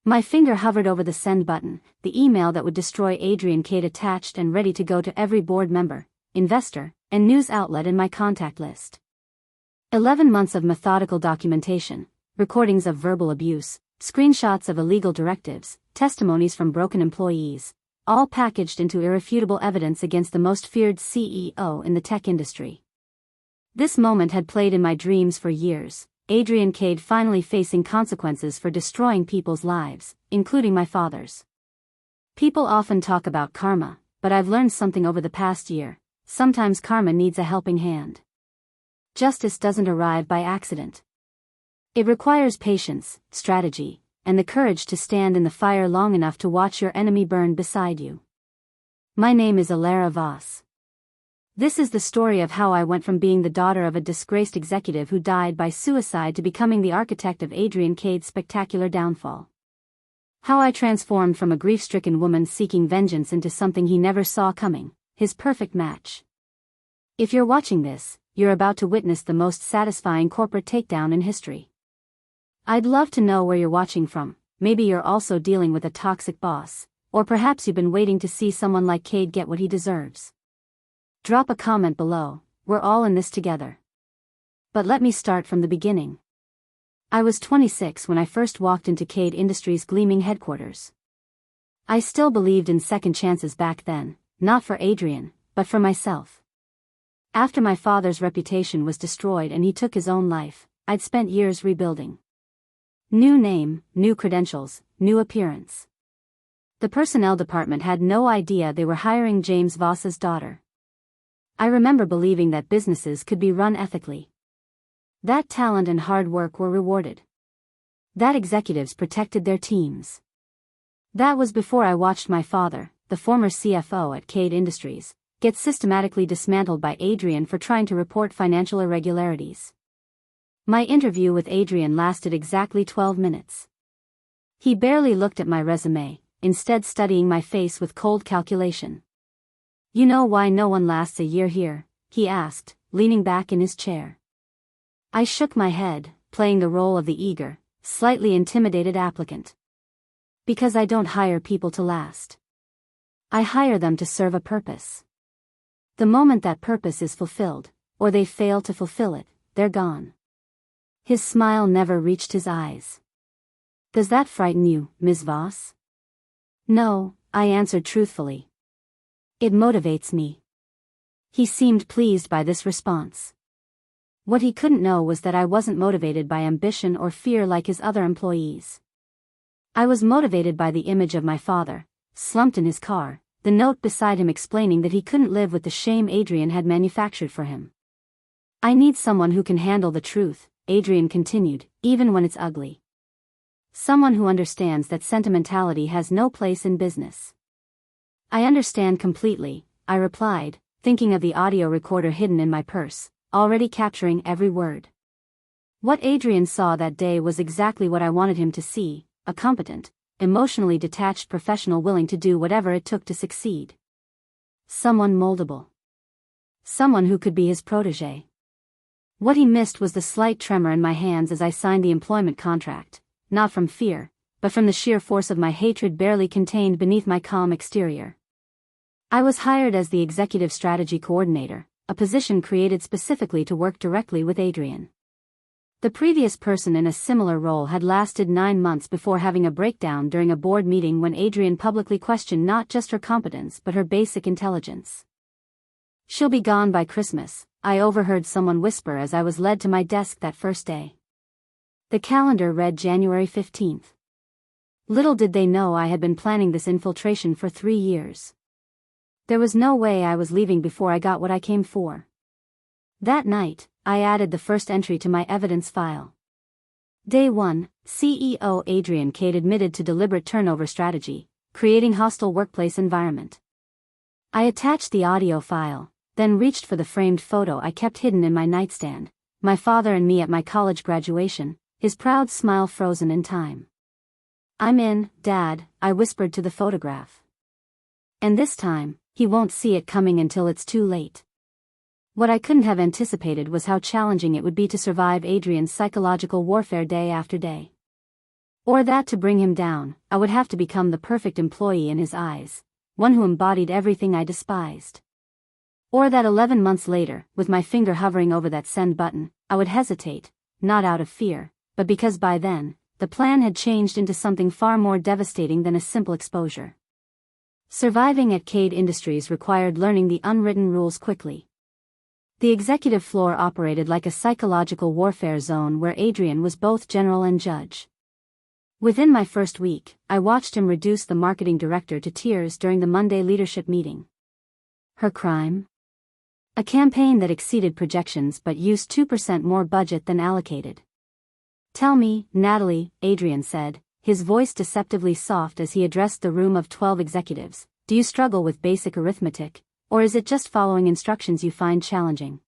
My finger hovered over the send button, the email that would destroy Adrian Kade attached and ready to go to every board member, investor, and news outlet in my contact list. 11 months of methodical documentation, recordings of verbal abuse, screenshots of illegal directives, testimonies from broken employees, all packaged into irrefutable evidence against the most feared CEO in the tech industry. This moment had played in my dreams for years, Adrian Kade finally facing consequences for destroying people's lives, including my father's. People often talk about karma, but I've learned something over the past year. Sometimes karma needs a helping hand. Justice doesn't arrive by accident. It requires patience, strategy, and the courage to stand in the fire long enough to watch your enemy burn beside you. My name is Elara Voss. This is the story of how I went from being the daughter of a disgraced executive who died by suicide to becoming the architect of Adrian Kade's spectacular downfall. How I transformed from a grief-stricken woman seeking vengeance into something he never saw coming, his perfect match. If you're watching this, you're about to witness the most satisfying corporate takedown in history. I'd love to know where you're watching from. Maybe you're also dealing with a toxic boss, or perhaps you've been waiting to see someone like Kade get what he deserves. Drop a comment below, we're all in this together. But let me start from the beginning. I was 26 when I first walked into Kade Industries' gleaming headquarters. I still believed in second chances back then, not for Adrian, but for myself. After my father's reputation was destroyed and he took his own life, I'd spent years rebuilding. New name, new credentials, new appearance. The personnel department had no idea they were hiring James Voss's daughter. I remember believing that businesses could be run ethically. That talent and hard work were rewarded. That executives protected their teams. That was before I watched my father, the former CFO at Kade Industries, get systematically dismantled by Adrian for trying to report financial irregularities. My interview with Adrian lasted exactly 12 minutes. He barely looked at my resume, instead studying my face with cold calculation. "You know why no one lasts a year here?" he asked, leaning back in his chair. I shook my head, playing the role of the eager, slightly intimidated applicant. Because I don't hire people to last. I hire them to serve a purpose. The moment that purpose is fulfilled, or they fail to fulfill it, they're gone. His smile never reached his eyes. "Does that frighten you, Ms. Voss?" "No," I answered truthfully. "It motivates me." He seemed pleased by this response. What he couldn't know was that I wasn't motivated by ambition or fear like his other employees. I was motivated by the image of my father, slumped in his car, the note beside him explaining that he couldn't live with the shame Adrian had manufactured for him. "I need someone who can handle the truth," Adrian continued, "even when it's ugly. Someone who understands that sentimentality has no place in business." "I understand completely," I replied, thinking of the audio recorder hidden in my purse, already capturing every word. What Adrian saw that day was exactly what I wanted him to see, a competent, emotionally detached professional willing to do whatever it took to succeed. Someone moldable. Someone who could be his protégé. What he missed was the slight tremor in my hands as I signed the employment contract, not from fear, but from the sheer force of my hatred barely contained beneath my calm exterior. I was hired as the executive strategy coordinator, a position created specifically to work directly with Adrian. The previous person in a similar role had lasted 9 months before having a breakdown during a board meeting when Adrian publicly questioned not just her competence but her basic intelligence. "She'll be gone by Christmas," I overheard someone whisper as I was led to my desk that first day. The calendar read January 15th. Little did they know I had been planning this infiltration for 3 years. There was no way I was leaving before I got what I came for. That night, I added the first entry to my evidence file. Day 1, CEO Adrian Kade admitted to deliberate turnover strategy, creating hostile workplace environment. I attached the audio file, then reached for the framed photo I kept hidden in my nightstand, my father and me at my college graduation, his proud smile frozen in time. "I'm in, Dad," I whispered to the photograph. And this time, he won't see it coming until it's too late. What I couldn't have anticipated was how challenging it would be to survive Adrian's psychological warfare day after day. Or that to bring him down, I would have to become the perfect employee in his eyes, one who embodied everything I despised. Or that 11 months later, with my finger hovering over that send button, I would hesitate, not out of fear, but because by then, the plan had changed into something far more devastating than a simple exposure. Surviving at Kade Industries required learning the unwritten rules quickly. The executive floor operated like a psychological warfare zone where Adrian was both general and judge. Within my first week, I watched him reduce the marketing director to tears during the Monday leadership meeting. Her crime? A campaign that exceeded projections but used 2% more budget than allocated. "Tell me, Natalie," Adrian said, his voice deceptively soft as he addressed the room of 12 executives, "do you struggle with basic arithmetic, or is it just following instructions you find challenging?"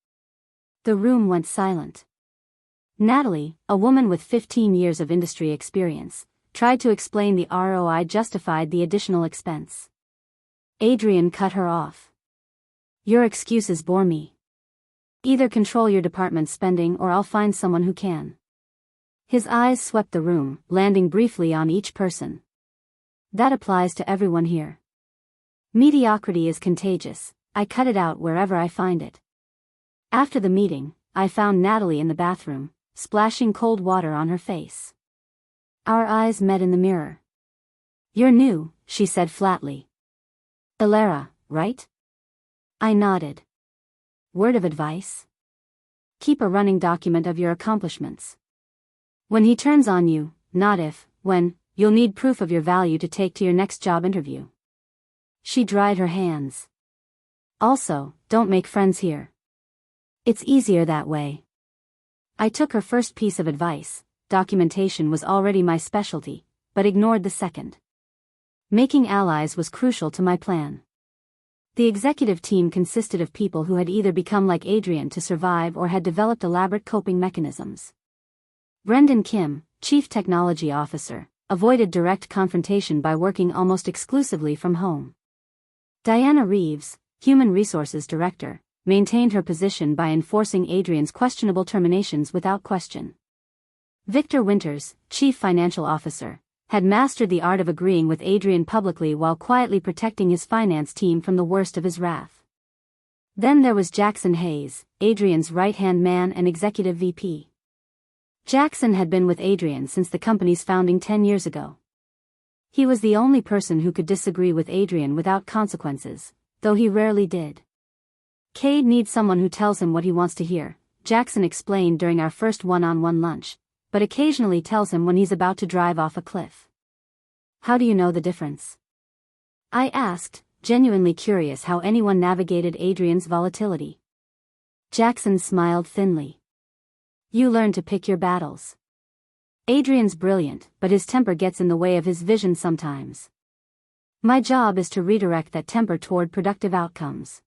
The room went silent. Natalie, a woman with 15 years of industry experience, tried to explain the ROI justified the additional expense. Adrian cut her off. "Your excuses bore me. Either control your department's spending or I'll find someone who can." His eyes swept the room, landing briefly on each person. "That applies to everyone here. Mediocrity is contagious. I cut it out wherever I find it." After the meeting, I found Natalie in the bathroom, splashing cold water on her face. Our eyes met in the mirror. "You're new," she said flatly. "Elara, right?" I nodded. "Word of advice? Keep a running document of your accomplishments. When he turns on you, not if, when, you'll need proof of your value to take to your next job interview." She dried her hands. "Also, don't make friends here. It's easier that way." I took her first piece of advice. Documentation was already my specialty, but ignored the second. Making allies was crucial to my plan. The executive team consisted of people who had either become like Adrian to survive or had developed elaborate coping mechanisms. Brendan Kim, Chief Technology Officer, avoided direct confrontation by working almost exclusively from home. Diana Reeves, Human Resources Director, maintained her position by enforcing Adrian's questionable terminations without question. Victor Winters, Chief Financial Officer, had mastered the art of agreeing with Adrian publicly while quietly protecting his finance team from the worst of his wrath. Then there was Jackson Hayes, Adrian's right-hand man and executive VP. Jackson had been with Adrian since the company's founding 10 years ago. He was the only person who could disagree with Adrian without consequences, though he rarely did. "Kade needs someone who tells him what he wants to hear," Jackson explained during our first one-on-one lunch, "but occasionally tells him when he's about to drive off a cliff." "How do you know the difference?" I asked, genuinely curious how anyone navigated Adrian's volatility. Jackson smiled thinly. "You learn to pick your battles. Adrian's brilliant, but his temper gets in the way of his vision sometimes. My job is to redirect that temper toward productive outcomes."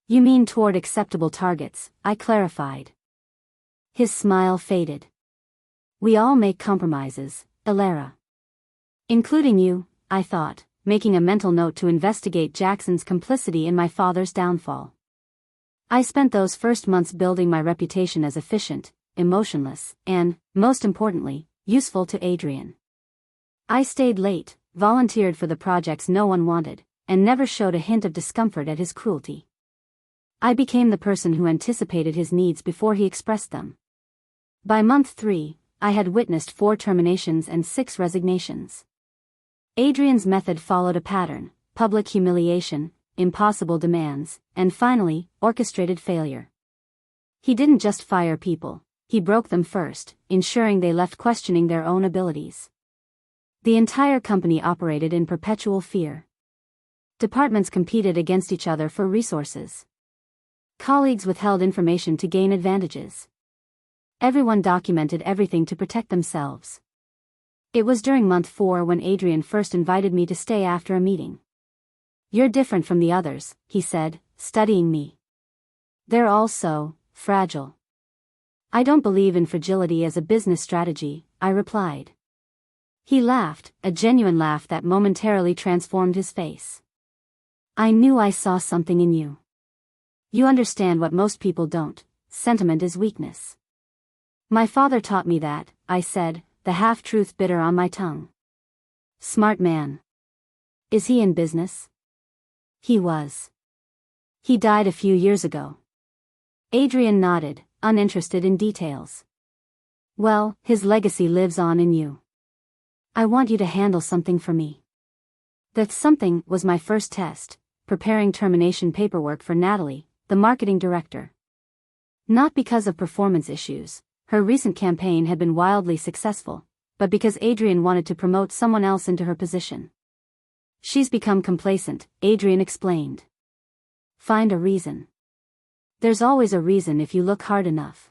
"You mean toward acceptable targets," I clarified. His smile faded. "We all make compromises, Elara. Including you," I thought, making a mental note to investigate Jackson's complicity in my father's downfall. I spent those first months building my reputation as efficient, emotionless, and, most importantly, useful to Adrian. I stayed late, volunteered for the projects no one wanted, and never showed a hint of discomfort at his cruelty. I became the person who anticipated his needs before he expressed them. By month 3, I had witnessed 4 terminations and 6 resignations. Adrian's method followed a pattern: public humiliation, impossible demands, and finally, orchestrated failure. He didn't just fire people, he broke them first, ensuring they left questioning their own abilities. The entire company operated in perpetual fear. Departments competed against each other for resources. Colleagues withheld information to gain advantages. Everyone documented everything to protect themselves. It was during month 4 when Adrian first invited me to stay after a meeting. "You're different from the others," he said, studying me. "They're all so fragile." "I don't believe in fragility as a business strategy," I replied. He laughed, a genuine laugh that momentarily transformed his face. "I knew I saw something in you. You understand what most people don't: sentiment is weakness." "My father taught me that," I said, the half-truth bitter on my tongue. Smart man. Is he in business? He was. He died a few years ago. Adrian nodded, uninterested in details. Well, his legacy lives on in you. I want you to handle something for me. That something was my first test, preparing termination paperwork for Natalie, the marketing director. Not because of performance issues, her recent campaign had been wildly successful, but because Adrian wanted to promote someone else into her position. She's become complacent, Adrian explained. Find a reason. There's always a reason if you look hard enough.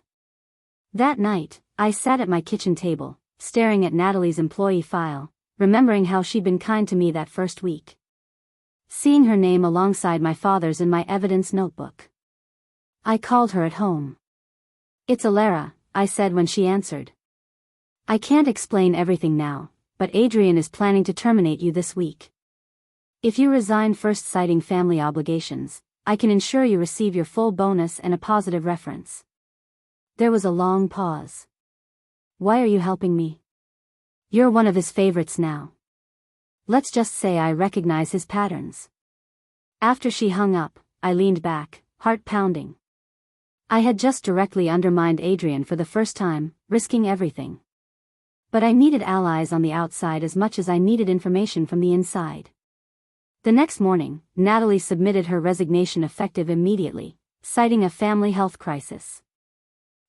That night, I sat at my kitchen table, staring at Natalie's employee file, remembering how she'd been kind to me that first week. Seeing her name alongside my father's in my evidence notebook. I called her at home. It's Elara, I said when she answered. I can't explain everything now, but Adrian is planning to terminate you this week. If you resign first citing family obligations, I can ensure you receive your full bonus and a positive reference. There was a long pause. Why are you helping me? You're one of his favorites now. Let's just say I recognize his patterns. After she hung up, I leaned back, heart pounding. I had just directly undermined Adrian for the first time, risking everything. But I needed allies on the outside as much as I needed information from the inside. The next morning, Natalie submitted her resignation effective immediately, citing a family health crisis.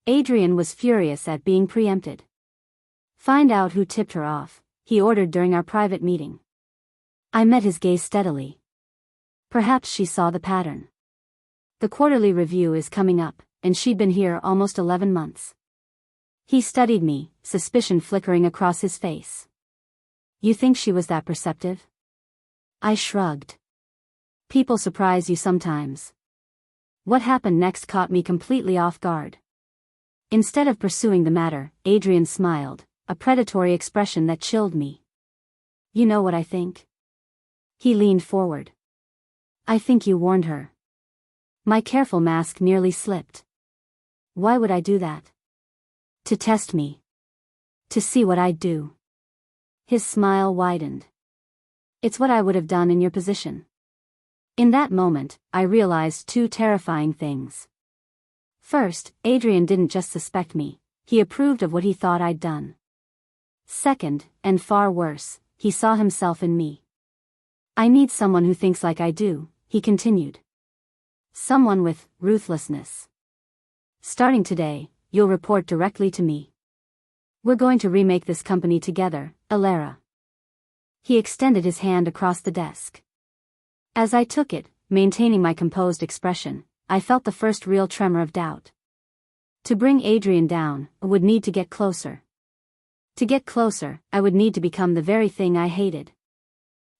Adrian was furious at being preempted. Find out who tipped her off, he ordered during our private meeting. I met his gaze steadily. Perhaps she saw the pattern. The quarterly review is coming up, and she'd been here almost 11 months. He studied me, suspicion flickering across his face. You think she was that perceptive? I shrugged. People surprise you sometimes. What happened next caught me completely off guard. Instead of pursuing the matter, Adrian smiled, a predatory expression that chilled me. You know what I think? He leaned forward. I think you warned her. My careful mask nearly slipped. Why would I do that? To test me. To see what I'd do. His smile widened. It's what I would have done in your position. In that moment, I realized two terrifying things. First, Adrian didn't just suspect me, he approved of what he thought I'd done. Second, and far worse, he saw himself in me. I need someone who thinks like I do, he continued. Someone with ruthlessness. Starting today, you'll report directly to me. We're going to remake this company together, Elara. He extended his hand across the desk. As I took it, maintaining my composed expression, I felt the first real tremor of doubt. To bring Adrian down, I would need to get closer. To get closer, I would need to become the very thing I hated.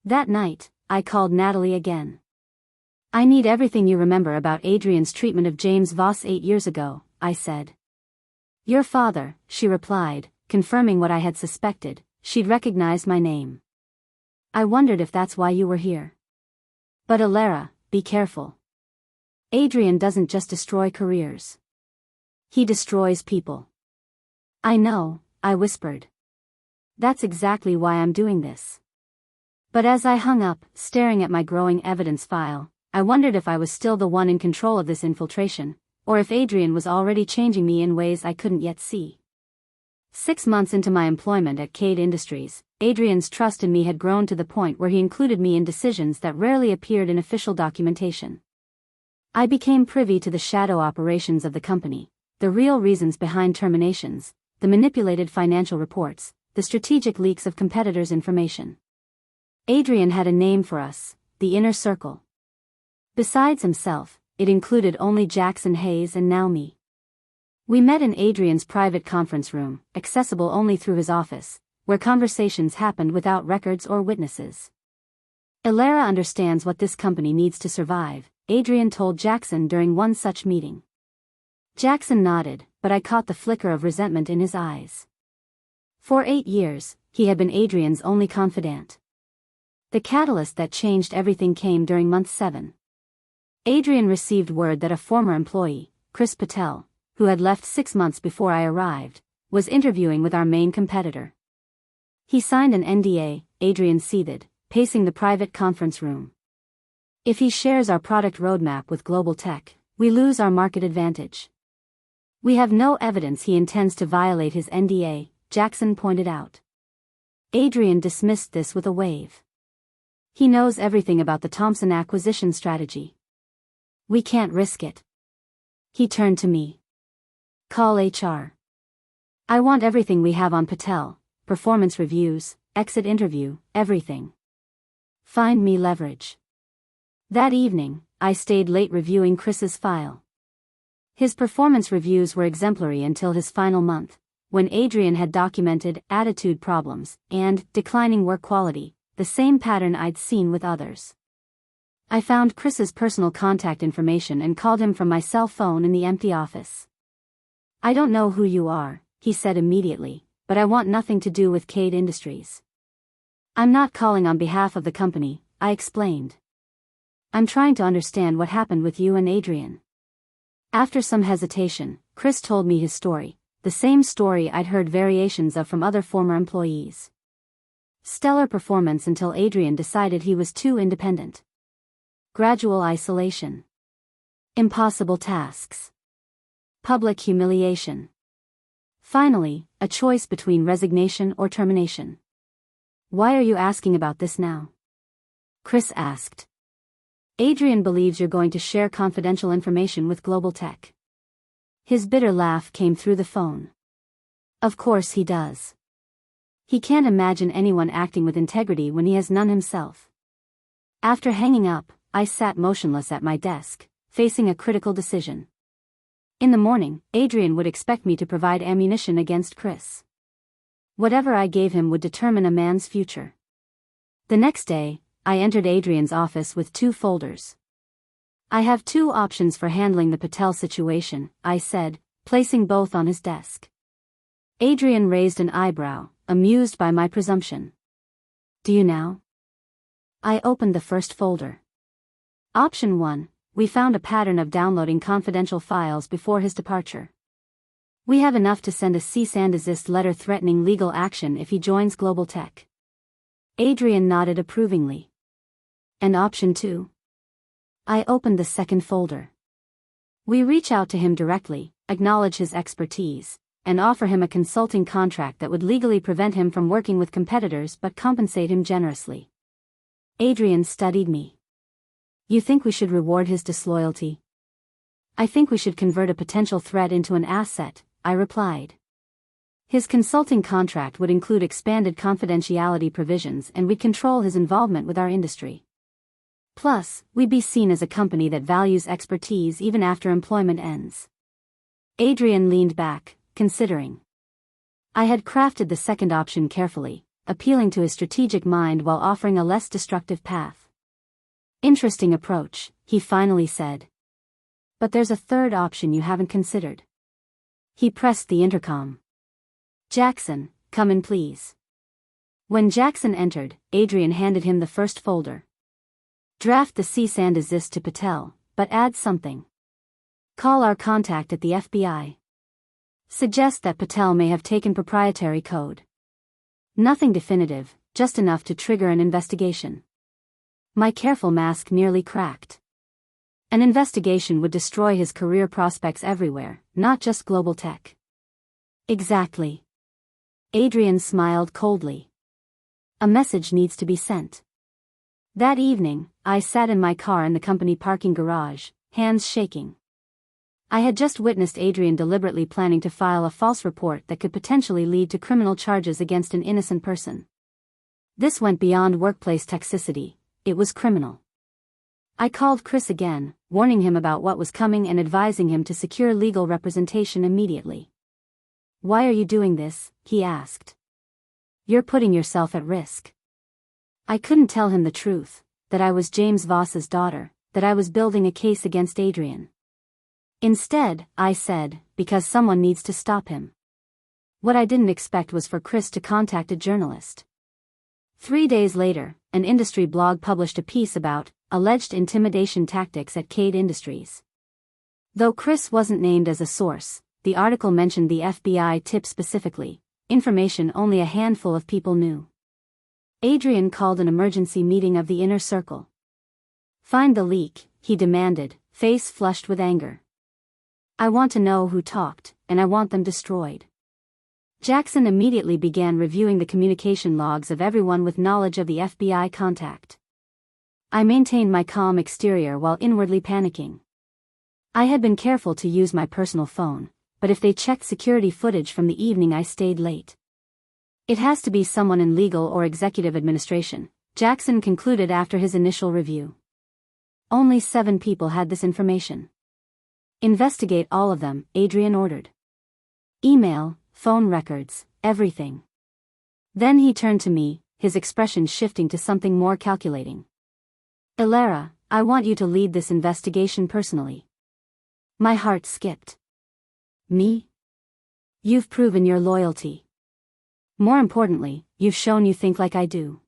That night, I called Natalie again. I need everything you remember about Adrian's treatment of James Voss 8 years ago, I said. Your father, she replied, confirming what I had suspected, she'd recognized my name. I wondered if that's why you were here. But Elara, be careful. Adrian doesn't just destroy careers. He destroys people. I know, I whispered. That's exactly why I'm doing this. But as I hung up, staring at my growing evidence file, I wondered if I was still the one in control of this infiltration, or if Adrian was already changing me in ways I couldn't yet see. 6 months into my employment at Kade Industries, Adrian's trust in me had grown to the point where he included me in decisions that rarely appeared in official documentation. I became privy to the shadow operations of the company, the real reasons behind terminations, the manipulated financial reports, the strategic leaks of competitors' information. Adrian had a name for us, the inner circle. Besides himself, it included only Jackson Hayes and now me. We met in Adrian's private conference room, accessible only through his office, where conversations happened without records or witnesses. Elara understands what this company needs to survive, Adrian told Jackson during one such meeting. Jackson nodded, but I caught the flicker of resentment in his eyes. For 8 years, he had been Adrian's only confidant. The catalyst that changed everything came during month 7. Adrian received word that a former employee, Chris Patel, who had left 6 months before I arrived, was interviewing with our main competitor. He signed an NDA, Adrian seethed, pacing the private conference room. If he shares our product roadmap with global tech, we lose our market advantage. We have no evidence he intends to violate his NDA, Jackson pointed out. Adrian dismissed this with a wave. He knows everything about the Thompson acquisition strategy. We can't risk it. He turned to me. Call HR. I want everything we have on Patel, performance reviews, exit interview, everything. Find me leverage. That evening, I stayed late reviewing Chris's file. His performance reviews were exemplary until his final month, when Adrian had documented attitude problems and declining work quality, the same pattern I'd seen with others. I found Chris's personal contact information and called him from my cell phone in the empty office. I don't know who you are, he said immediately, but I want nothing to do with Kade Industries. I'm not calling on behalf of the company, I explained. I'm trying to understand what happened with you and Adrian. After some hesitation, Chris told me his story, the same story I'd heard variations of from other former employees. Stellar performance until Adrian decided he was too independent. Gradual isolation. Impossible tasks. Public humiliation. Finally, a choice between resignation or termination. Why are you asking about this now? Chris asked. Adrian believes you're going to share confidential information with Global Tech. His bitter laugh came through the phone. Of course he does. He can't imagine anyone acting with integrity when he has none himself. After hanging up, I sat motionless at my desk, facing a critical decision. In the morning, Adrian would expect me to provide ammunition against Chris. Whatever I gave him would determine a man's future. The next day, I entered Adrian's office with 2 folders. I have 2 options for handling the Patel situation, I said, placing both on his desk. Adrian raised an eyebrow, amused by my presumption. Do you now? I opened the first folder. Option 1, we found a pattern of downloading confidential files before his departure. We have enough to send a cease and desist letter threatening legal action if he joins Global Tech. Adrian nodded approvingly. And option 2? I opened the second folder. We reach out to him directly, acknowledge his expertise, and offer him a consulting contract that would legally prevent him from working with competitors but compensate him generously. Adrian studied me. You think we should reward his disloyalty? I think we should convert a potential threat into an asset, I replied. His consulting contract would include expanded confidentiality provisions and we'd control his involvement with our industry. Plus, we'd be seen as a company that values expertise even after employment ends. Adrian leaned back, considering. I had crafted the second option carefully, appealing to his strategic mind while offering a less destructive path. Interesting approach, he finally said. But there's a third option you haven't considered. He pressed the intercom. Jackson, come in please. When Jackson entered, Adrian handed him the first folder. Draft the cease and desist to Patel, but add something. Call our contact at the FBI. Suggest that Patel may have taken proprietary code. Nothing definitive, just enough to trigger an investigation. My careful mask nearly cracked. An investigation would destroy his career prospects everywhere, not just Global Tech. Exactly. Adrian smiled coldly. A message needs to be sent. That evening, I sat in my car in the company parking garage, hands shaking. I had just witnessed Adrian deliberately planning to file a false report that could potentially lead to criminal charges against an innocent person. This went beyond workplace toxicity, it was criminal. I called Chris again, warning him about what was coming and advising him to secure legal representation immediately. Why are you doing this? He asked. You're putting yourself at risk. I couldn't tell him the truth, that I was James Voss's daughter, that I was building a case against Adrian. Instead, I said, because someone needs to stop him. What I didn't expect was for Chris to contact a journalist. 3 days later, an industry blog published a piece about alleged intimidation tactics at Kade Industries. Though Chris wasn't named as a source, the article mentioned the FBI tip specifically, information only a handful of people knew. Adrian called an emergency meeting of the inner circle. "Find the leak," he demanded, face flushed with anger. "I want to know who talked, and I want them destroyed." Jackson immediately began reviewing the communication logs of everyone with knowledge of the FBI contact. I maintained my calm exterior while inwardly panicking. I had been careful to use my personal phone, but if they checked security footage from the evening I stayed late. It has to be someone in legal or executive administration, Jackson concluded after his initial review. Only 7 people had this information. Investigate all of them, Adrian ordered. Email, phone records, everything. Then he turned to me, his expression shifting to something more calculating. "Elara, I want you to lead this investigation personally." My heart skipped. "Me? You've proven your loyalty. More importantly, you've shown you think like I do."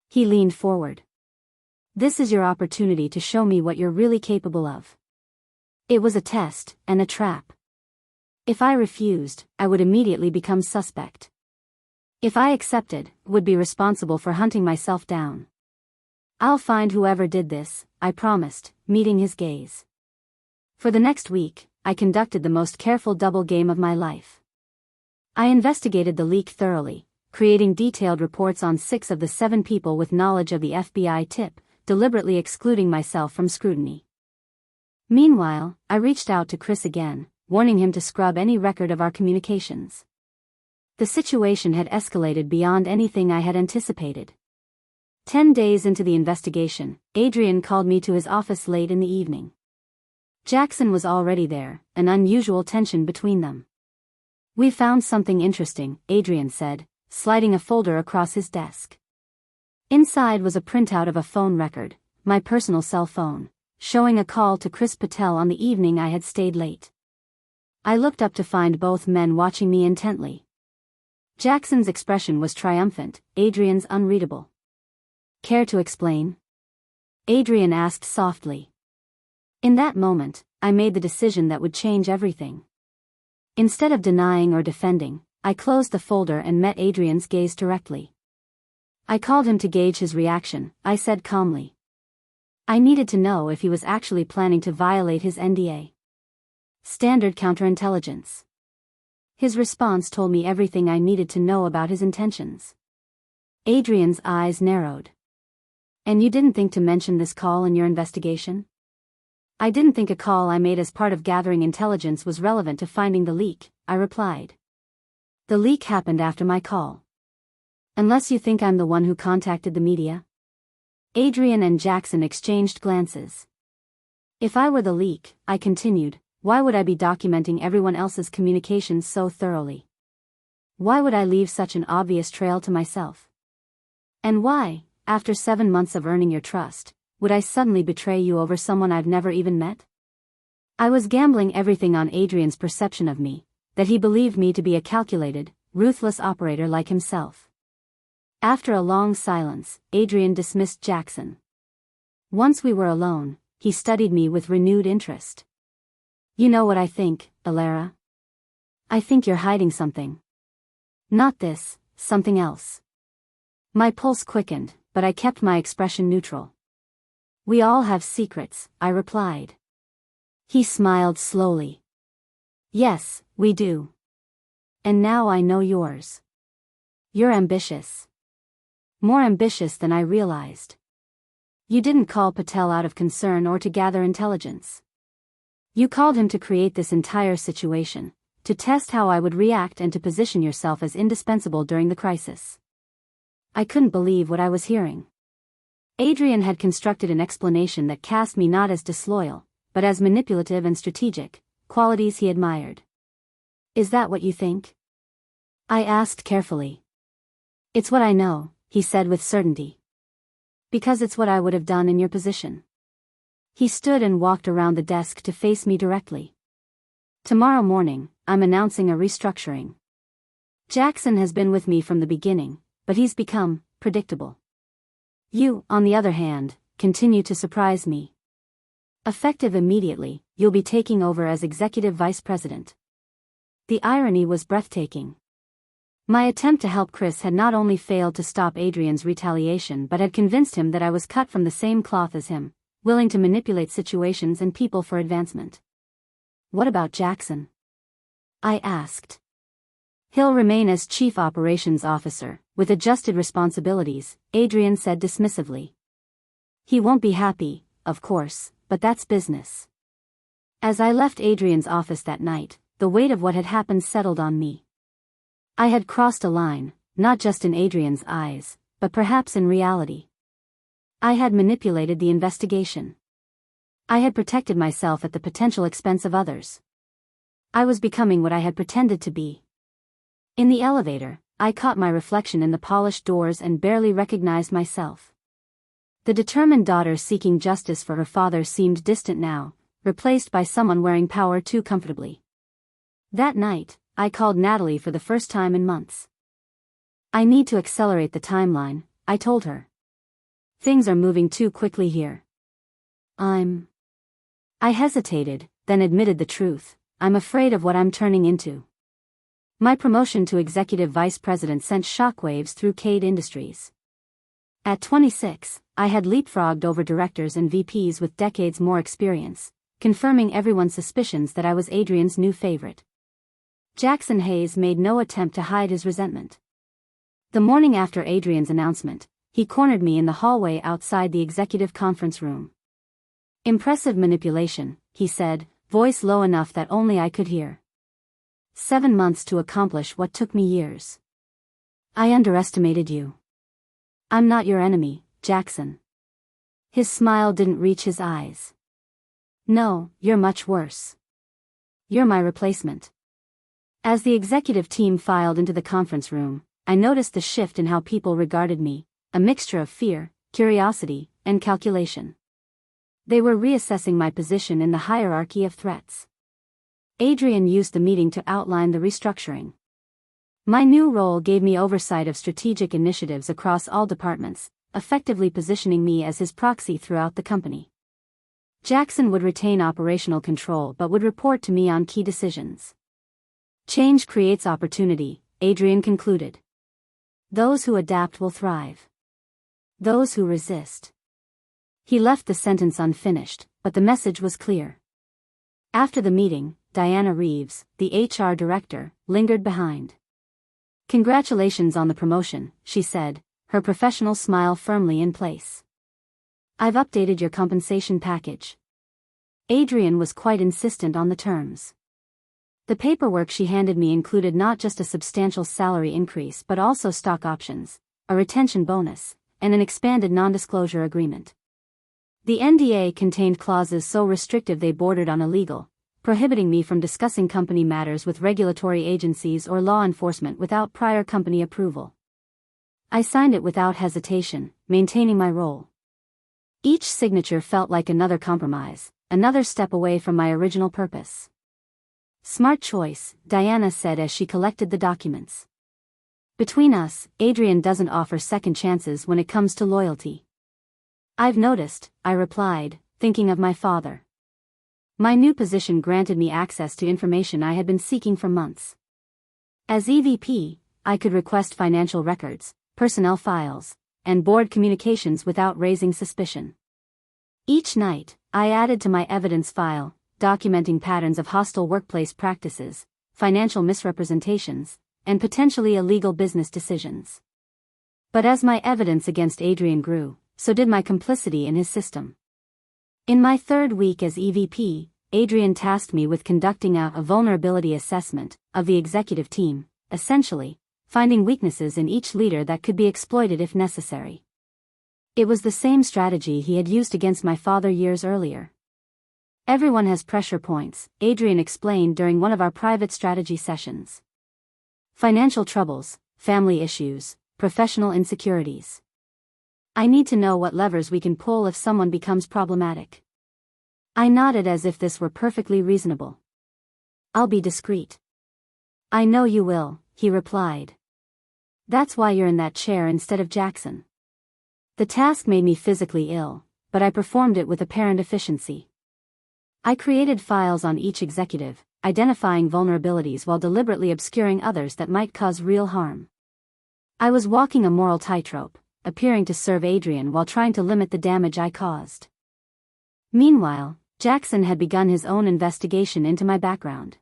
He leaned forward. "This is your opportunity to show me what you're really capable of." It was a test, and a trap. If I refused, I would immediately become suspect. If I accepted, would be responsible for hunting myself down. "I'll find whoever did this," I promised, meeting his gaze. For the next week, I conducted the most careful double game of my life. I investigated the leak thoroughly, creating detailed reports on 6 of the 7 people with knowledge of the FBI tip, deliberately excluding myself from scrutiny. Meanwhile, I reached out to Chris again, warning him to scrub any record of our communications. The situation had escalated beyond anything I had anticipated. 10 days into the investigation, Adrian called me to his office late in the evening. Jackson was already there, an unusual tension between them. "We found something interesting," Adrian said, sliding a folder across his desk. Inside was a printout of a phone record, my personal cell phone, showing a call to Chris Patel on the evening I had stayed late. I looked up to find both men watching me intently. Jackson's expression was triumphant, Adrian's unreadable. "Care to explain?" Adrian asked softly. In that moment, I made the decision that would change everything. Instead of denying or defending, I closed the folder and met Adrian's gaze directly. I called him to gauge his reaction, I said calmly. I needed to know if he was actually planning to violate his NDA. Standard counterintelligence. His response told me everything I needed to know about his intentions. Adrian's eyes narrowed. "And you didn't think to mention this call in your investigation?" "I didn't think a call I made as part of gathering intelligence was relevant to finding the leak," I replied. "The leak happened after my call. Unless you think I'm the one who contacted the media?" Adrian and Jackson exchanged glances. "If I were the leak," I continued, "why would I be documenting everyone else's communications so thoroughly? Why would I leave such an obvious trail to myself? And why, after 7 months of earning your trust, would I suddenly betray you over someone I've never even met?" I was gambling everything on Adrian's perception of me, that he believed me to be a calculated, ruthless operator like himself. After a long silence, Adrian dismissed Jackson. Once we were alone, he studied me with renewed interest. "You know what I think, Elara? I think you're hiding something. Not this, something else." My pulse quickened, but I kept my expression neutral. "We all have secrets," I replied. He smiled slowly. "Yes, we do. And now I know yours. You're ambitious. More ambitious than I realized. You didn't call Patel out of concern or to gather intelligence. You called him to create this entire situation, to test how I would react and to position yourself as indispensable during the crisis." I couldn't believe what I was hearing. Adrian had constructed an explanation that cast me not as disloyal, but as manipulative and strategic, qualities he admired. "Is that what you think?" I asked carefully. "It's what I know," he said with certainty. "Because it's what I would have done in your position." He stood and walked around the desk to face me directly. "Tomorrow morning, I'm announcing a restructuring. Jackson has been with me from the beginning, but he's become predictable. You, on the other hand, continue to surprise me. Effective immediately, you'll be taking over as executive vice president. The irony was breathtaking. My attempt to help Chris had not only failed to stop Adrian's retaliation but had convinced him that I was cut from the same cloth as him, willing to manipulate situations and people for advancement. What about Jackson? I asked. He'll remain as Chief Operations Officer, with adjusted responsibilities, Adrian said dismissively. He won't be happy, of course, but that's business. As I left Adrian's office that night, the weight of what had happened settled on me. I had crossed a line, not just in Adrian's eyes, but perhaps in reality. I had manipulated the investigation. I had protected myself at the potential expense of others. I was becoming what I had pretended to be. In the elevator, I caught my reflection in the polished doors and barely recognized myself. The determined daughter seeking justice for her father seemed distant now, replaced by someone wearing power too comfortably. That night, I called Natalie for the first time in months. I need to accelerate the timeline, I told her. Things are moving too quickly here. I hesitated, then admitted the truth. I'm afraid of what I'm turning into. My promotion to executive vice president sent shockwaves through Kade Industries. At 26, I had leapfrogged over directors and VPs with decades more experience, confirming everyone's suspicions that I was Adrian's new favorite. Jackson Hayes made no attempt to hide his resentment. The morning after Adrian's announcement, he cornered me in the hallway outside the executive conference room. Impressive manipulation, he said, voice low enough that only I could hear. 7 months to accomplish what took me years. I underestimated you. I'm not your enemy, Jackson. His smile didn't reach his eyes. No, you're much worse. You're my replacement. As the executive team filed into the conference room, I noticed the shift in how people regarded me, a mixture of fear, curiosity, and calculation. They were reassessing my position in the hierarchy of threats. Adrian used the meeting to outline the restructuring. My new role gave me oversight of strategic initiatives across all departments, effectively positioning me as his proxy throughout the company. Jackson would retain operational control but would report to me on key decisions. Change creates opportunity, Adrian concluded. Those who adapt will thrive. Those who resist. He left the sentence unfinished, but the message was clear. After the meeting, Diana Reeves, the HR director, lingered behind. Congratulations on the promotion, she said, her professional smile firmly in place. I've updated your compensation package. Adrian was quite insistent on the terms. The paperwork she handed me included not just a substantial salary increase but also stock options, a retention bonus, and an expanded non-disclosure agreement. The NDA contained clauses so restrictive they bordered on illegal, prohibiting me from discussing company matters with regulatory agencies or law enforcement without prior company approval. I signed it without hesitation, maintaining my role. Each signature felt like another compromise, another step away from my original purpose. Smart choice, Diana said as she collected the documents. Between us, Adrian doesn't offer second chances when it comes to loyalty. I've noticed, I replied, thinking of my father. My new position granted me access to information I had been seeking for months. As EVP, I could request financial records, personnel files, and board communications without raising suspicion. Each night, I added to my evidence file, documenting patterns of hostile workplace practices, financial misrepresentations, and potentially illegal business decisions. But as my evidence against Adrian grew, so did my complicity in his system. In my third week as EVP, Adrian tasked me with conducting a vulnerability assessment of the executive team, essentially, finding weaknesses in each leader that could be exploited if necessary. It was the same strategy he had used against my father years earlier. Everyone has pressure points, Adrian explained during one of our private strategy sessions. Financial troubles, family issues, professional insecurities. I need to know what levers we can pull if someone becomes problematic. I nodded as if this were perfectly reasonable. I'll be discreet. I know you will, he replied. That's why you're in that chair instead of Jackson. The task made me physically ill, but I performed it with apparent efficiency. I created files on each executive, identifying vulnerabilities while deliberately obscuring others that might cause real harm. I was walking a moral tightrope, appearing to serve Adrian while trying to limit the damage I caused. Meanwhile, Jackson had begun his own investigation into my background.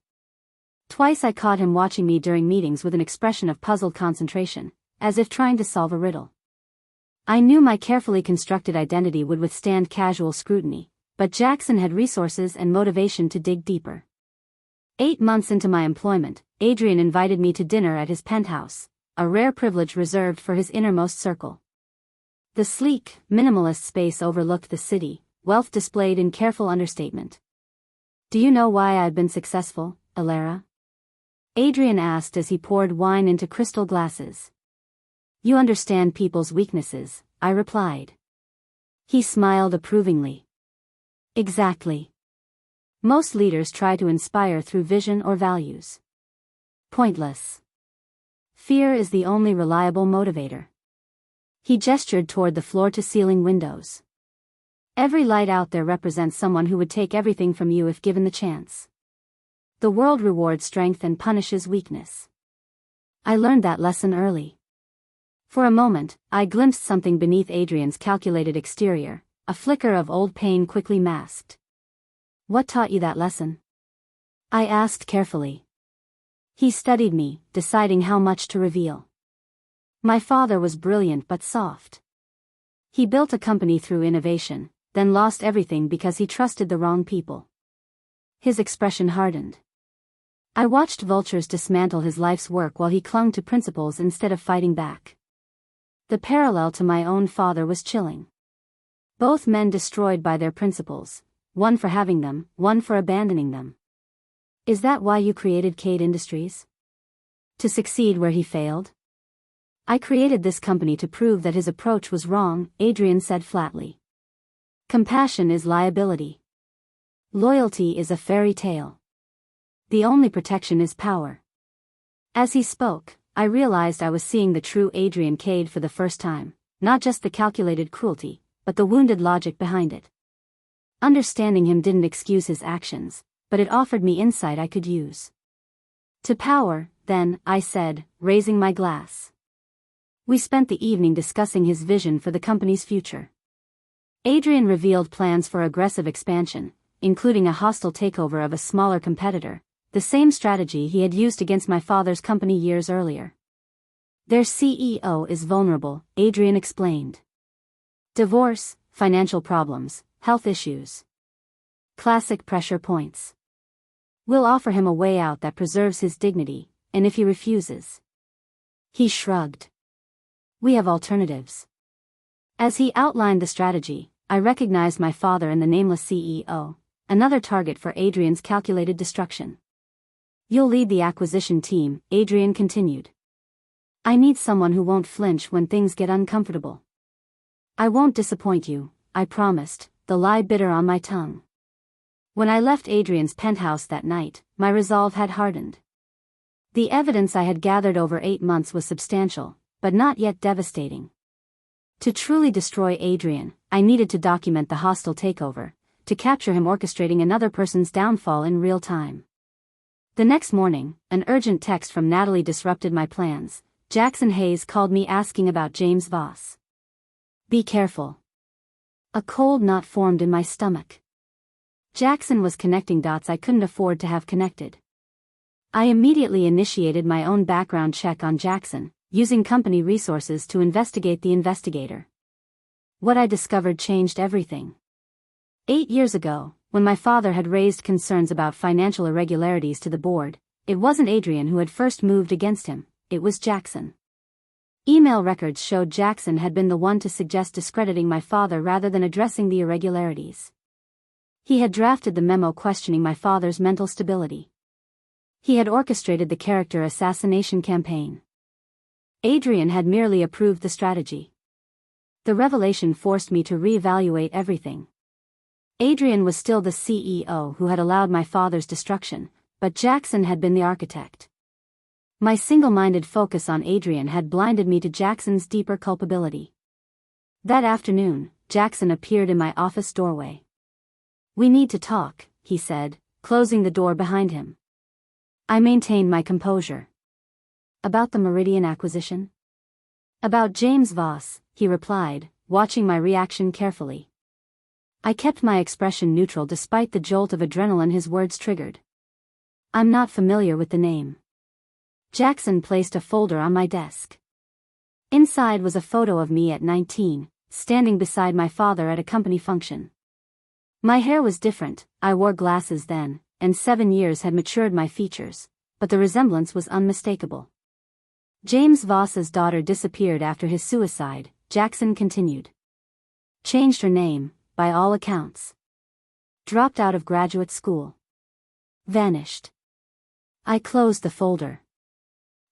Twice I caught him watching me during meetings with an expression of puzzled concentration, as if trying to solve a riddle. I knew my carefully constructed identity would withstand casual scrutiny, but Jackson had resources and motivation to dig deeper. 8 months into my employment, Adrian invited me to dinner at his penthouse, a rare privilege reserved for his innermost circle. The sleek, minimalist space overlooked the city, wealth displayed in careful understatement. "Do you know why I've been successful, Elara?" Adrian asked as he poured wine into crystal glasses. "You understand people's weaknesses," I replied. He smiled approvingly. "Exactly. Most leaders try to inspire through vision or values. Pointless. Fear is the only reliable motivator." He gestured toward the floor-to-ceiling windows. "Every light out there represents someone who would take everything from you if given the chance. The world rewards strength and punishes weakness. I learned that lesson early." For a moment, I glimpsed something beneath Adrian's calculated exterior, a flicker of old pain quickly masked. "What taught you that lesson?" I asked carefully. He studied me, deciding how much to reveal. "My father was brilliant but soft. He built a company through innovation, then lost everything because he trusted the wrong people." His expression hardened. I watched vultures dismantle his life's work while he clung to principles instead of fighting back. The parallel to my own father was chilling. Both men destroyed by their principles, one for having them, one for abandoning them. "Is that why you created Kade Industries? To succeed where he failed?" "I created this company to prove that his approach was wrong," Adrian said flatly. "Compassion is liability. Loyalty is a fairy tale. The only protection is power." As he spoke, I realized I was seeing the true Adrian Kade for the first time, not just the calculated cruelty, but the wounded logic behind it. Understanding him didn't excuse his actions, but it offered me insight I could use. "To power, then," I said, raising my glass. We spent the evening discussing his vision for the company's future. Adrian revealed plans for aggressive expansion, including a hostile takeover of a smaller competitor, the same strategy he had used against my father's company years earlier. "Their CEO is vulnerable," Adrian explained. "Divorce, financial problems, health issues. Classic pressure points. We'll offer him a way out that preserves his dignity, and if he refuses..." He shrugged. "We have alternatives." As he outlined the strategy, I recognized my father in the nameless CEO, another target for Adrian's calculated destruction. "You'll lead the acquisition team," Adrian continued. "I need someone who won't flinch when things get uncomfortable." "I won't disappoint you," I promised, the lie bitter on my tongue. When I left Adrian's penthouse that night, my resolve had hardened. The evidence I had gathered over 8 months was substantial, but not yet devastating. To truly destroy Adrian, I needed to document the hostile takeover, to capture him orchestrating another person's downfall in real time. The next morning, an urgent text from Natalie disrupted my plans. Jackson Hayes called me asking about James Voss. "Be careful." A cold knot formed in my stomach. Jackson was connecting dots I couldn't afford to have connected. I immediately initiated my own background check on Jackson, using company resources to investigate the investigator. What I discovered changed everything. 8 years ago, when my father had raised concerns about financial irregularities to the board, it wasn't Adrian who had first moved against him, it was Jackson. Email records showed Jackson had been the one to suggest discrediting my father rather than addressing the irregularities. He had drafted the memo questioning my father's mental stability. He had orchestrated the character assassination campaign. Adrian had merely approved the strategy. The revelation forced me to reevaluate everything. Adrian was still the CEO who had allowed my father's destruction, but Jackson had been the architect. My single-minded focus on Adrian had blinded me to Jackson's deeper culpability. That afternoon, Jackson appeared in my office doorway. "We need to talk," he said, closing the door behind him. I maintained my composure. About the Meridian acquisition? About James Voss, he replied, watching my reaction carefully. I kept my expression neutral despite the jolt of adrenaline his words triggered. I'm not familiar with the name. Jackson placed a folder on my desk. Inside was a photo of me at 19, standing beside my father at a company function. My hair was different, I wore glasses then, and 7 years had matured my features, but the resemblance was unmistakable. James Voss's daughter disappeared after his suicide, Jackson continued. Changed her name, by all accounts. Dropped out of graduate school. Vanished. I closed the folder.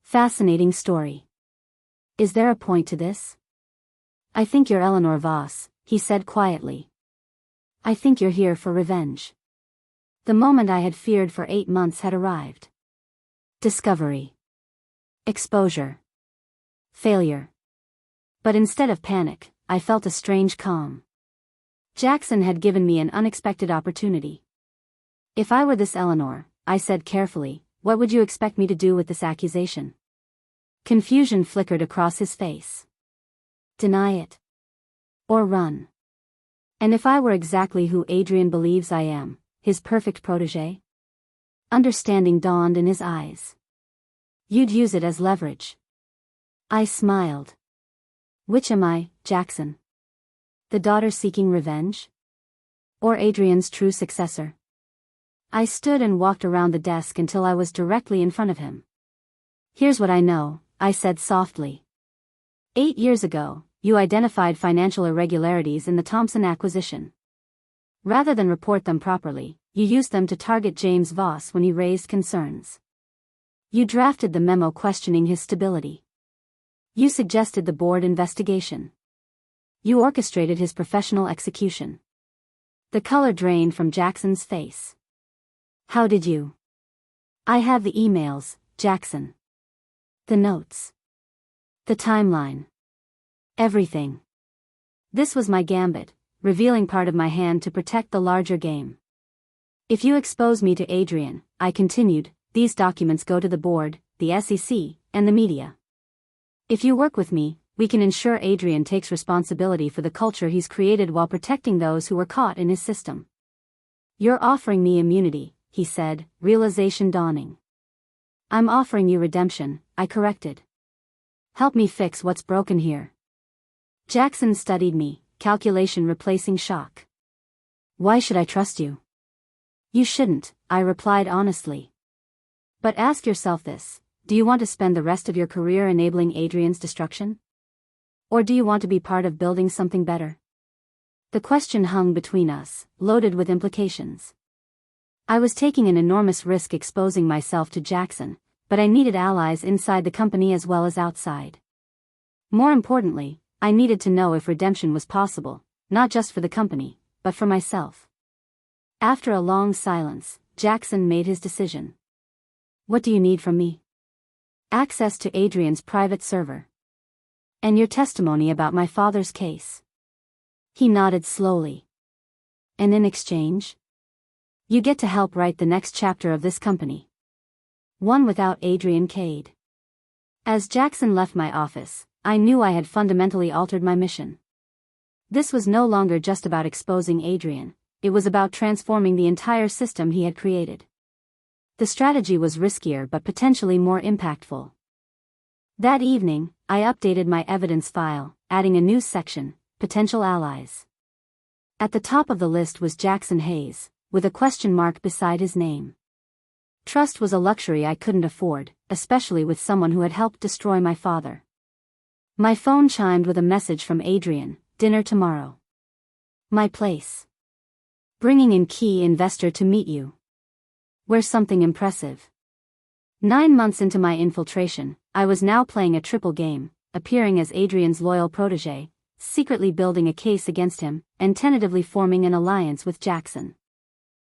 Fascinating story. Is there a point to this? I think you're Elara Voss, he said quietly. I think you're here for revenge. The moment I had feared for 8 months had arrived. Discovery. Exposure. Failure. But instead of panic, I felt a strange calm. Jackson had given me an unexpected opportunity. If I were this Elara, I said carefully, what would you expect me to do with this accusation? Confusion flickered across his face. Deny it. Or run. And if I were exactly who Adrian believes I am, his perfect protégé? Understanding dawned in his eyes. You'd use it as leverage. I smiled. Which am I, Jackson? The daughter seeking revenge? Or Adrian's true successor? I stood and walked around the desk until I was directly in front of him. Here's what I know, I said softly. 8 years ago, you identified financial irregularities in the Thompson acquisition. Rather than report them properly, you used them to target James Voss when he raised concerns. You drafted the memo questioning his stability. You suggested the board investigation. You orchestrated his professional execution. The color drained from Jackson's face. How did you? I have the emails, Jackson. The notes. The timeline. Everything. This was my gambit, revealing part of my hand to protect the larger game. If you expose me to Adrian, I continued, these documents go to the board, the SEC, and the media. If you work with me, we can ensure Adrian takes responsibility for the culture he's created while protecting those who were caught in his system. You're offering me immunity, he said, realization dawning. I'm offering you redemption, I corrected. Help me fix what's broken here. Jackson studied me, calculation replacing shock. Why should I trust you? You shouldn't, I replied honestly. But ask yourself this, do you want to spend the rest of your career enabling Adrian's destruction? Or do you want to be part of building something better? The question hung between us, loaded with implications. I was taking an enormous risk exposing myself to Jackson, but I needed allies inside the company as well as outside. More importantly, I needed to know if redemption was possible, not just for the company, but for myself. After a long silence, Jackson made his decision. What do you need from me? Access to Adrian's private server. And your testimony about my father's case. He nodded slowly. And in exchange? You get to help write the next chapter of this company. One without Adrian Kade. As Jackson left my office, I knew I had fundamentally altered my mission. This was no longer just about exposing Adrian, it was about transforming the entire system he had created. The strategy was riskier but potentially more impactful. That evening, I updated my evidence file, adding a new section, Potential Allies. At the top of the list was Jackson Hayes, with a question mark beside his name. Trust was a luxury I couldn't afford, especially with someone who had helped destroy my father. My phone chimed with a message from Adrian, dinner tomorrow. My place. Bringing in key investor to meet you. Where's something impressive? 9 months into my infiltration, I was now playing a triple game, appearing as Adrian's loyal protégé, secretly building a case against him, and tentatively forming an alliance with Jackson.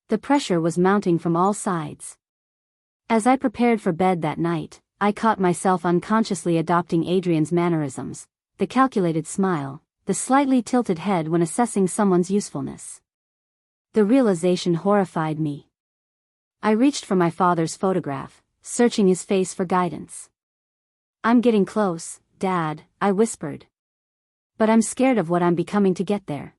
The pressure was mounting from all sides. As I prepared for bed that night, I caught myself unconsciously adopting Adrian's mannerisms, the calculated smile, the slightly tilted head when assessing someone's usefulness. The realization horrified me. I reached for my father's photograph, searching his face for guidance. "I'm getting close, Dad," I whispered. "But I'm scared of what I'm becoming to get there."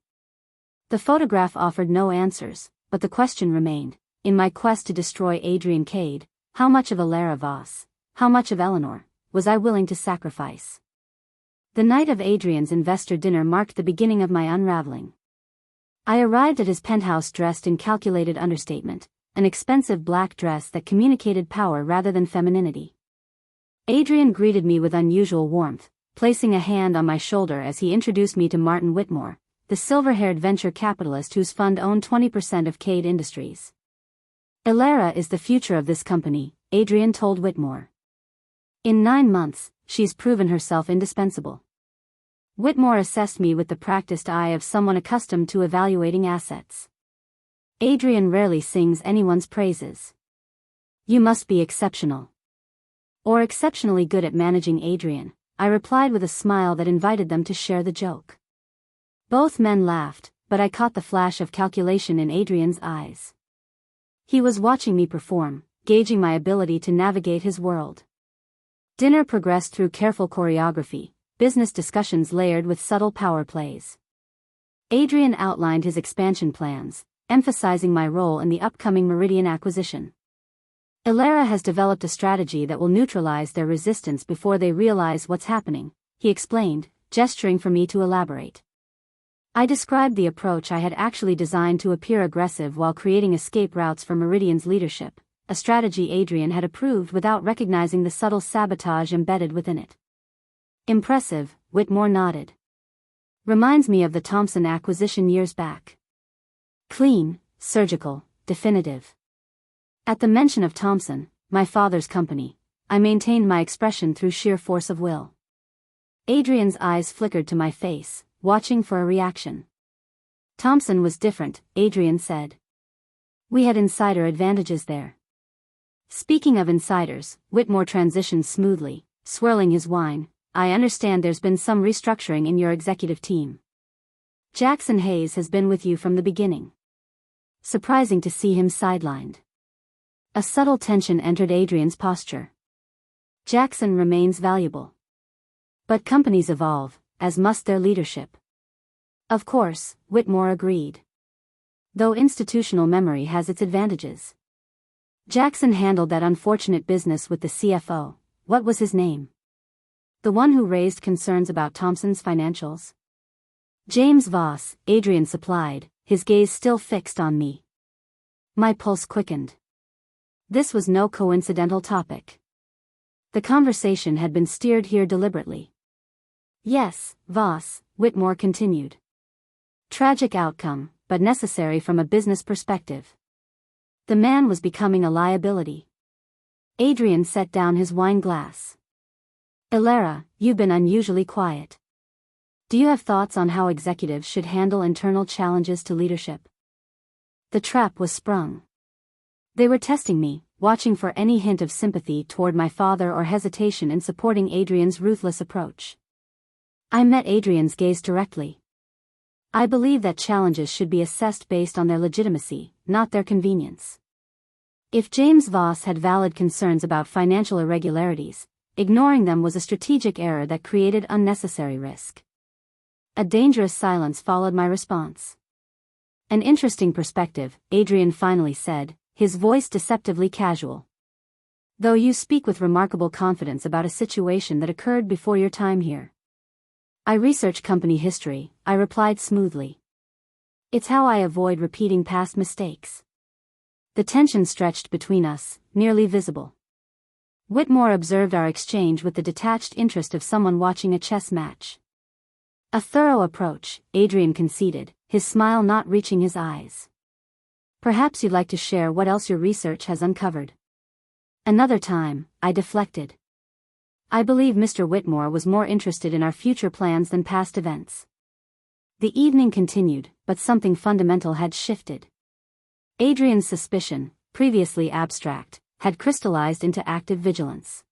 The photograph offered no answers, but the question remained. In my quest to destroy Adrian Kade, how much of Elara Voss, how much of Eleanor, was I willing to sacrifice? The night of Adrian's investor dinner marked the beginning of my unraveling. I arrived at his penthouse dressed in calculated understatement, an expensive black dress that communicated power rather than femininity. Adrian greeted me with unusual warmth, placing a hand on my shoulder as he introduced me to Martin Whitmore, the silver-haired venture capitalist whose fund owned 20% of Kade Industries. "Elara is the future of this company," Adrian told Whitmore. "In 9 months, she's proven herself indispensable." Whitmore assessed me with the practiced eye of someone accustomed to evaluating assets. "Adrian rarely sings anyone's praises. You must be exceptional. Or exceptionally good at managing Adrian," I replied with a smile that invited them to share the joke. Both men laughed, but I caught the flash of calculation in Adrian's eyes. He was watching me perform, gauging my ability to navigate his world. Dinner progressed through careful choreography, business discussions layered with subtle power plays. Adrian outlined his expansion plans, emphasizing my role in the upcoming Meridian acquisition. "Elara has developed a strategy that will neutralize their resistance before they realize what's happening," he explained, gesturing for me to elaborate. I described the approach I had actually designed to appear aggressive while creating escape routes for Meridian's leadership, a strategy Adrian had approved without recognizing the subtle sabotage embedded within it. "Impressive," Whitmore nodded. "Reminds me of the Thompson acquisition years back. Clean, surgical, definitive." At the mention of Thompson, my father's company, I maintained my expression through sheer force of will. Adrian's eyes flickered to my face, watching for a reaction. "Thompson was different," Adrian said. "We had insider advantages there." Speaking of insiders, Whitmore transitioned smoothly, swirling his wine. "I understand there's been some restructuring in your executive team. Jackson Hayes has been with you from the beginning. Surprising to see him sidelined." A subtle tension entered Adrian's posture. "Jackson remains valuable. But companies evolve, as must their leadership." "Of course," Whitmore agreed. "Though institutional memory has its advantages. Jackson handled that unfortunate business with the CFO. What was his name? The one who raised concerns about Thompson's financials?" "James Voss," Adrian supplied, his gaze still fixed on me. My pulse quickened. This was no coincidental topic. The conversation had been steered here deliberately. "Yes, Voss," Whitmore continued. "Tragic outcome, but necessary from a business perspective. The man was becoming a liability." Adrian set down his wine glass. "Elara, you've been unusually quiet. Do you have thoughts on how executives should handle internal challenges to leadership?" The trap was sprung. They were testing me, watching for any hint of sympathy toward my father or hesitation in supporting Adrian's ruthless approach. I met Adrian's gaze directly. "I believe that challenges should be assessed based on their legitimacy, not their convenience. If James Voss had valid concerns about financial irregularities, ignoring them was a strategic error that created unnecessary risk." A dangerous silence followed my response. "An interesting perspective," Adrian finally said, his voice deceptively casual. "Though you speak with remarkable confidence about a situation that occurred before your time here." "I research company history," I replied smoothly. "It's how I avoid repeating past mistakes." The tension stretched between us, nearly visible. Whitmore observed our exchange with the detached interest of someone watching a chess match. "A thorough approach," Adrian conceded, his smile not reaching his eyes. "Perhaps you'd like to share what else your research has uncovered." "Another time," I deflected. I believe Mr. Whitmore was more interested in our future plans than past events. The evening continued, but something fundamental had shifted. Adrian's suspicion, previously abstract, had crystallized into active vigilance.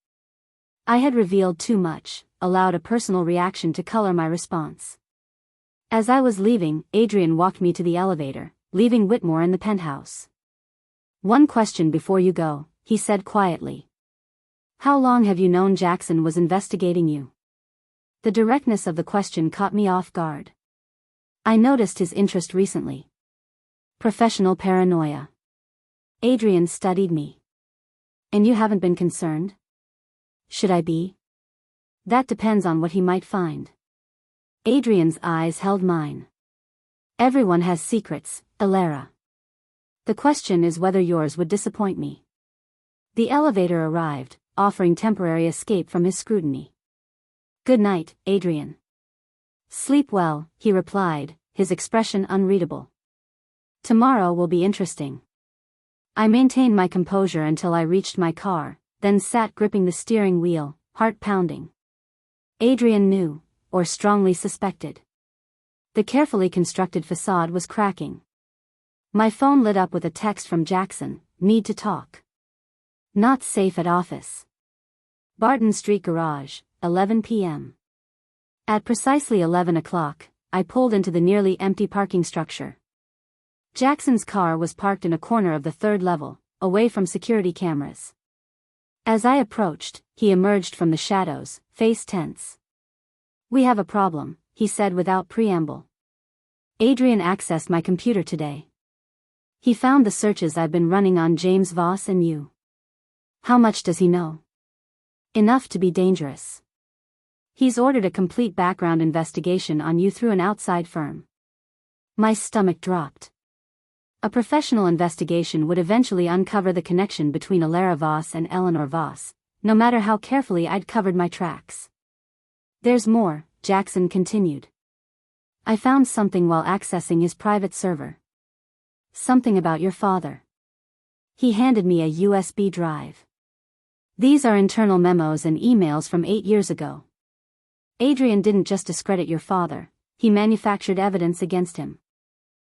I had revealed too much, allowed a personal reaction to color my response. As I was leaving, Adrian walked me to the elevator, leaving Whitmore in the penthouse. "One question before you go," he said quietly. How long have you known Jackson was investigating you? The directness of the question caught me off guard. I noticed his interest recently. Professional paranoia. Adrian studied me. And you haven't been concerned? Should I be? That depends on what he might find. Adrian's eyes held mine. Everyone has secrets, Elara. The question is whether yours would disappoint me. The elevator arrived, offering temporary escape from his scrutiny. Good night, Adrian. Sleep well, he replied, his expression unreadable. Tomorrow will be interesting. I maintained my composure until I reached my car, then sat gripping the steering wheel, heart pounding. Adrian knew, or strongly suspected. The carefully constructed facade was cracking. My phone lit up with a text from Jackson, need to talk. Not safe at office. Barton Street Garage, 11 p.m. At precisely 11 o'clock, I pulled into the nearly empty parking structure. Jackson's car was parked in a corner of the third level, away from security cameras. As I approached, he emerged from the shadows, face tense. We have a problem, he said without preamble. Adrian accessed my computer today. He found the searches I've been running on James Voss and you. How much does he know? Enough to be dangerous. He's ordered a complete background investigation on you through an outside firm. My stomach dropped. A professional investigation would eventually uncover the connection between Elara Voss and Elara Voss, no matter how carefully I'd covered my tracks. There's more, Jackson continued. I found something while accessing his private server. Something about your father. He handed me a USB drive. These are internal memos and emails from 8 years ago. Adrian didn't just discredit your father, he manufactured evidence against him.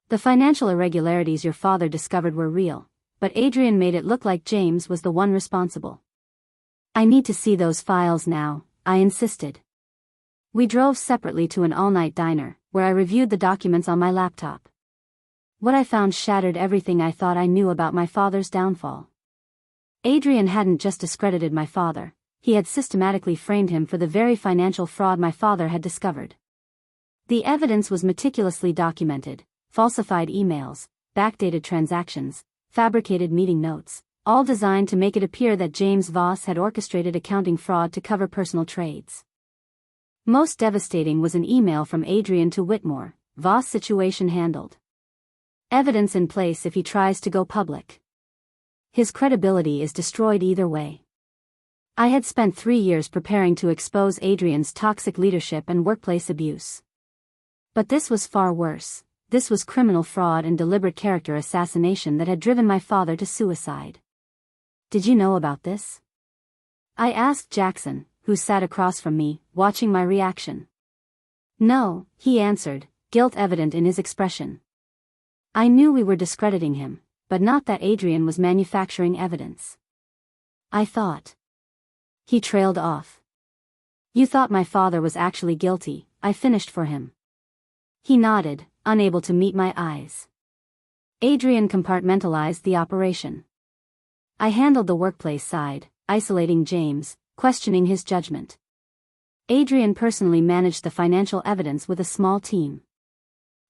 The financial irregularities your father discovered were real, but Adrian made it look like James was the one responsible. I need to see those files now, I insisted. We drove separately to an all-night diner, where I reviewed the documents on my laptop. What I found shattered everything I thought I knew about my father's downfall. Adrian hadn't just discredited my father, he had systematically framed him for the very financial fraud my father had discovered. The evidence was meticulously documented. Falsified emails, backdated transactions, fabricated meeting notes, all designed to make it appear that James Voss had orchestrated accounting fraud to cover personal trades. Most devastating was an email from Adrian to Whitmore, Voss situation handled. Evidence in place if he tries to go public. His credibility is destroyed either way. I had spent 3 years preparing to expose Adrian's toxic leadership and workplace abuse. But this was far worse. This was criminal fraud and deliberate character assassination that had driven my father to suicide. Did you know about this? I asked Jackson, who sat across from me, watching my reaction. No, he answered, guilt evident in his expression. I knew we were discrediting him, but not that Adrian was manufacturing evidence. I thought. He trailed off. You thought my father was actually guilty, I finished for him. He nodded, unable to meet my eyes. Adrian compartmentalized the operation. I handled the workplace side, isolating James, questioning his judgment. Adrian personally managed the financial evidence with a small team.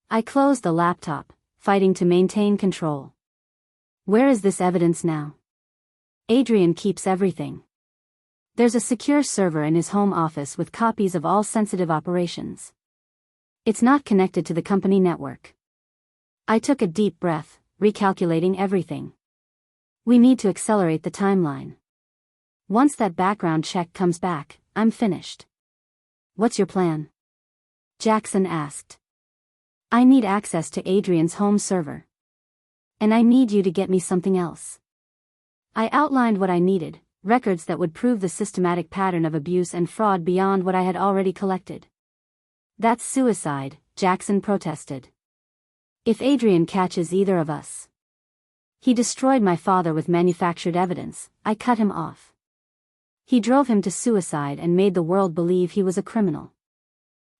I closed the laptop, fighting to maintain control. Where is this evidence now? Adrian keeps everything. There's a secure server in his home office with copies of all sensitive operations. It's not connected to the company network. I took a deep breath, recalculating everything. We need to accelerate the timeline. Once that background check comes back, I'm finished. What's your plan? Jackson asked. I need access to Adrian's home server. And I need you to get me something else. I outlined what I needed, records that would prove the systematic pattern of abuse and fraud beyond what I had already collected. That's suicide, Jackson protested. If Adrian catches either of us. He destroyed my father with manufactured evidence, I cut him off. He drove him to suicide and made the world believe he was a criminal.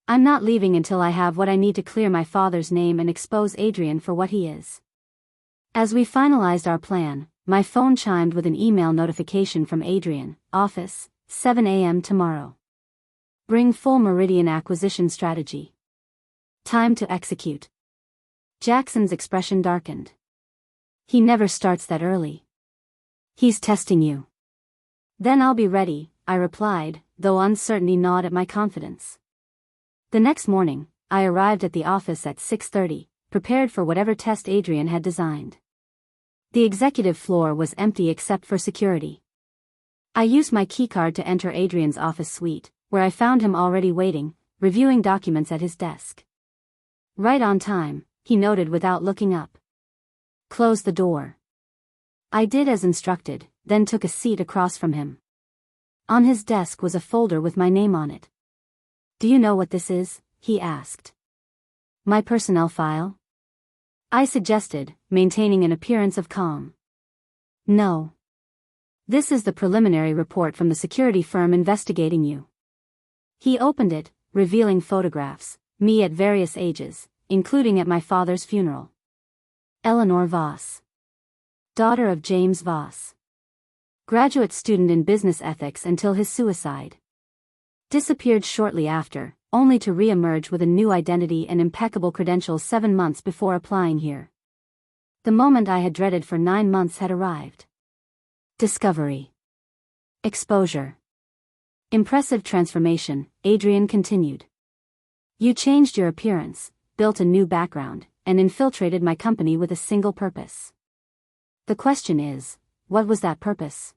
I'm not leaving until I have what I need to clear my father's name and expose Adrian for what he is. As we finalized our plan, my phone chimed with an email notification from Adrian, office, 7 a.m. tomorrow. Bring full Meridian acquisition strategy. Time to execute. Jackson's expression darkened. He never starts that early. He's testing you. Then I'll be ready, I replied, though uncertainty gnawed at my confidence. The next morning, I arrived at the office at 6:30, prepared for whatever test Adrian had designed. The executive floor was empty except for security. I used my keycard to enter Adrian's office suite, where I found him already waiting, reviewing documents at his desk. Right on time, he noted without looking up. Close the door. I did as instructed, then took a seat across from him. On his desk was a folder with my name on it. Do you know what this is? He asked. My personnel file? I suggested, maintaining an appearance of calm. No. This is the preliminary report from the security firm investigating you. He opened it, revealing photographs, me at various ages, including at my father's funeral. Elara Voss. Daughter of James Voss. Graduate student in business ethics until his suicide. Disappeared shortly after, only to re-emerge with a new identity and impeccable credentials 7 months before applying here. The moment I had dreaded for 9 months had arrived. Discovery. Exposure. Impressive transformation, Adrian continued. You changed your appearance, built a new background, and infiltrated my company with a single purpose. The question is, what was that purpose?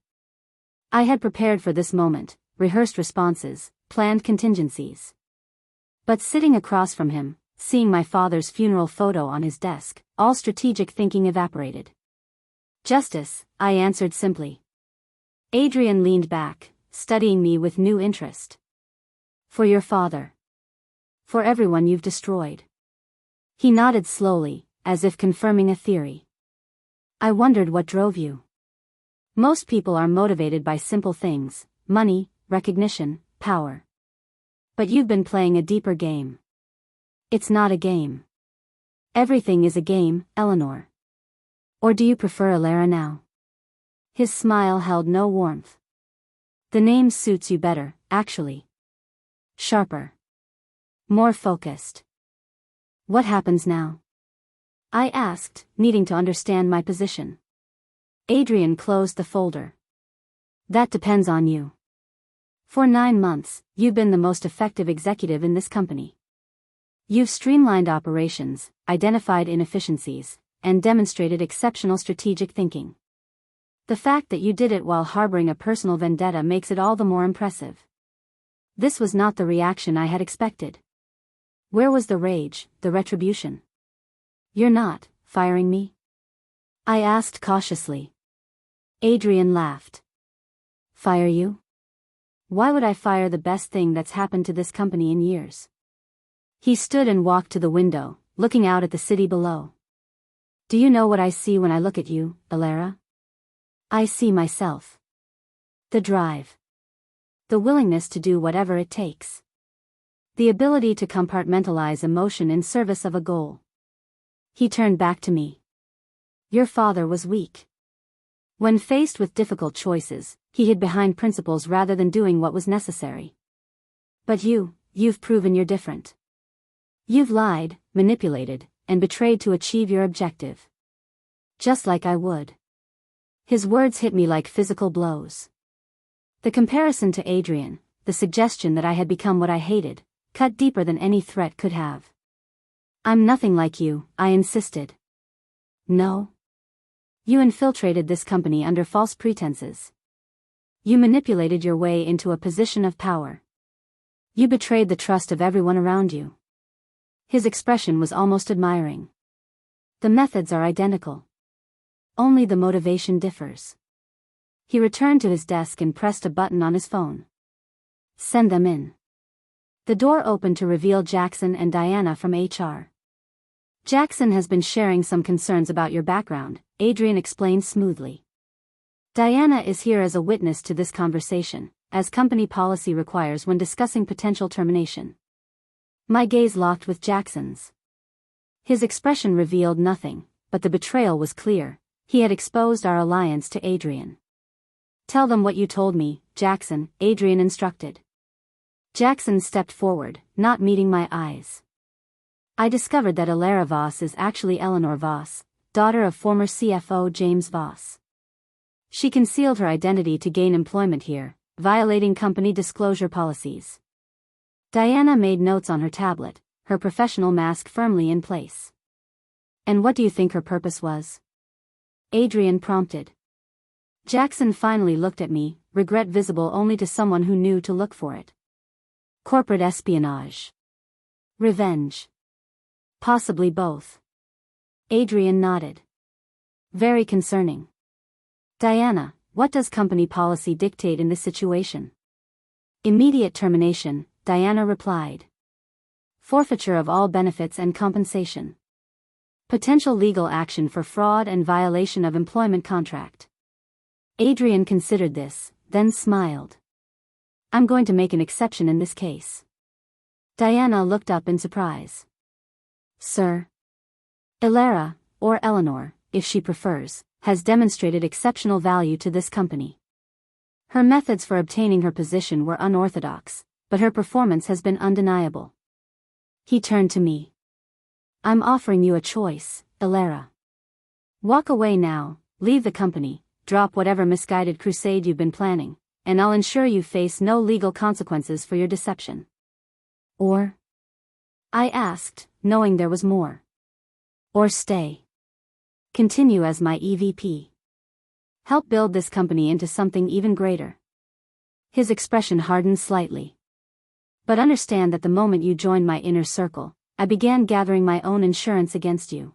I had prepared for this moment, rehearsed responses, planned contingencies. But sitting across from him, seeing my father's funeral photo on his desk, all strategic thinking evaporated. Justice, I answered simply. Adrian leaned back, studying me with new interest. For your father. For everyone you've destroyed. He nodded slowly, as if confirming a theory. I wondered what drove you. Most people are motivated by simple things, money, recognition, power. But you've been playing a deeper game. It's not a game. Everything is a game, Eleanor. Or do you prefer Elara now? His smile held no warmth. The name suits you better, actually. Sharper. More focused. What happens now? I asked, needing to understand my position. Adrian closed the folder. That depends on you. For 9 months, you've been the most effective executive in this company. You've streamlined operations, identified inefficiencies, and demonstrated exceptional strategic thinking. The fact that you did it while harboring a personal vendetta makes it all the more impressive. This was not the reaction I had expected. Where was the rage, the retribution? You're not firing me? I asked cautiously. Adrian laughed. Fire you? Why would I fire the best thing that's happened to this company in years? He stood and walked to the window, looking out at the city below. Do you know what I see when I look at you, Elara? I see myself. The drive. The willingness to do whatever it takes. The ability to compartmentalize emotion in service of a goal. He turned back to me. Your father was weak. When faced with difficult choices, he hid behind principles rather than doing what was necessary. But you've proven you're different. You've lied, manipulated, and betrayed to achieve your objective. Just like I would. His words hit me like physical blows. The comparison to Adrian, the suggestion that I had become what I hated, cut deeper than any threat could have. I'm nothing like you, I insisted. No. You infiltrated this company under false pretenses. You manipulated your way into a position of power. You betrayed the trust of everyone around you. His expression was almost admiring. The methods are identical. Only the motivation differs. He returned to his desk and pressed a button on his phone. Send them in. The door opened to reveal Jackson and Diana from HR. Jackson has been sharing some concerns about your background, Adrian explained smoothly. Diana is here as a witness to this conversation, as company policy requires when discussing potential termination. My gaze locked with Jackson's. His expression revealed nothing, but the betrayal was clear. He had exposed our alliance to Adrian. "Tell them what you told me, Jackson," Adrian instructed. Jackson stepped forward, not meeting my eyes. "I discovered that Elara Voss is actually Elara Voss, daughter of former CFO James Voss. She concealed her identity to gain employment here, violating company disclosure policies." Diana made notes on her tablet, her professional mask firmly in place. "And what do you think her purpose was?" Adrian prompted. Jackson finally looked at me, regret visible only to someone who knew to look for it. "Corporate espionage. Revenge. Possibly both." Adrian nodded. "Very concerning. Diana, what does company policy dictate in this situation?" "Immediate termination," Diana replied. "Forfeiture of all benefits and compensation. Potential legal action for fraud and violation of employment contract." Adrian considered this, then smiled. "I'm going to make an exception in this case." Diana looked up in surprise. "Sir?" "Elara, or Eleanor, if she prefers, has demonstrated exceptional value to this company. Her methods for obtaining her position were unorthodox, but her performance has been undeniable." He turned to me. "I'm offering you a choice, Elara. Walk away now, leave the company, drop whatever misguided crusade you've been planning, and I'll ensure you face no legal consequences for your deception. Or?" I asked, knowing there was more. "Or stay. Continue as my EVP. Help build this company into something even greater." His expression hardened slightly. "But understand that the moment you joined my inner circle, I began gathering my own insurance against you.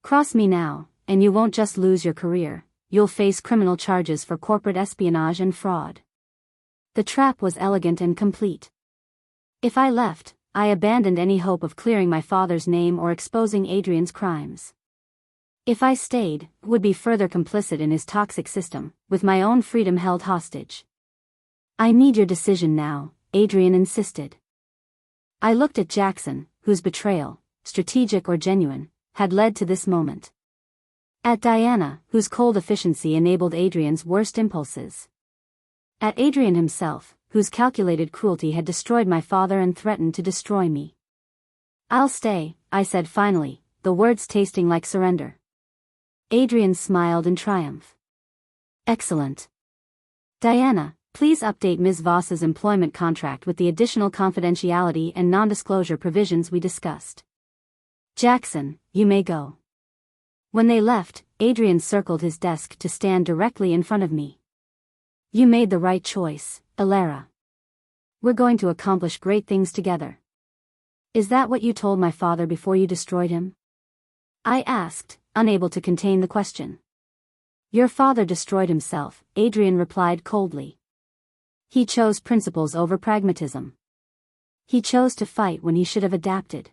Cross me now, and you won't just lose your career, you'll face criminal charges for corporate espionage and fraud." The trap was elegant and complete. If I left, I abandoned any hope of clearing my father's name or exposing Adrian's crimes. If I stayed, would be further complicit in his toxic system, with my own freedom held hostage. "I need your decision now," Adrian insisted. I looked at Jackson, whose betrayal, strategic or genuine, had led to this moment. At Diana, whose cold efficiency enabled Adrian's worst impulses. At Adrian himself, whose calculated cruelty had destroyed my father and threatened to destroy me. "I'll stay," I said finally, the words tasting like surrender. Adrian smiled in triumph. "Excellent. Diana, please update Ms. Voss's employment contract with the additional confidentiality and non-disclosure provisions we discussed. Jackson, you may go." When they left, Adrian circled his desk to stand directly in front of me. "You made the right choice, Elara. We're going to accomplish great things together." "Is that what you told my father before you destroyed him?" I asked, unable to contain the question. "Your father destroyed himself," Adrian replied coldly. "He chose principles over pragmatism. He chose to fight when he should have adapted."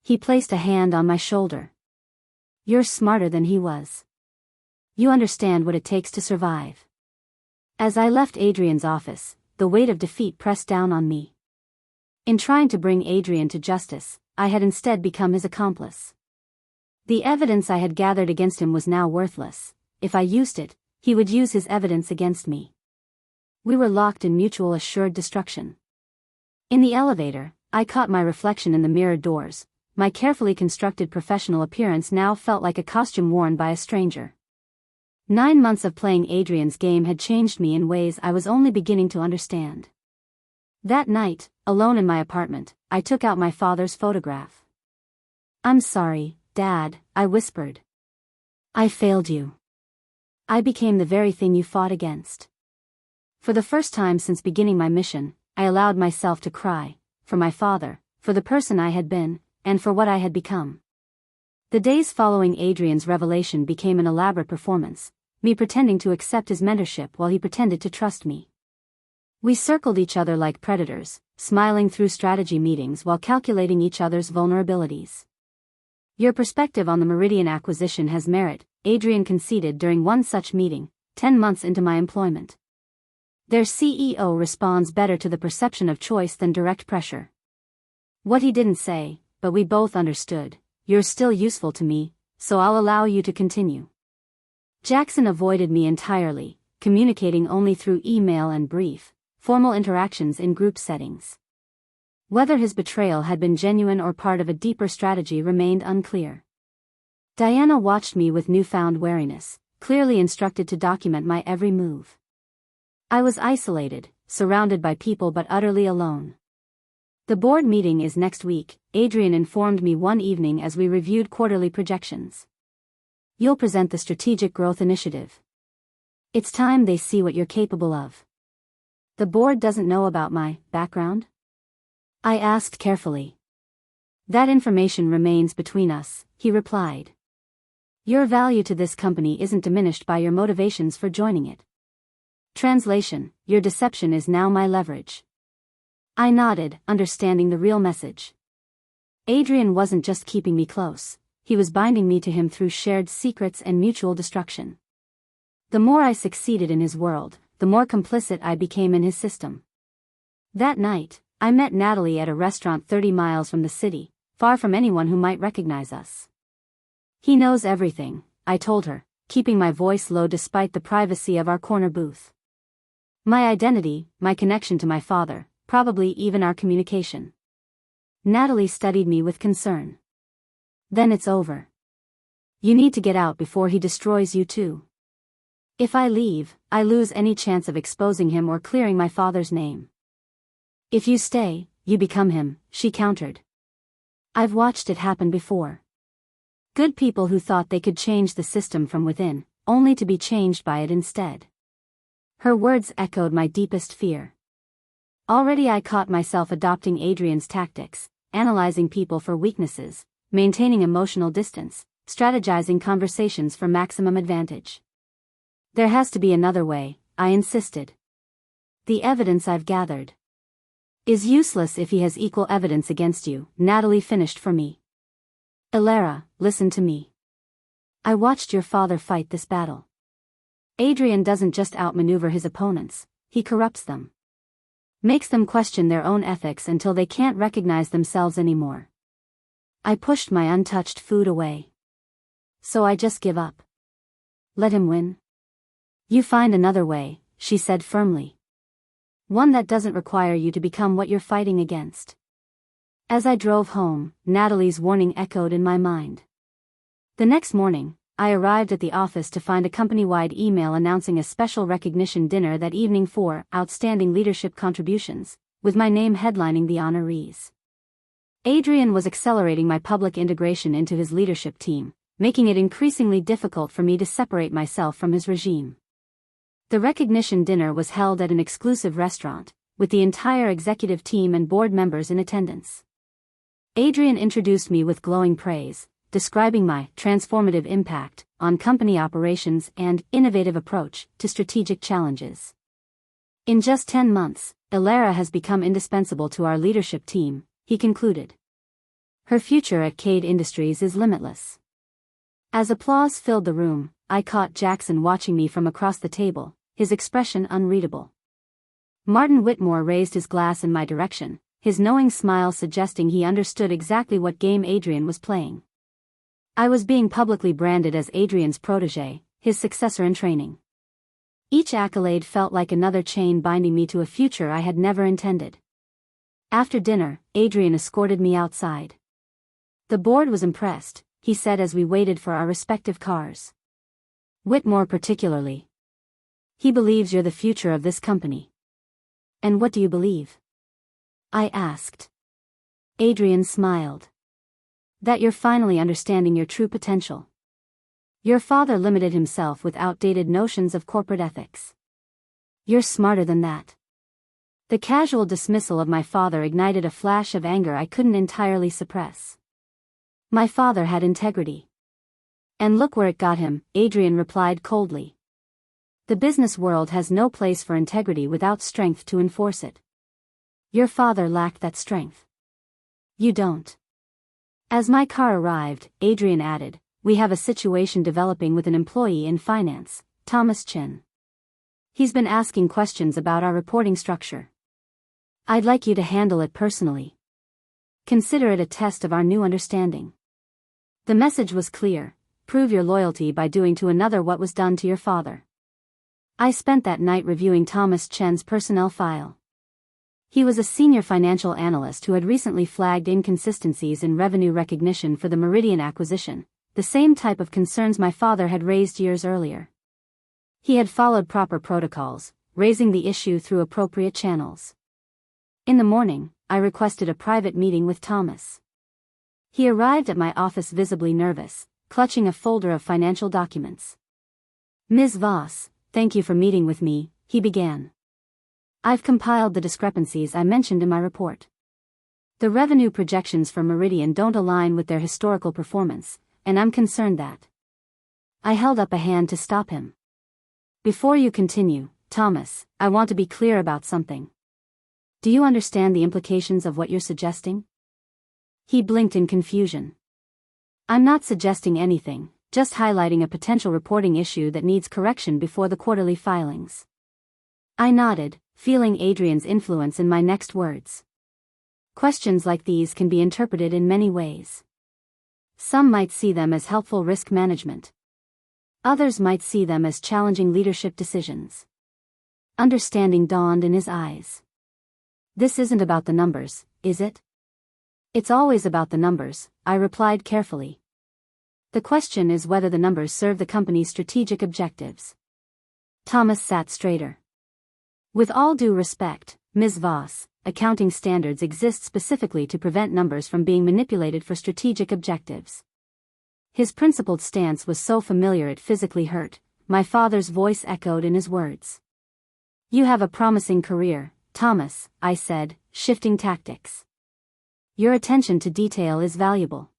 He placed a hand on my shoulder. "You're smarter than he was. You understand what it takes to survive." As I left Adrian's office, the weight of defeat pressed down on me. In trying to bring Adrian to justice, I had instead become his accomplice. The evidence I had gathered against him was now worthless. If I used it, he would use his evidence against me. We were locked in mutual assured destruction. In the elevator, I caught my reflection in the mirrored doors. My carefully constructed professional appearance now felt like a costume worn by a stranger. 9 months of playing Adrian's game had changed me in ways I was only beginning to understand. That night, alone in my apartment, I took out my father's photograph. "I'm sorry, Dad," I whispered. "I failed you. I became the very thing you fought against." For the first time since beginning my mission, I allowed myself to cry, for my father, for the person I had been, and for what I had become. The days following Adrian's revelation became an elaborate performance, me pretending to accept his mentorship while he pretended to trust me. We circled each other like predators, smiling through strategy meetings while calculating each other's vulnerabilities. "Your perspective on the Meridian acquisition has merit," Adrian conceded during one such meeting, 10 months into my employment. "Their CEO responds better to the perception of choice than direct pressure." What he didn't say, but we both understood: "You're still useful to me, so I'll allow you to continue." Jackson avoided me entirely, communicating only through email and brief, formal interactions in group settings. Whether his betrayal had been genuine or part of a deeper strategy remained unclear. Diana watched me with newfound wariness, clearly instructed to document my every move. I was isolated, surrounded by people but utterly alone. The board meeting is next week, Adrian informed me one evening as we reviewed quarterly projections. You'll present the Strategic Growth Initiative. It's time they see what you're capable of. The board doesn't know about my background? I asked carefully. That information remains between us, he replied. Your value to this company isn't diminished by your motivations for joining it. Translation: your deception is now my leverage. I nodded, understanding the real message. Adrian wasn't just keeping me close, he was binding me to him through shared secrets and mutual destruction. The more I succeeded in his world, the more complicit I became in his system. That night, I met Natalie at a restaurant 30 miles from the city, far from anyone who might recognize us. He knows everything, I told her, keeping my voice low despite the privacy of our corner booth. My identity, my connection to my father, probably even our communication. Natalie studied me with concern. Then it's over. You need to get out before he destroys you too. If I leave, I lose any chance of exposing him or clearing my father's name. If you stay, you become him, she countered. I've watched it happen before. Good people who thought they could change the system from within, only to be changed by it instead. Her words echoed my deepest fear. Already I caught myself adopting Adrian's tactics, analyzing people for weaknesses, maintaining emotional distance, strategizing conversations for maximum advantage. There has to be another way, I insisted. The evidence I've gathered is useless if he has equal evidence against you, Natalie finished for me. Elara, listen to me. I watched your father fight this battle. Adrian doesn't just outmaneuver his opponents, he corrupts them. Makes them question their own ethics until they can't recognize themselves anymore. I pushed my untouched food away. So I just give up. Let him win. You find another way, she said firmly. One that doesn't require you to become what you're fighting against. As I drove home, Natalie's warning echoed in my mind. The next morning, I arrived at the office to find a company-wide email announcing a special recognition dinner that evening for outstanding leadership contributions, with my name headlining the honorees. Adrian was accelerating my public integration into his leadership team, making it increasingly difficult for me to separate myself from his regime. The recognition dinner was held at an exclusive restaurant, with the entire executive team and board members in attendance. Adrian introduced me with glowing praise, describing my transformative impact on company operations and innovative approach to strategic challenges. In just 10 months, Elara has become indispensable to our leadership team, he concluded. Her future at Kade Industries is limitless. As applause filled the room, I caught Jackson watching me from across the table, his expression unreadable. Martin Whitmore raised his glass in my direction, his knowing smile suggesting he understood exactly what game Adrian was playing. I was being publicly branded as Adrian's protégé, his successor in training. Each accolade felt like another chain binding me to a future I had never intended. After dinner, Adrian escorted me outside. The board was impressed, he said as we waited for our respective cars. Whitmore particularly. He believes you're the future of this company. And what do you believe? I asked. Adrian smiled. That you're finally understanding your true potential. Your father limited himself with outdated notions of corporate ethics. You're smarter than that. The casual dismissal of my father ignited a flash of anger I couldn't entirely suppress. My father had integrity. And look where it got him, Adrian replied coldly. The business world has no place for integrity without strength to enforce it. Your father lacked that strength. You don't. As my car arrived, Adrian added, we have a situation developing with an employee in finance, Thomas Chin. He's been asking questions about our reporting structure. I'd like you to handle it personally. Consider it a test of our new understanding. The message was clear. prove your loyalty by doing to another what was done to your father. I spent that night reviewing Thomas Chen's personnel file. He was a senior financial analyst who had recently flagged inconsistencies in revenue recognition for the Meridian acquisition, the same type of concerns my father had raised years earlier. He had followed proper protocols, raising the issue through appropriate channels. In the morning, I requested a private meeting with Thomas. He arrived at my office visibly nervous, clutching a folder of financial documents. "Ms. Voss, thank you for meeting with me," he began. "I've compiled the discrepancies I mentioned in my report. The revenue projections for Meridian don't align with their historical performance, and I'm concerned that..." I held up a hand to stop him. "Before you continue, Thomas, I want to be clear about something. Do you understand the implications of what you're suggesting?" He blinked in confusion. "I'm not suggesting anything, just highlighting a potential reporting issue that needs correction before the quarterly filings." I nodded, feeling Adrian's influence in my next words. Questions like these can be interpreted in many ways. Some might see them as helpful risk management. Others might see them as challenging leadership decisions. Understanding dawned in his eyes. "This isn't about the numbers, is it?" "It's always about the numbers," I replied carefully. "The question is whether the numbers serve the company's strategic objectives." Thomas sat straighter. "With all due respect, Ms. Voss, accounting standards exist specifically to prevent numbers from being manipulated for strategic objectives." His principled stance was so familiar it physically hurt. My father's voice echoed in his words. "You have a promising career, Thomas," I said, shifting tactics. "Your attention to detail is valuable.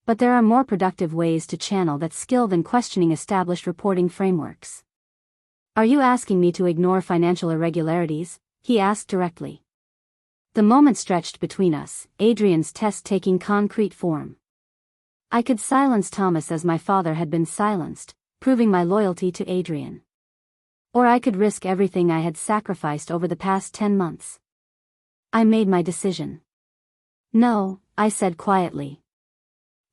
But there are more productive ways to channel that skill than questioning established reporting frameworks." "Are you asking me to ignore financial irregularities?" he asked directly. The moment stretched between us, Adrian's test taking concrete form. I could silence Thomas as my father had been silenced, proving my loyalty to Adrian. Or I could risk everything I had sacrificed over the past 10 months. I made my decision. "No," I said quietly.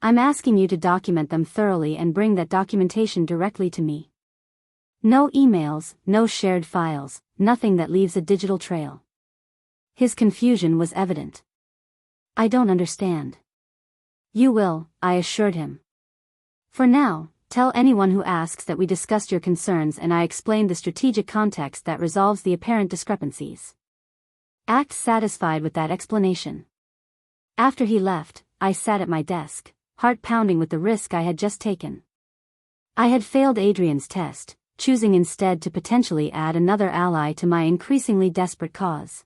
"I'm asking you to document them thoroughly and bring that documentation directly to me. No emails, no shared files, nothing that leaves a digital trail." His confusion was evident. "I don't understand." "You will," I assured him. "For now, tell anyone who asks that we discussed your concerns and I explained the strategic context that resolves the apparent discrepancies. Act satisfied with that explanation." After he left, I sat at my desk, heart pounding with the risk I had just taken. I had failed Adrian's test, choosing instead to potentially add another ally to my increasingly desperate cause.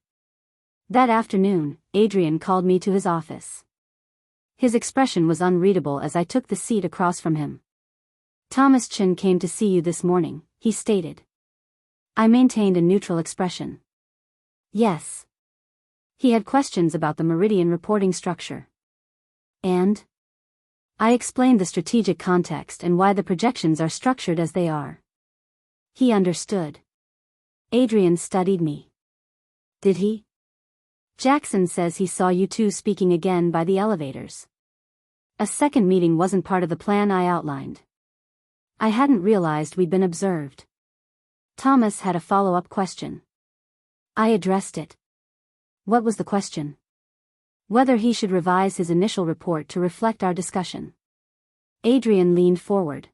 That afternoon, Adrian called me to his office. His expression was unreadable as I took the seat across from him. "Thomas Chen came to see you this morning," he stated. I maintained a neutral expression. "Yes." He had questions about the Meridian reporting structure. And? I explained the strategic context and why the projections are structured as they are. He understood. Adrian studied me. "Did he?" "Jackson says he saw you two speaking again by the elevators." A second meeting wasn't part of the plan I outlined. I hadn't realized we'd been observed. Thomas had a follow-up question. I addressed it. What was the question? Whether he should revise his initial report to reflect our discussion. Adrian leaned forward.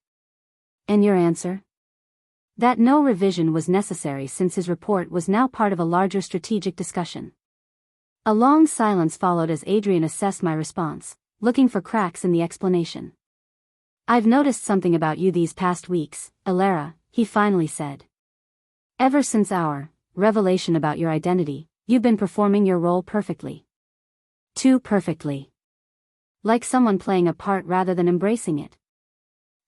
"And your answer?" That no revision was necessary since his report was now part of a larger strategic discussion. A long silence followed as Adrian assessed my response, looking for cracks in the explanation. "I've noticed something about you these past weeks, Elara," he finally said. "Ever since our revelation about your identity, you've been performing your role perfectly. Too perfectly. Like someone playing a part rather than embracing it."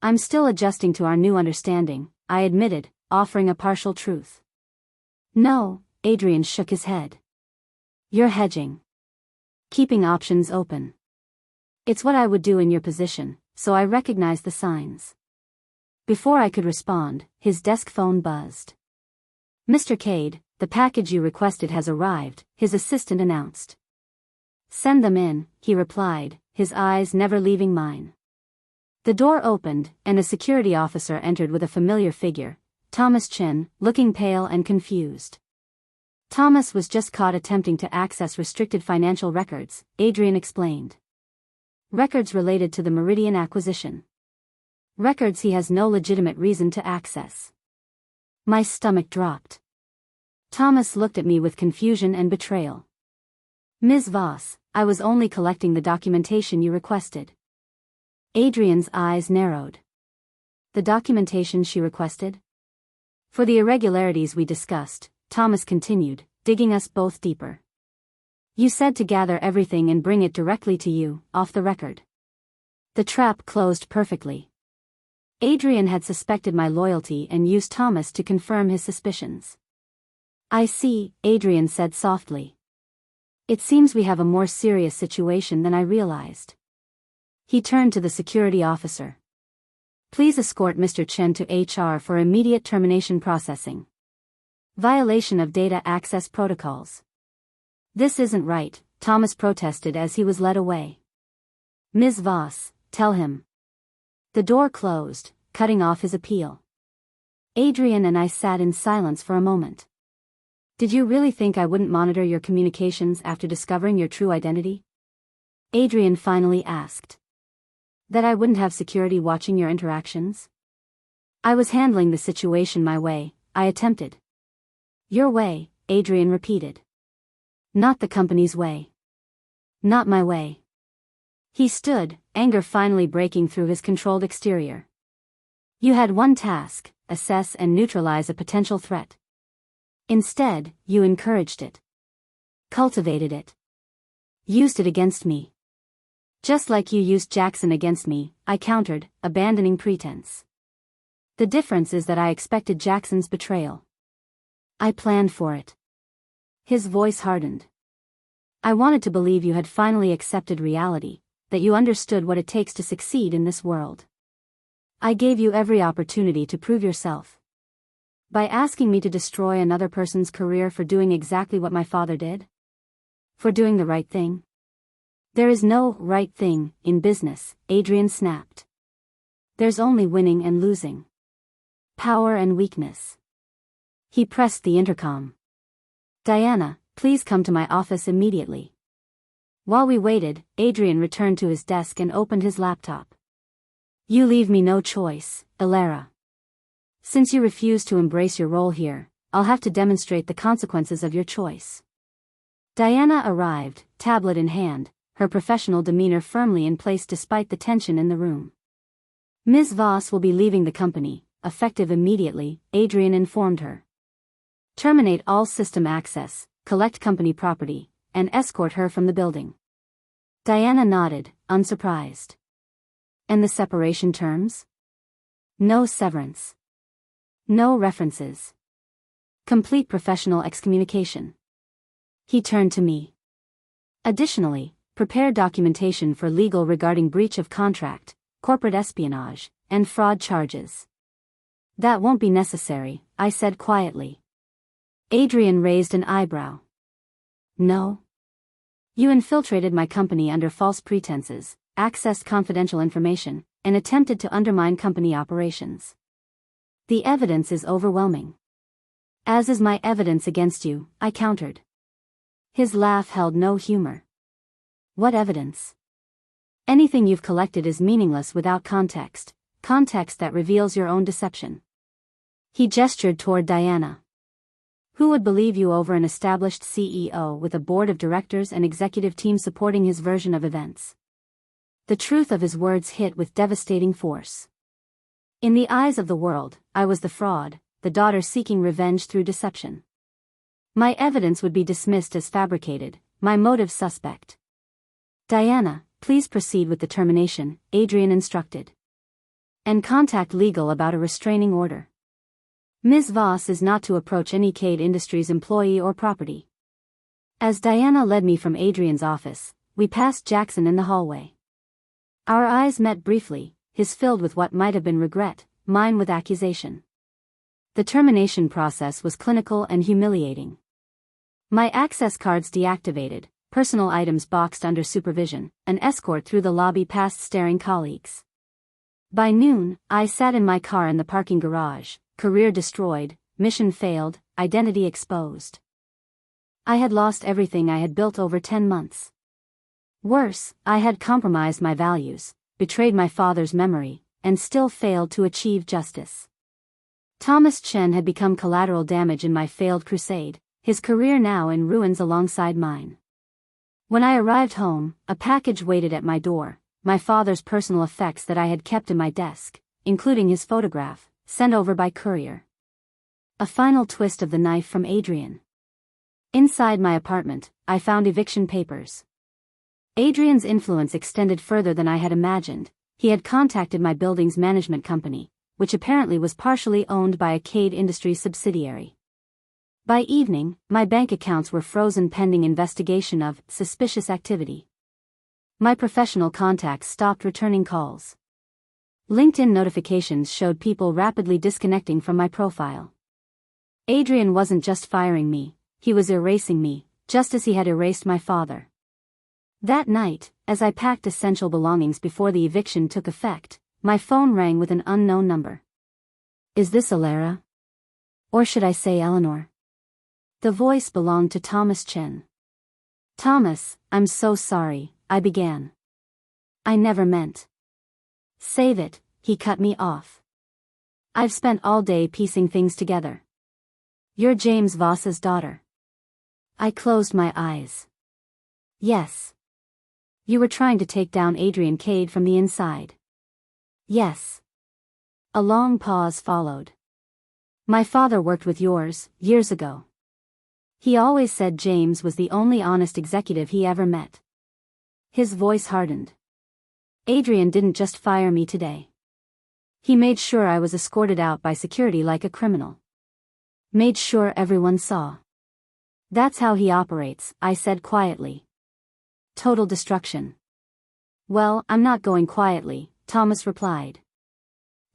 "I'm still adjusting to our new understanding," I admitted, offering a partial truth. "No," Adrian shook his head. "You're hedging. Keeping options open. It's what I would do in your position, so I recognize the signs." Before I could respond, his desk phone buzzed. "Mr. Kade, the package you requested has arrived," his assistant announced. "Send them in," he replied, his eyes never leaving mine. The door opened, and a security officer entered with a familiar figure, Thomas Chen, looking pale and confused. Thomas was just caught attempting to access restricted financial records, Adrian explained. Records related to the Meridian acquisition. Records he has no legitimate reason to access. My stomach dropped. Thomas looked at me with confusion and betrayal. Ms. Voss, I was only collecting the documentation you requested. Adrian's eyes narrowed. The documentation she requested? For the irregularities we discussed, Thomas continued, digging us both deeper. You said to gather everything and bring it directly to you, off the record. The trap closed perfectly. Adrian had suspected my loyalty and used Thomas to confirm his suspicions. I see, Adrian said softly. It seems we have a more serious situation than I realized. He turned to the security officer. Please escort Mr. Chen to HR for immediate termination processing. Violation of data access protocols. This isn't right, Thomas protested as he was led away. Ms. Voss, tell him. The door closed, cutting off his appeal. Adrian and I sat in silence for a moment. Did you really think I wouldn't monitor your communications after discovering your true identity? Adrian finally asked. That I wouldn't have security watching your interactions? I was handling the situation my way, I attempted. Your way, Adrian repeated. Not the company's way. Not my way. He stood, anger finally breaking through his controlled exterior. You had one task, assess and neutralize a potential threat. Instead, you encouraged it. Cultivated it. Used it against me. Just like you used Jackson against me, I countered, abandoning pretense. The difference is that I expected Jackson's betrayal. I planned for it. His voice hardened. I wanted to believe you had finally accepted reality, that you understood what it takes to succeed in this world. I gave you every opportunity to prove yourself. By asking me to destroy another person's career for doing exactly what my father did? For doing the right thing? There is no right thing in business, Adrian snapped. There's only winning and losing. Power and weakness. He pressed the intercom. Diana, please come to my office immediately. While we waited, Adrian returned to his desk and opened his laptop. You leave me no choice, Elara. Since you refuse to embrace your role here, I'll have to demonstrate the consequences of your choice. Diana arrived, tablet in hand, her professional demeanor firmly in place despite the tension in the room. Ms. Voss will be leaving the company, effective immediately, Adrian informed her. Terminate all system access, collect company property, and escort her from the building. Diana nodded, unsurprised. And the separation terms? No severance. No references. Complete professional excommunication. He turned to me. Additionally, prepare documentation for legal regarding breach of contract, corporate espionage, and fraud charges. That won't be necessary, I said quietly. Adrian raised an eyebrow. No. You infiltrated my company under false pretenses, accessed confidential information, and attempted to undermine company operations. The evidence is overwhelming. As is my evidence against you, I countered. His laugh held no humor. What evidence? Anything you've collected is meaningless without context, context that reveals your own deception. He gestured toward Diana. Who would believe you over an established CEO with a board of directors and executive team supporting his version of events? The truth of his words hit with devastating force. In the eyes of the world, I was the fraud, the daughter seeking revenge through deception. My evidence would be dismissed as fabricated, my motive suspect. Diana, please proceed with the termination, Adrian instructed. And contact legal about a restraining order. Ms. Voss is not to approach any Kade Industries employee or property. As Diana led me from Adrian's office, we passed Jackson in the hallway. Our eyes met briefly, his filled with what might have been regret, mine with accusation. The termination process was clinical and humiliating. My access cards deactivated, personal items boxed under supervision, an escort through the lobby past staring colleagues. By noon, I sat in my car in the parking garage, career destroyed, mission failed, identity exposed. I had lost everything I had built over 10 months. Worse, I had compromised my values, betrayed my father's memory, and still failed to achieve justice. Thomas Chen had become collateral damage in my failed crusade, his career now in ruins alongside mine. When I arrived home, a package waited at my door, my father's personal effects that I had kept in my desk, including his photograph, sent over by courier. A final twist of the knife from Adrian. Inside my apartment, I found eviction papers. Adrian's influence extended further than I had imagined. He had contacted my building's management company, which apparently was partially owned by a Kade Industries subsidiary. By evening, my bank accounts were frozen pending investigation of suspicious activity. My professional contacts stopped returning calls. LinkedIn notifications showed people rapidly disconnecting from my profile. Adrian wasn't just firing me, he was erasing me, just as he had erased my father. That night, as I packed essential belongings before the eviction took effect, my phone rang with an unknown number. Is this Elara? Or should I say Eleanor? The voice belonged to Thomas Chen. Thomas, I'm so sorry, I began. I never meant. Save it, he cut me off. I've spent all day piecing things together. You're James Voss's daughter. I closed my eyes. Yes. You were trying to take down Adrian Kade from the inside. Yes. A long pause followed. My father worked with yours, years ago. He always said James was the only honest executive he ever met. His voice hardened. Adrian didn't just fire me today. He made sure I was escorted out by security like a criminal. Made sure everyone saw. That's how he operates, I said quietly. Total destruction. Well, I'm not going quietly, Thomas replied.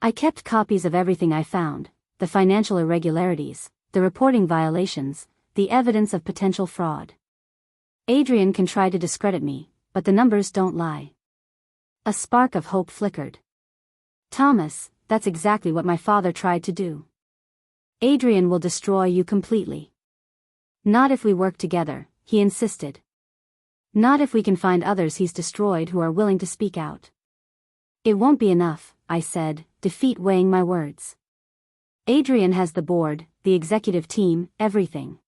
I kept copies of everything I found, the financial irregularities, the reporting violations, the evidence of potential fraud. Adrian can try to discredit me, but the numbers don't lie. A spark of hope flickered. Thomas, that's exactly what my father tried to do. Adrian will destroy you completely. Not if we work together, he insisted. Not if we can find others he's destroyed who are willing to speak out. It won't be enough, I said, defeat weighing my words. Adrian has the board, the executive team, everything.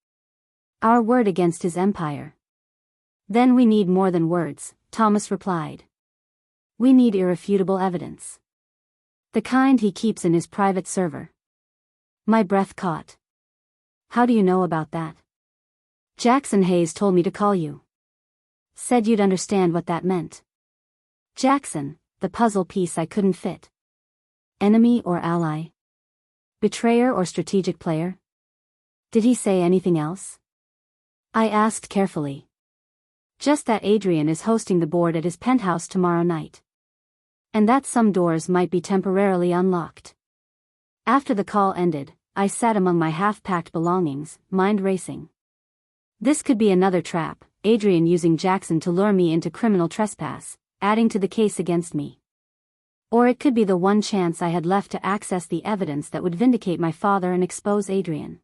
Our word against his empire. Then we need more than words, Thomas replied. We need irrefutable evidence. The kind he keeps in his private server. My breath caught. How do you know about that? Jackson Hayes told me to call you. Said you'd understand what that meant. Jackson, the puzzle piece I couldn't fit. Enemy or ally? Betrayer or strategic player? Did he say anything else? I asked carefully. Just that Adrian is hosting the board at his penthouse tomorrow night. And that some doors might be temporarily unlocked. After the call ended, I sat among my half-packed belongings, mind racing. This could be another trap, Adrian using Jackson to lure me into criminal trespass, adding to the case against me. Or it could be the one chance I had left to access the evidence that would vindicate my father and expose Adrian.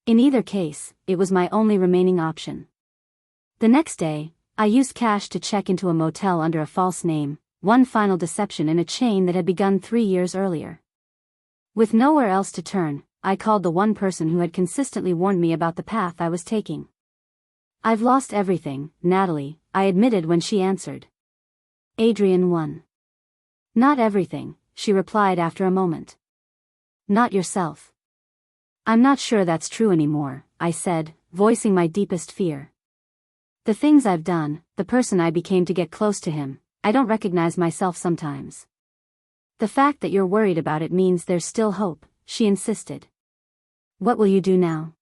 In either case, it was my only remaining option. The next day, I used cash to check into a motel under a false name, one final deception in a chain that had begun 3 years earlier. With nowhere else to turn, I called the one person who had consistently warned me about the path I was taking. I've lost everything, Natalie, I admitted when she answered. Adrian won. Not everything, she replied after a moment. Not yourself. I'm not sure that's true anymore, I said, voicing my deepest fear. The things I've done, the person I became to get close to him, I don't recognize myself sometimes. The fact that you're worried about it means there's still hope, she insisted. What will you do now?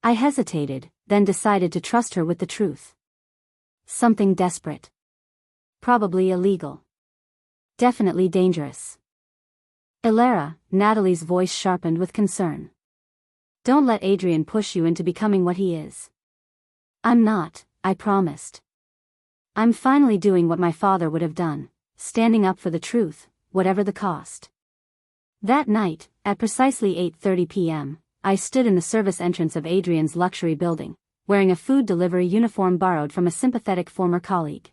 I hesitated, then decided to trust her with the truth. Something desperate. Probably illegal. Definitely dangerous. Elara, Natalie's voice sharpened with concern. Don't let Adrian push you into becoming what he is. I'm not, I promised. I'm finally doing what my father would have done, standing up for the truth, whatever the cost. That night, at precisely 8:30 p.m., I stood in the service entrance of Adrian's luxury building, wearing a food delivery uniform borrowed from a sympathetic former colleague.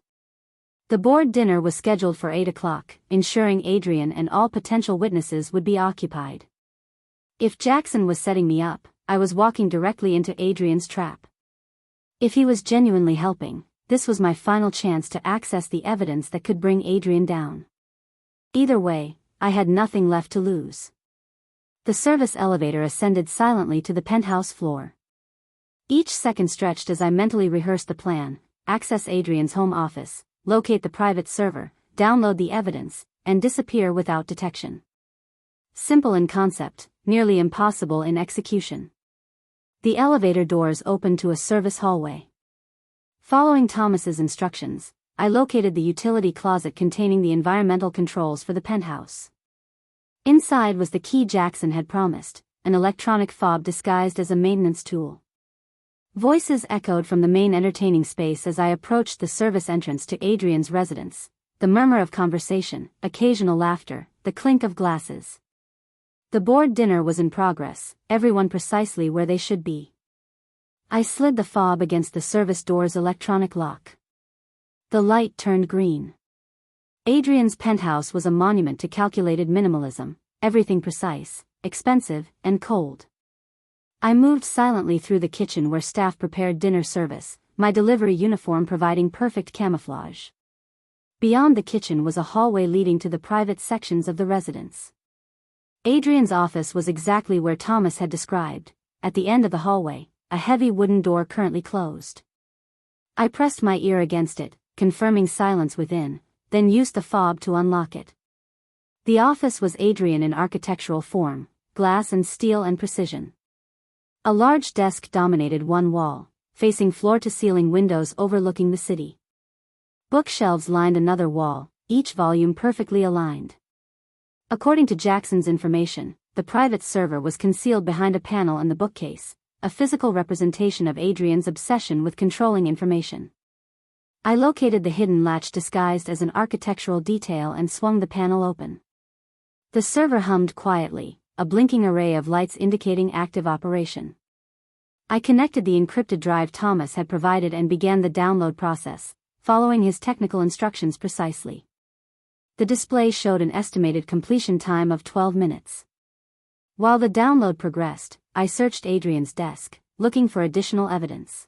The board dinner was scheduled for 8 o'clock, ensuring Adrian and all potential witnesses would be occupied. If Jackson was setting me up, I was walking directly into Adrian's trap. If he was genuinely helping, this was my final chance to access the evidence that could bring Adrian down. Either way, I had nothing left to lose. The service elevator ascended silently to the penthouse floor. Each second stretched as I mentally rehearsed the plan: access Adrian's home office, locate the private server, download the evidence, and disappear without detection. Simple in concept, nearly impossible in execution. The elevator doors opened to a service hallway. Following Thomas's instructions, I located the utility closet containing the environmental controls for the penthouse. Inside was the key Jackson had promised, an electronic fob disguised as a maintenance tool. Voices echoed from the main entertaining space as I approached the service entrance to Adrian's residence, the murmur of conversation, occasional laughter, the clink of glasses. The board dinner was in progress, everyone precisely where they should be. I slid the fob against the service door's electronic lock. The light turned green. Adrian's penthouse was a monument to calculated minimalism, everything precise, expensive, and cold. I moved silently through the kitchen where staff prepared dinner service, my delivery uniform providing perfect camouflage. Beyond the kitchen was a hallway leading to the private sections of the residence. Adrian's office was exactly where Thomas had described, at the end of the hallway, a heavy wooden door currently closed. I pressed my ear against it, confirming silence within, then used the fob to unlock it. The office was Adrian in architectural form, glass and steel and precision. A large desk dominated one wall, facing floor-to-ceiling windows overlooking the city. Bookshelves lined another wall, each volume perfectly aligned. According to Jackson's information, the private server was concealed behind a panel in the bookcase, a physical representation of Adrian's obsession with controlling information. I located the hidden latch disguised as an architectural detail and swung the panel open. The server hummed quietly, a blinking array of lights indicating active operation. I connected the encrypted drive Thomas had provided and began the download process, following his technical instructions precisely. The display showed an estimated completion time of 12 minutes. While the download progressed, I searched Adrian's desk, looking for additional evidence.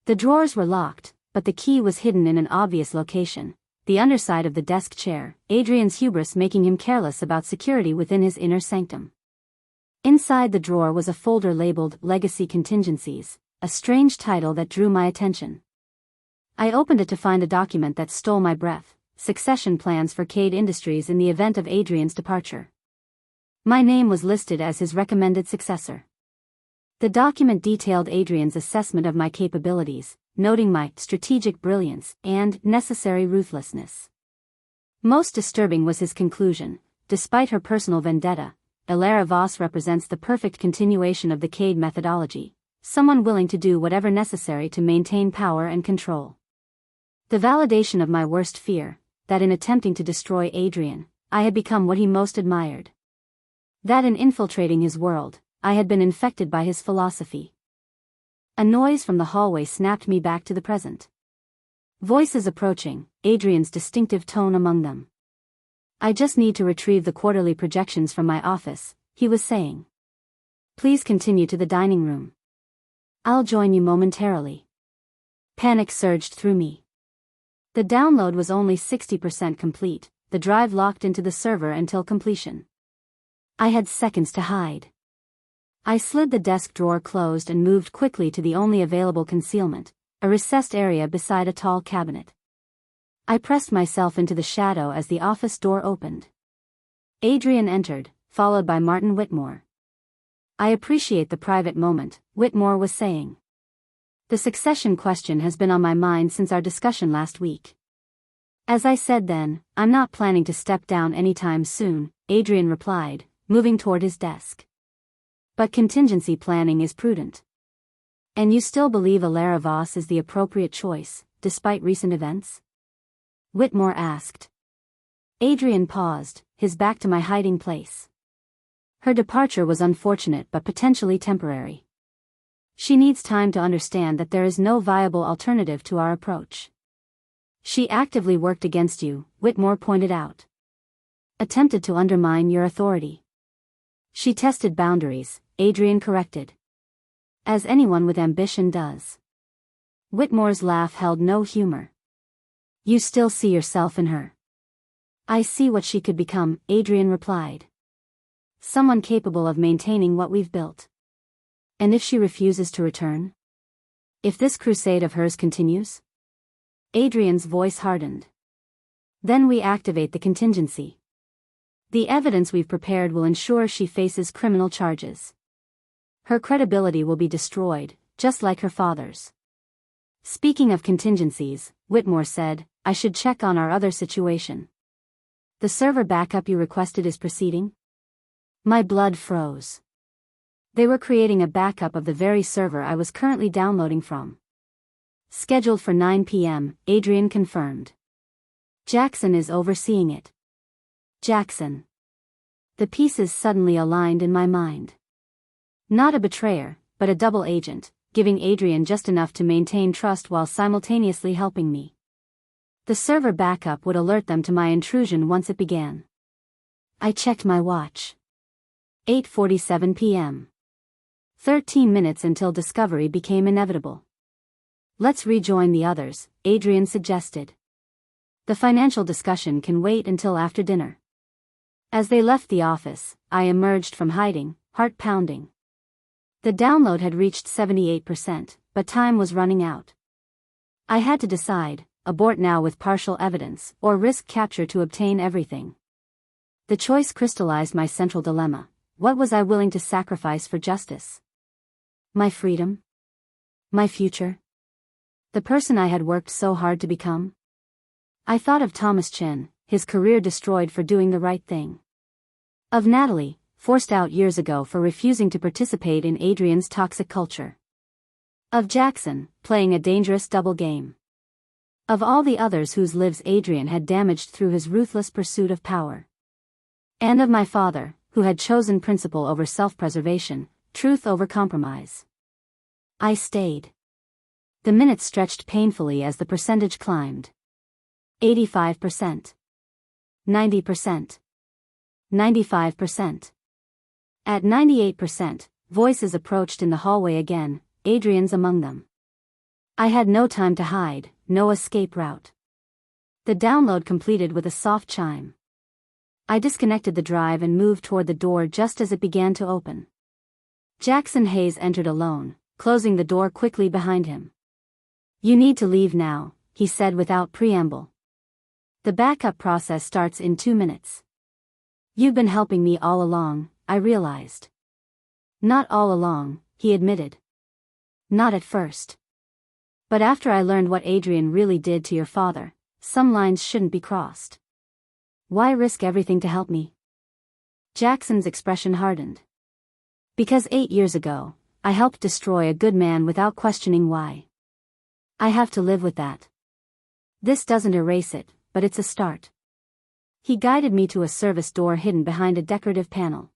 The drawers were locked, but the key was hidden in an obvious location, the underside of the desk chair, Adrian's hubris making him careless about security within his inner sanctum. Inside the drawer was a folder labeled Legacy Contingencies, a strange title that drew my attention. I opened it to find a document that stole my breath: succession plans for Kade Industries in the event of Adrian's departure. My name was listed as his recommended successor. The document detailed Adrian's assessment of my capabilities, noting my strategic brilliance and necessary ruthlessness. Most disturbing was his conclusion: despite her personal vendetta, Elara Voss represents the perfect continuation of the Kade methodology, someone willing to do whatever necessary to maintain power and control. The validation of my worst fear, that in attempting to destroy Adrian, I had become what he most admired. That in infiltrating his world, I had been infected by his philosophy. A noise from the hallway snapped me back to the present. Voices approaching, Adrian's distinctive tone among them. "I just need to retrieve the quarterly projections from my office," he was saying. "Please continue to the dining room. I'll join you momentarily." Panic surged through me. The download was only 60% complete, the drive locked into the server until completion. I had seconds to hide. I slid the desk drawer closed and moved quickly to the only available concealment, a recessed area beside a tall cabinet. I pressed myself into the shadow as the office door opened. Adrian entered, followed by Martin Whitmore. "I appreciate the private moment," Whitmore was saying. "The succession question has been on my mind since our discussion last week." "As I said then, I'm not planning to step down anytime soon," Adrian replied, moving toward his desk. "But contingency planning is prudent." "And you still believe Elara Voss is the appropriate choice, despite recent events?" Whitmore asked. Adrian paused, his back to my hiding place. Her departure was unfortunate but potentially temporary. She needs time to understand that there is no viable alternative to our approach. She actively worked against you, Whitmore pointed out. Attempted to undermine your authority. She tested boundaries, Adrian corrected. As anyone with ambition does. Whitmore's laugh held no humor. You still see yourself in her. I see what she could become, Adrian replied. Someone capable of maintaining what we've built. And if she refuses to return? If this crusade of hers continues? Adrian's voice hardened. Then we activate the contingency. The evidence we've prepared will ensure she faces criminal charges. Her credibility will be destroyed, just like her father's. Speaking of contingencies, Whitmore said, I should check on our other situation. The server backup you requested is proceeding? My blood froze. They were creating a backup of the very server I was currently downloading from. Scheduled for 9 p.m., Adrian confirmed. Jackson is overseeing it. Jackson. The pieces suddenly aligned in my mind. Not a betrayer, but a double agent, giving Adrian just enough to maintain trust while simultaneously helping me. The server backup would alert them to my intrusion once it began. I checked my watch. 8:47 p.m. 13 minutes until discovery became inevitable. Let's rejoin the others, Adrian suggested. The financial discussion can wait until after dinner. As they left the office, I emerged from hiding, heart pounding. The download had reached 78%, but time was running out. I had to decide, abort now with partial evidence, or risk capture to obtain everything. The choice crystallized my central dilemma. What was I willing to sacrifice for justice? My freedom? My future? The person I had worked so hard to become? I thought of Thomas Chen, his career destroyed for doing the right thing. Of Natalie, forced out years ago for refusing to participate in Adrian's toxic culture. Of Jackson, playing a dangerous double game. Of all the others whose lives Adrian had damaged through his ruthless pursuit of power. And of my father, who had chosen principle over self-preservation, truth over compromise. I stayed. The minutes stretched painfully as the percentage climbed. 85%. 90%. 95%. At 98%, voices approached in the hallway again, Adrian's among them. I had no time to hide, no escape route. The download completed with a soft chime. I disconnected the drive and moved toward the door just as it began to open. Jackson Hayes entered alone, closing the door quickly behind him. You need to leave now, he said without preamble. The backup process starts in 2 minutes. You've been helping me all along, I realized. Not all along, he admitted. Not at first. But after I learned what Adrian really did to your father, some lines shouldn't be crossed. Why risk everything to help me? Jackson's expression hardened. Because 8 years ago, I helped destroy a good man without questioning why. I have to live with that. This doesn't erase it, but it's a start. He guided me to a service door hidden behind a decorative panel.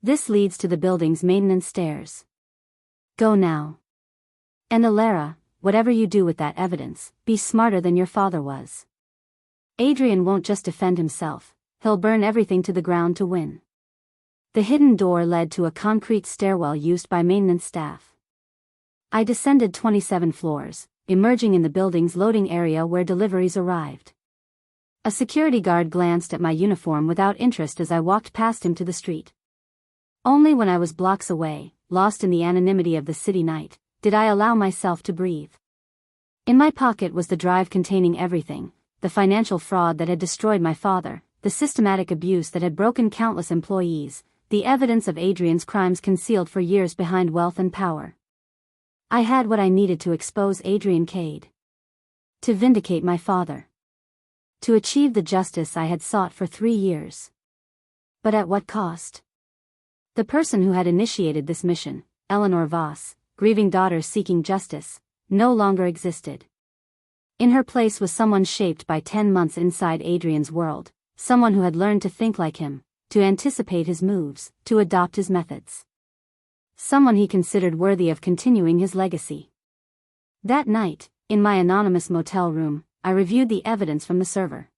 This leads to the building's maintenance stairs. Go now. And Elara, whatever you do with that evidence, be smarter than your father was. Adrian won't just defend himself, he'll burn everything to the ground to win. The hidden door led to a concrete stairwell used by maintenance staff. I descended 27 floors, emerging in the building's loading area where deliveries arrived. A security guard glanced at my uniform without interest as I walked past him to the street. Only when I was blocks away, lost in the anonymity of the city night, did I allow myself to breathe. In my pocket was the drive containing everything, the financial fraud that had destroyed my father, the systematic abuse that had broken countless employees, the evidence of Adrian's crimes concealed for years behind wealth and power. I had what I needed to expose Adrian Kade. To vindicate my father. To achieve the justice I had sought for 3 years. But at what cost? The person who had initiated this mission, Elara Voss, grieving daughter seeking justice, no longer existed. In her place was someone shaped by 10 months inside Adrian's world, someone who had learned to think like him, to anticipate his moves, to adopt his methods. Someone he considered worthy of continuing his legacy. That night, in my anonymous motel room, I reviewed the evidence from the server.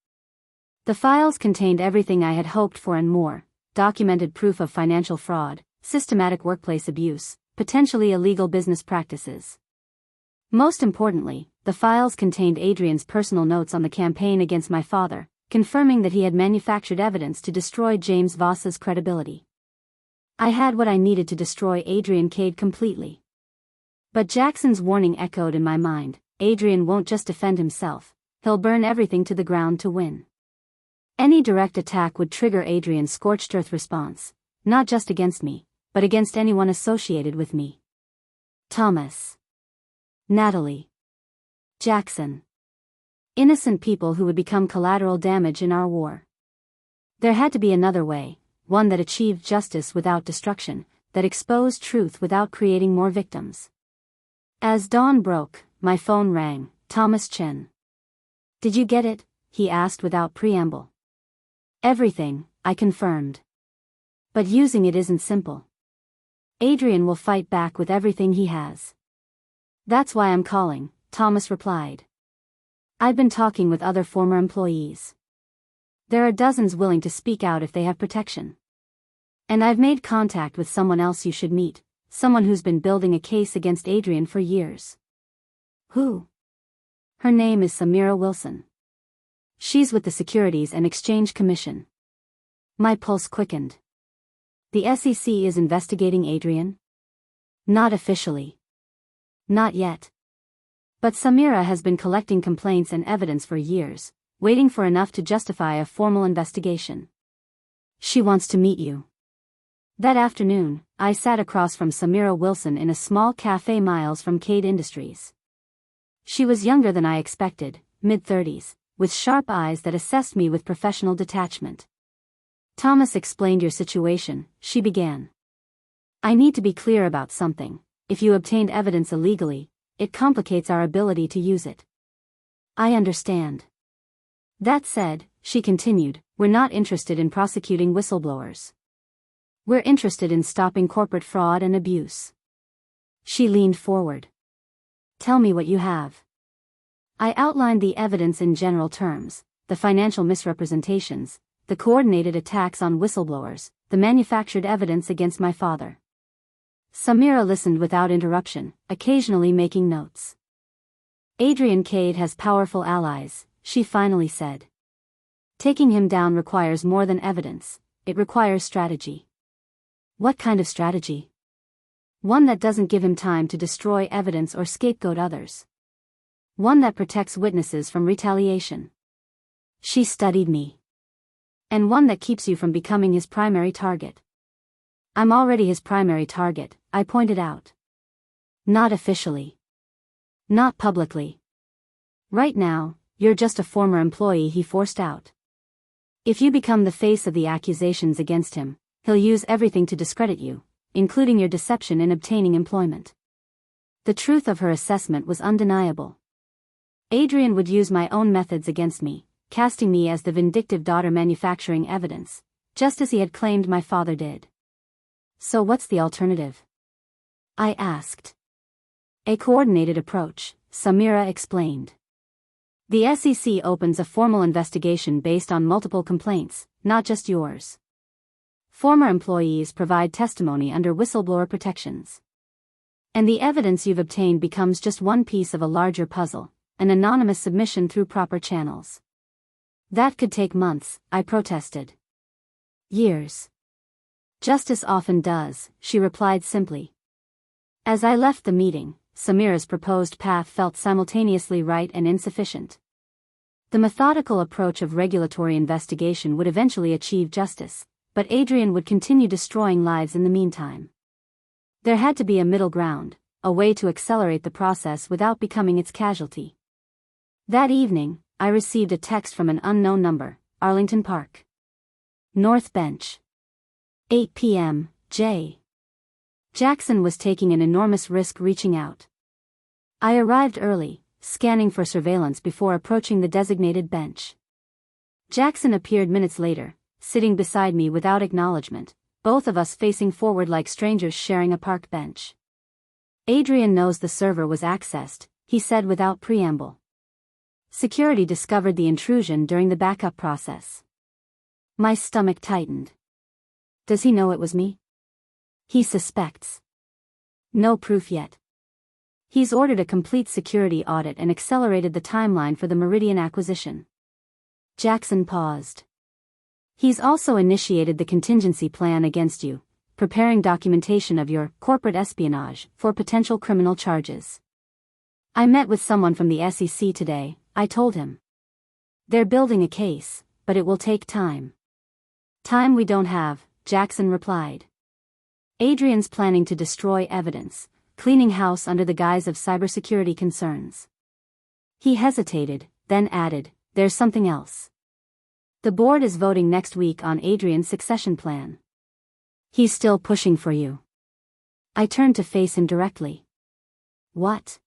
The files contained everything I had hoped for and more: documented proof of financial fraud, systematic workplace abuse, potentially illegal business practices. Most importantly, the files contained Adrian's personal notes on the campaign against my father, confirming that he had manufactured evidence to destroy James Voss's credibility. I had what I needed to destroy Adrian Kade completely. But Jackson's warning echoed in my mind: Adrian won't just defend himself, he'll burn everything to the ground to win. Any direct attack would trigger Adrian's scorched earth response, not just against me, but against anyone associated with me. Thomas, Natalie, Jackson. Innocent people who would become collateral damage in our war. There had to be another way, one that achieved justice without destruction, that exposed truth without creating more victims. As dawn broke, my phone rang. Thomas Chen. "Did you get it?" he asked without preamble. "Everything," I confirmed. "But using it isn't simple. Adrian will fight back with everything he has." "That's why I'm calling," Thomas replied. "I've been talking with other former employees. There are dozens willing to speak out if they have protection. And I've made contact with someone else you should meet, someone who's been building a case against Adrian for years." "Who?" "Her name is Samira Wilson. She's with the Securities and Exchange Commission." My pulse quickened. "The SEC is investigating Adrian?" "Not officially. Not yet. But Samira has been collecting complaints and evidence for years, waiting for enough to justify a formal investigation. She wants to meet you." That afternoon, I sat across from Samira Wilson in a small cafe miles from Kade Industries. She was younger than I expected, mid-30s, with sharp eyes that assessed me with professional detachment. "Thomas explained your situation," she began. "I need to be clear about something. If you obtained evidence illegally, it complicates our ability to use it." "I understand. That said," she continued, "we're not interested in prosecuting whistleblowers. We're interested in stopping corporate fraud and abuse." She leaned forward. "Tell me what you have." I outlined the evidence in general terms: the financial misrepresentations, the coordinated attacks on whistleblowers, the manufactured evidence against my father. Samira listened without interruption, occasionally making notes. "Adrian Kade has powerful allies," she finally said. "Taking him down requires more than evidence, it requires strategy." "What kind of strategy?" "One that doesn't give him time to destroy evidence or scapegoat others. One that protects witnesses from retaliation." She studied me. "And one that keeps you from becoming his primary target." "I'm already his primary target," I pointed out. "Not officially. Not publicly. Right now, you're just a former employee he forced out. If you become the face of the accusations against him, he'll use everything to discredit you, including your deception in obtaining employment." The truth of her assessment was undeniable. Adrian would use my own methods against me, casting me as the vindictive daughter manufacturing evidence, just as he had claimed my father did. "So what's the alternative?" I asked. "A coordinated approach," Samira explained. "The SEC opens a formal investigation based on multiple complaints, not just yours. Former employees provide testimony under whistleblower protections. And the evidence you've obtained becomes just one piece of a larger puzzle, an anonymous submission through proper channels." "That could take months," I protested. "Years. Just as often does," she replied simply. As I left the meeting, Samira's proposed path felt simultaneously right and insufficient. The methodical approach of regulatory investigation would eventually achieve justice, but Adrian would continue destroying lives in the meantime. There had to be a middle ground, a way to accelerate the process without becoming its casualty. That evening, I received a text from an unknown number: Arlington Park, North Bench. 8 p.m., J. Jackson was taking an enormous risk reaching out. I arrived early, scanning for surveillance before approaching the designated bench. Jackson appeared minutes later, sitting beside me without acknowledgement, both of us facing forward like strangers sharing a park bench. Adrian knows the server was accessed, he said without preamble. Security discovered the intrusion during the backup process. My stomach tightened. Does he know it was me? He suspects. No proof yet. He's ordered a complete security audit and accelerated the timeline for the Meridian acquisition. Jackson paused. He's also initiated the contingency plan against you, preparing documentation of your corporate espionage for potential criminal charges. I met with someone from the SEC today, I told him. They're building a case, but it will take time. Time we don't have, Jackson replied. Adrian's planning to destroy evidence, cleaning house under the guise of cybersecurity concerns. He hesitated, then added, there's something else. The board is voting next week on Adrian's succession plan. He's still pushing for you. I turned to face him directly. What?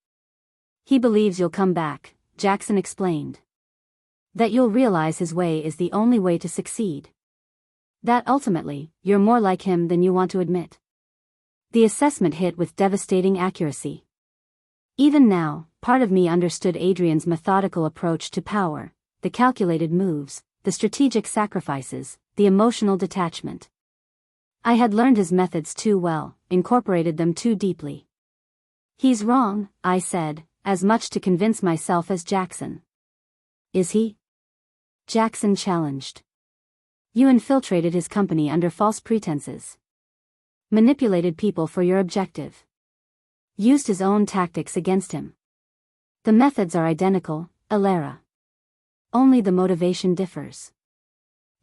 He believes you'll come back, Jackson explained. That you'll realize his way is the only way to succeed. That ultimately, you're more like him than you want to admit. The assessment hit with devastating accuracy. Even now, part of me understood Adrian's methodical approach to power, the calculated moves, the strategic sacrifices, the emotional detachment. I had learned his methods too well, incorporated them too deeply. He's wrong, I said, as much to convince myself as Jackson. Is he? Jackson challenged. You infiltrated his company under false pretenses. Manipulated people for your objective. Used his own tactics against him. The methods are identical, Elara. Only the motivation differs.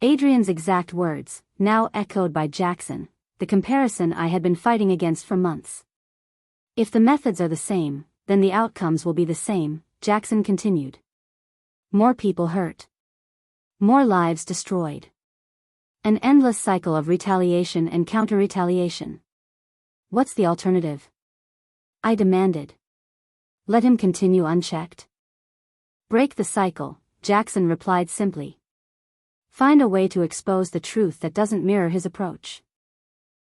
Adrian's exact words, now echoed by Jackson, the comparison I had been fighting against for months. If the methods are the same, then the outcomes will be the same, Jackson continued. More people hurt. More lives destroyed. An endless cycle of retaliation and counter-retaliation. What's the alternative? I demanded. Let him continue unchecked. Break the cycle, Jackson replied simply. Find a way to expose the truth that doesn't mirror his approach.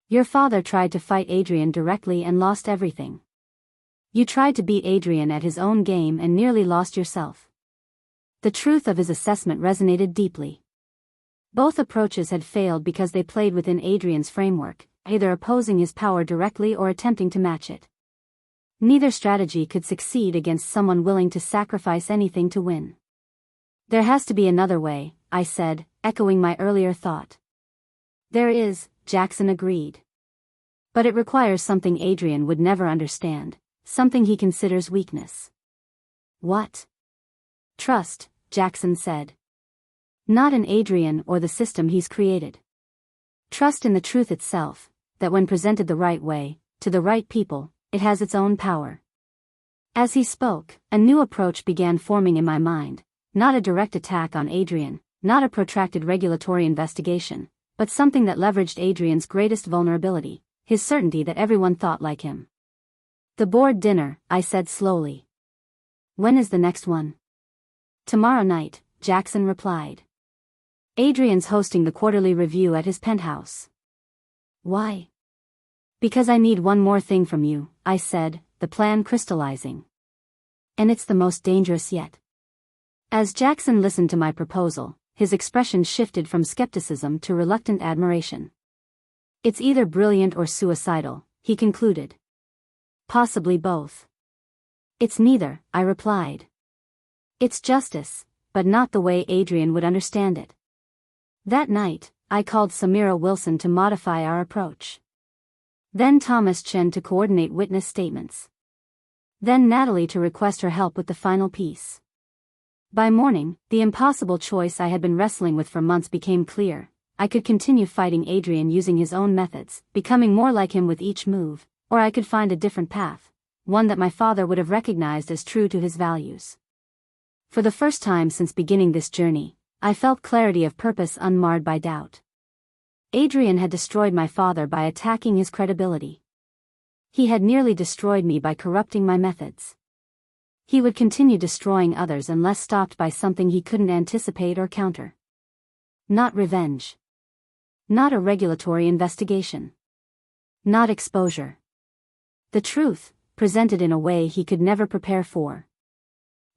Your father tried to fight Adrian directly and lost everything. You tried to beat Adrian at his own game and nearly lost yourself. The truth of his assessment resonated deeply. Both approaches had failed because they played within Adrian's framework, either opposing his power directly or attempting to match it. Neither strategy could succeed against someone willing to sacrifice anything to win. There has to be another way, I said, echoing my earlier thought. There is, Jackson agreed. But it requires something Adrian would never understand, something he considers weakness. What? Trust, Jackson said. Not in Adrian or the system he's created. Trust in the truth itself, that when presented the right way, to the right people, it has its own power. As he spoke, a new approach began forming in my mind, not a direct attack on Adrian, not a protracted regulatory investigation, but something that leveraged Adrian's greatest vulnerability, his certainty that everyone thought like him. The board dinner, I said slowly. When is the next one? Tomorrow night, Jackson replied. Adrian's hosting the quarterly review at his penthouse. Why? Because I need one more thing from you, I said, the plan crystallizing. And it's the most dangerous yet. As Jackson listened to my proposal, his expression shifted from skepticism to reluctant admiration. It's either brilliant or suicidal, he concluded. Possibly both. It's neither, I replied. It's justice, but not the way Adrian would understand it. That night, I called Samira Wilson to modify our approach. Then Thomas Chen to coordinate witness statements. Then Natalie to request her help with the final piece. By morning, the impossible choice I had been wrestling with for months became clear. I could continue fighting Adrian using his own methods, becoming more like him with each move, or I could find a different path, one that my father would have recognized as true to his values. For the first time since beginning this journey, I felt clarity of purpose unmarred by doubt. Adrian had destroyed my father by attacking his credibility. He had nearly destroyed me by corrupting my methods. He would continue destroying others unless stopped by something he couldn't anticipate or counter. Not revenge. Not a regulatory investigation. Not exposure. The truth, presented in a way he could never prepare for.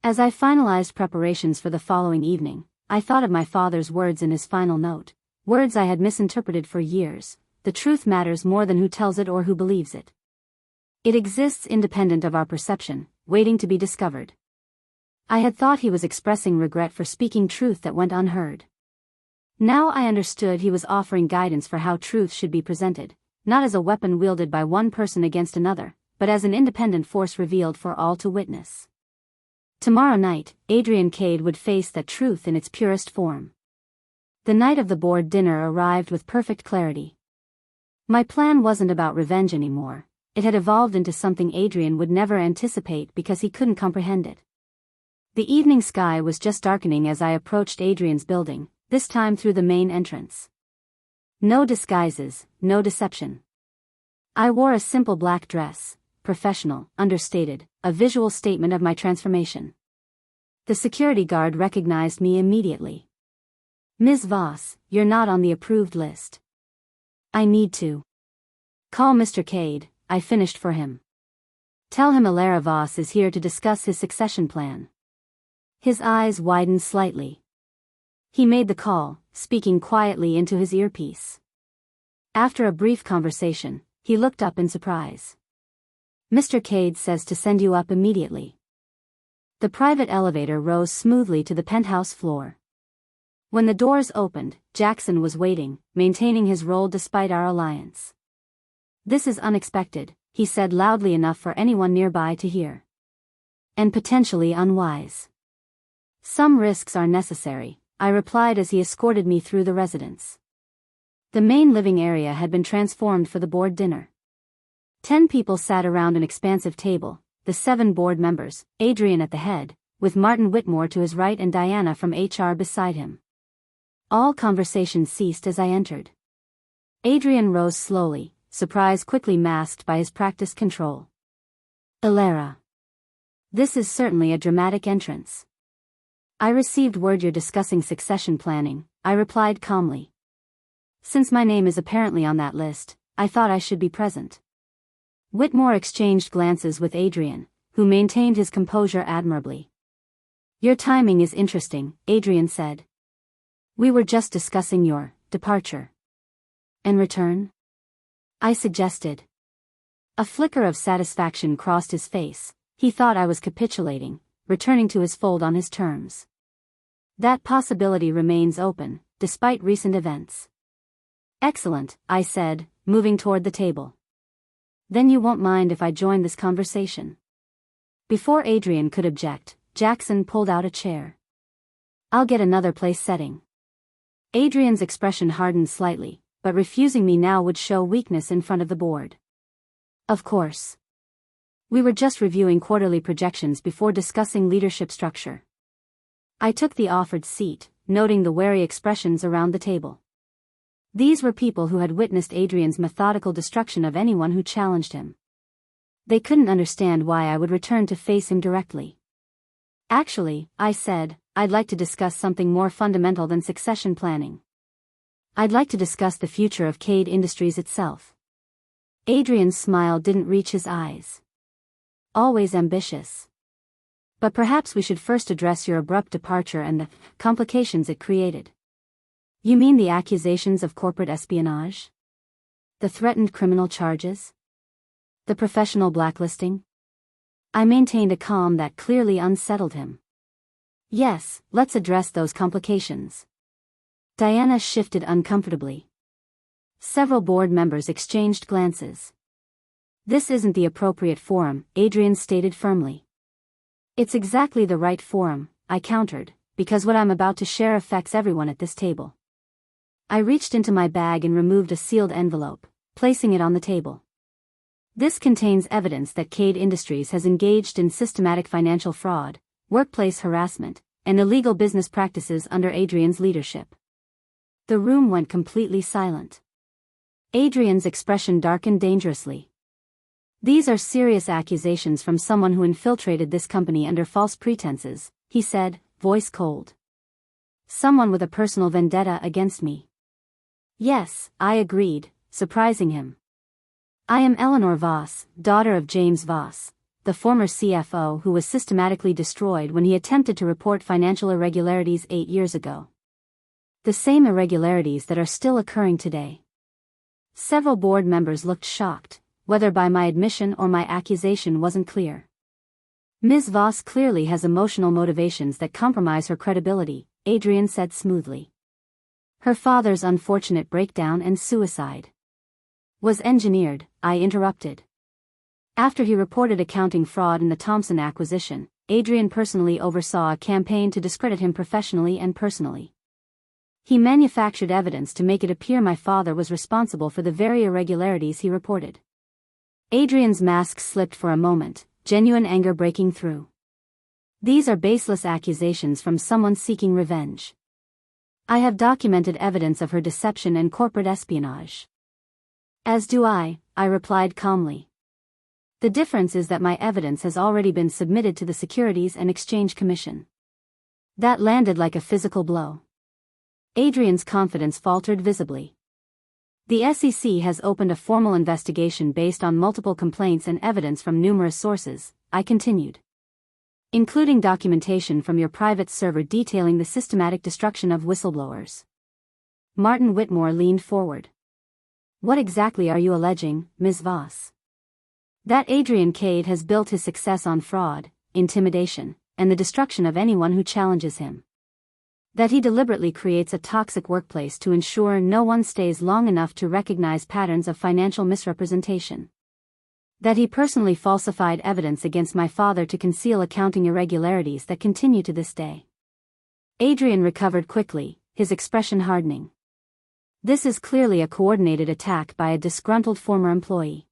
As I finalized preparations for the following evening, I thought of my father's words in his final note, words I had misinterpreted for years: the truth matters more than who tells it or who believes it. It exists independent of our perception, waiting to be discovered. I had thought he was expressing regret for speaking truth that went unheard. Now I understood he was offering guidance for how truth should be presented, not as a weapon wielded by one person against another, but as an independent force revealed for all to witness. Tomorrow night, Adrian Kade would face that truth in its purest form. The night of the board dinner arrived with perfect clarity. My plan wasn't about revenge anymore. It had evolved into something Adrian would never anticipate because he couldn't comprehend it. The evening sky was just darkening as I approached Adrian's building, this time through the main entrance. No disguises, no deception. I wore a simple black dress, professional, understated, a visual statement of my transformation. The security guard recognized me immediately. "Ms. Voss, you're not on the approved list." "I need to call Mr. Kade," I finished for him. "Tell him Elara Voss is here to discuss his succession plan." His eyes widened slightly. He made the call, speaking quietly into his earpiece. After a brief conversation, he looked up in surprise. "Mr. Kade says to send you up immediately." The private elevator rose smoothly to the penthouse floor. When the doors opened, Jackson was waiting, maintaining his role despite our alliance. "This is unexpected," he said loudly enough for anyone nearby to hear. "And potentially unwise." "Some risks are necessary," I replied as he escorted me through the residence. The main living area had been transformed for the board dinner. 10 people sat around an expansive table, the 7 board members, Adrian at the head, with Martin Whitmore to his right and Diana from HR beside him. All conversation ceased as I entered. Adrian rose slowly, surprise quickly masked by his practiced control. "Elara. This is certainly a dramatic entrance." "I received word you're discussing succession planning," I replied calmly. "Since my name is apparently on that list, I thought I should be present." Whitmore exchanged glances with Adrian, who maintained his composure admirably. "Your timing is interesting," Adrian said. "We were just discussing your departure." "And return?" I suggested. A flicker of satisfaction crossed his face. He thought I was capitulating, returning to his fold on his terms. "That possibility remains open, despite recent events." "Excellent," I said, moving toward the table. "Then you won't mind if I join this conversation?" Before Adrian could object, Jackson pulled out a chair. "I'll get another place setting." Adrian's expression hardened slightly, but refusing me now would show weakness in front of the board. "Of course. We were just reviewing quarterly projections before discussing leadership structure." I took the offered seat, noting the wary expressions around the table. These were people who had witnessed Adrian's methodical destruction of anyone who challenged him. They couldn't understand why I would return to face him directly. "Actually," I said, "I'd like to discuss something more fundamental than succession planning. I'd like to discuss the future of Kade Industries itself." Adrian's smile didn't reach his eyes. "Always ambitious. But perhaps we should first address your abrupt departure and the complications it created." "You mean the accusations of corporate espionage? The threatened criminal charges? The professional blacklisting?" I maintained a calm that clearly unsettled him. "Yes, let's address those complications." Diana shifted uncomfortably. Several board members exchanged glances. "This isn't the appropriate forum," Adrian stated firmly. "It's exactly the right forum," I countered, "because what I'm about to share affects everyone at this table." I reached into my bag and removed a sealed envelope, placing it on the table. "This contains evidence that Kade Industries has engaged in systematic financial fraud, workplace harassment, and illegal business practices under Adrian's leadership." The room went completely silent. Adrian's expression darkened dangerously. "These are serious accusations from someone who infiltrated this company under false pretenses," he said, voice cold. Someone with a personal vendetta against me. Yes, I agreed, surprising him. I am Elara Voss, daughter of James Voss, the former CFO who was systematically destroyed when he attempted to report financial irregularities 8 years ago. The same irregularities that are still occurring today. Several board members looked shocked, whether by my admission or my accusation wasn't clear. Ms. Voss clearly has emotional motivations that compromise her credibility, Adrian said smoothly. Her father's unfortunate breakdown and suicide was engineered, I interrupted. After he reported accounting fraud in the Thompson acquisition, Adrian personally oversaw a campaign to discredit him professionally and personally. He manufactured evidence to make it appear my father was responsible for the very irregularities he reported. Adrian's mask slipped for a moment, genuine anger breaking through. These are baseless accusations from someone seeking revenge. I have documented evidence of her deception and corporate espionage. As do I replied calmly. The difference is that my evidence has already been submitted to the Securities and Exchange Commission. That landed like a physical blow. Adrian's confidence faltered visibly. The SEC has opened a formal investigation based on multiple complaints and evidence from numerous sources, I continued. Including documentation from your private server detailing the systematic destruction of whistleblowers. Martin Whitmore leaned forward. What exactly are you alleging, Ms. Voss? That Adrian Kade has built his success on fraud, intimidation, and the destruction of anyone who challenges him. That he deliberately creates a toxic workplace to ensure no one stays long enough to recognize patterns of financial misrepresentation. That he personally falsified evidence against my father to conceal accounting irregularities that continue to this day. Adrian recovered quickly, his expression hardening. This is clearly a coordinated attack by a disgruntled former employee.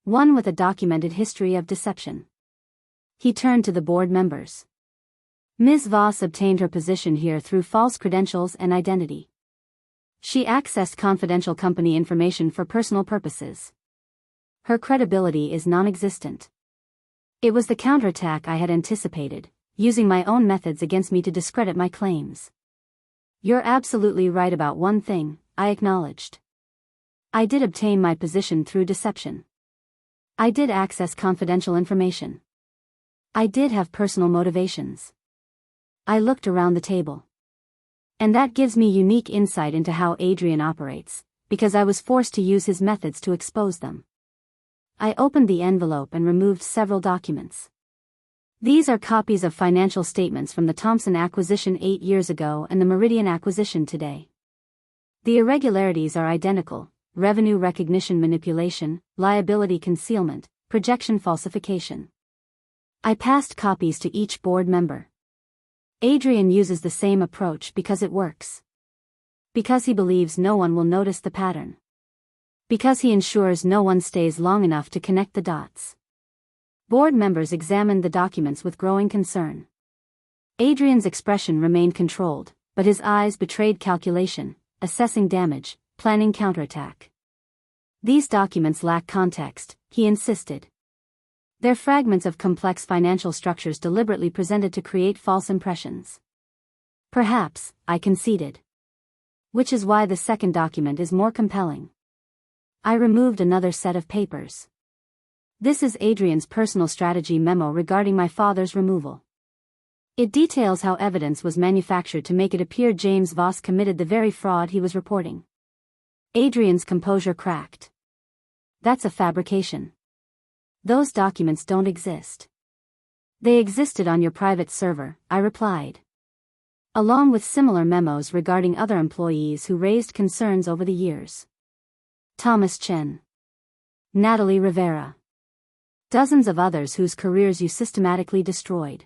One with a documented history of deception. He turned to the board members. Ms. Voss obtained her position here through false credentials and identity. She accessed confidential company information for personal purposes. Her credibility is non-existent. It was the counterattack I had anticipated, using my own methods against me to discredit my claims. You're absolutely right about one thing, I acknowledged. I did obtain my position through deception. I did access confidential information. I did have personal motivations. I looked around the table. And that gives me unique insight into how Adrian operates, because I was forced to use his methods to expose them. I opened the envelope and removed several documents. These are copies of financial statements from the Thompson acquisition 8 years ago and the Meridian acquisition today. The irregularities are identical: revenue recognition manipulation, liability concealment, projection falsification. I passed copies to each board member. Adrian uses the same approach because it works. Because he believes no one will notice the pattern. Because he ensures no one stays long enough to connect the dots. Board members examined the documents with growing concern. Adrian's expression remained controlled, but his eyes betrayed calculation, assessing damage, planning counterattack. These documents lack context, he insisted. They're fragments of complex financial structures deliberately presented to create false impressions. Perhaps, I conceded. Which is why the second document is more compelling. I removed another set of papers. This is Adrian's personal strategy memo regarding my father's removal. It details how evidence was manufactured to make it appear James Voss committed the very fraud he was reporting. Adrian's composure cracked. That's a fabrication. Those documents don't exist. They existed on your private server, I replied. Along with similar memos regarding other employees who raised concerns over the years. Thomas Chen. Natalie Rivera. Dozens of others whose careers you systematically destroyed.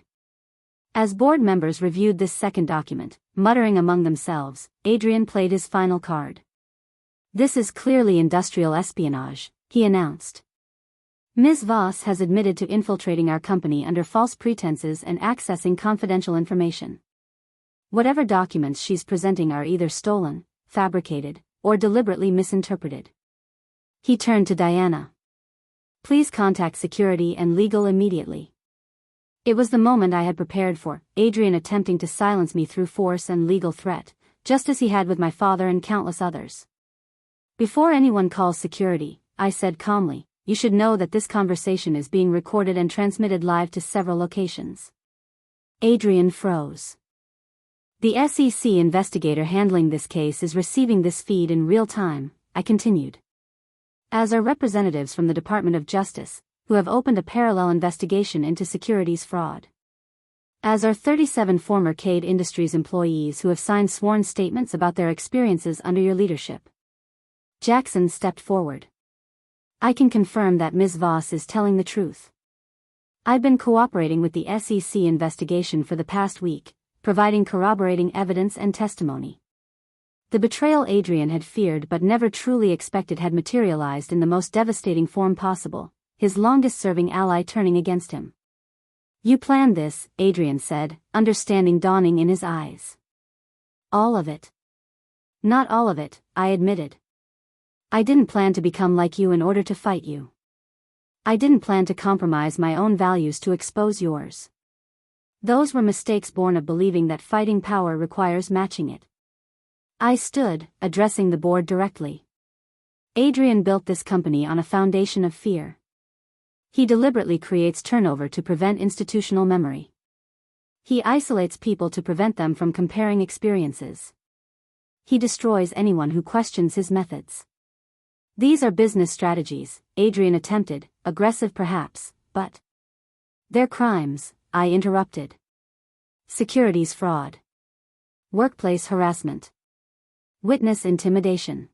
As board members reviewed this second document, muttering among themselves, Adrian played his final card. This is clearly industrial espionage, he announced. Ms. Voss has admitted to infiltrating our company under false pretenses and accessing confidential information. Whatever documents she's presenting are either stolen, fabricated, or deliberately misinterpreted. He turned to Diana. Please contact security and legal immediately. It was the moment I had prepared for, Adrian attempting to silence me through force and legal threat, just as he had with my father and countless others. Before anyone calls security, I said calmly, you should know that this conversation is being recorded and transmitted live to several locations. Adrian froze. The SEC investigator handling this case is receiving this feed in real time, I continued. As are representatives from the Department of Justice, who have opened a parallel investigation into securities fraud. As are 37 former Kade Industries employees who have signed sworn statements about their experiences under your leadership. Jackson stepped forward. I can confirm that Ms. Voss is telling the truth. I've been cooperating with the SEC investigation for the past week, providing corroborating evidence and testimony. The betrayal Adrian had feared but never truly expected had materialized in the most devastating form possible, his longest-serving ally turning against him. You planned this, Adrian said, understanding dawning in his eyes. All of it. Not all of it, I admitted. I didn't plan to become like you in order to fight you. I didn't plan to compromise my own values to expose yours. Those were mistakes born of believing that fighting power requires matching it. I stood, addressing the board directly. Adrian built this company on a foundation of fear. He deliberately creates turnover to prevent institutional memory. He isolates people to prevent them from comparing experiences. He destroys anyone who questions his methods. These are business strategies, Adrian attempted, aggressive perhaps, but they're crimes, I interrupted. Securities fraud. Workplace harassment. Witness intimidation.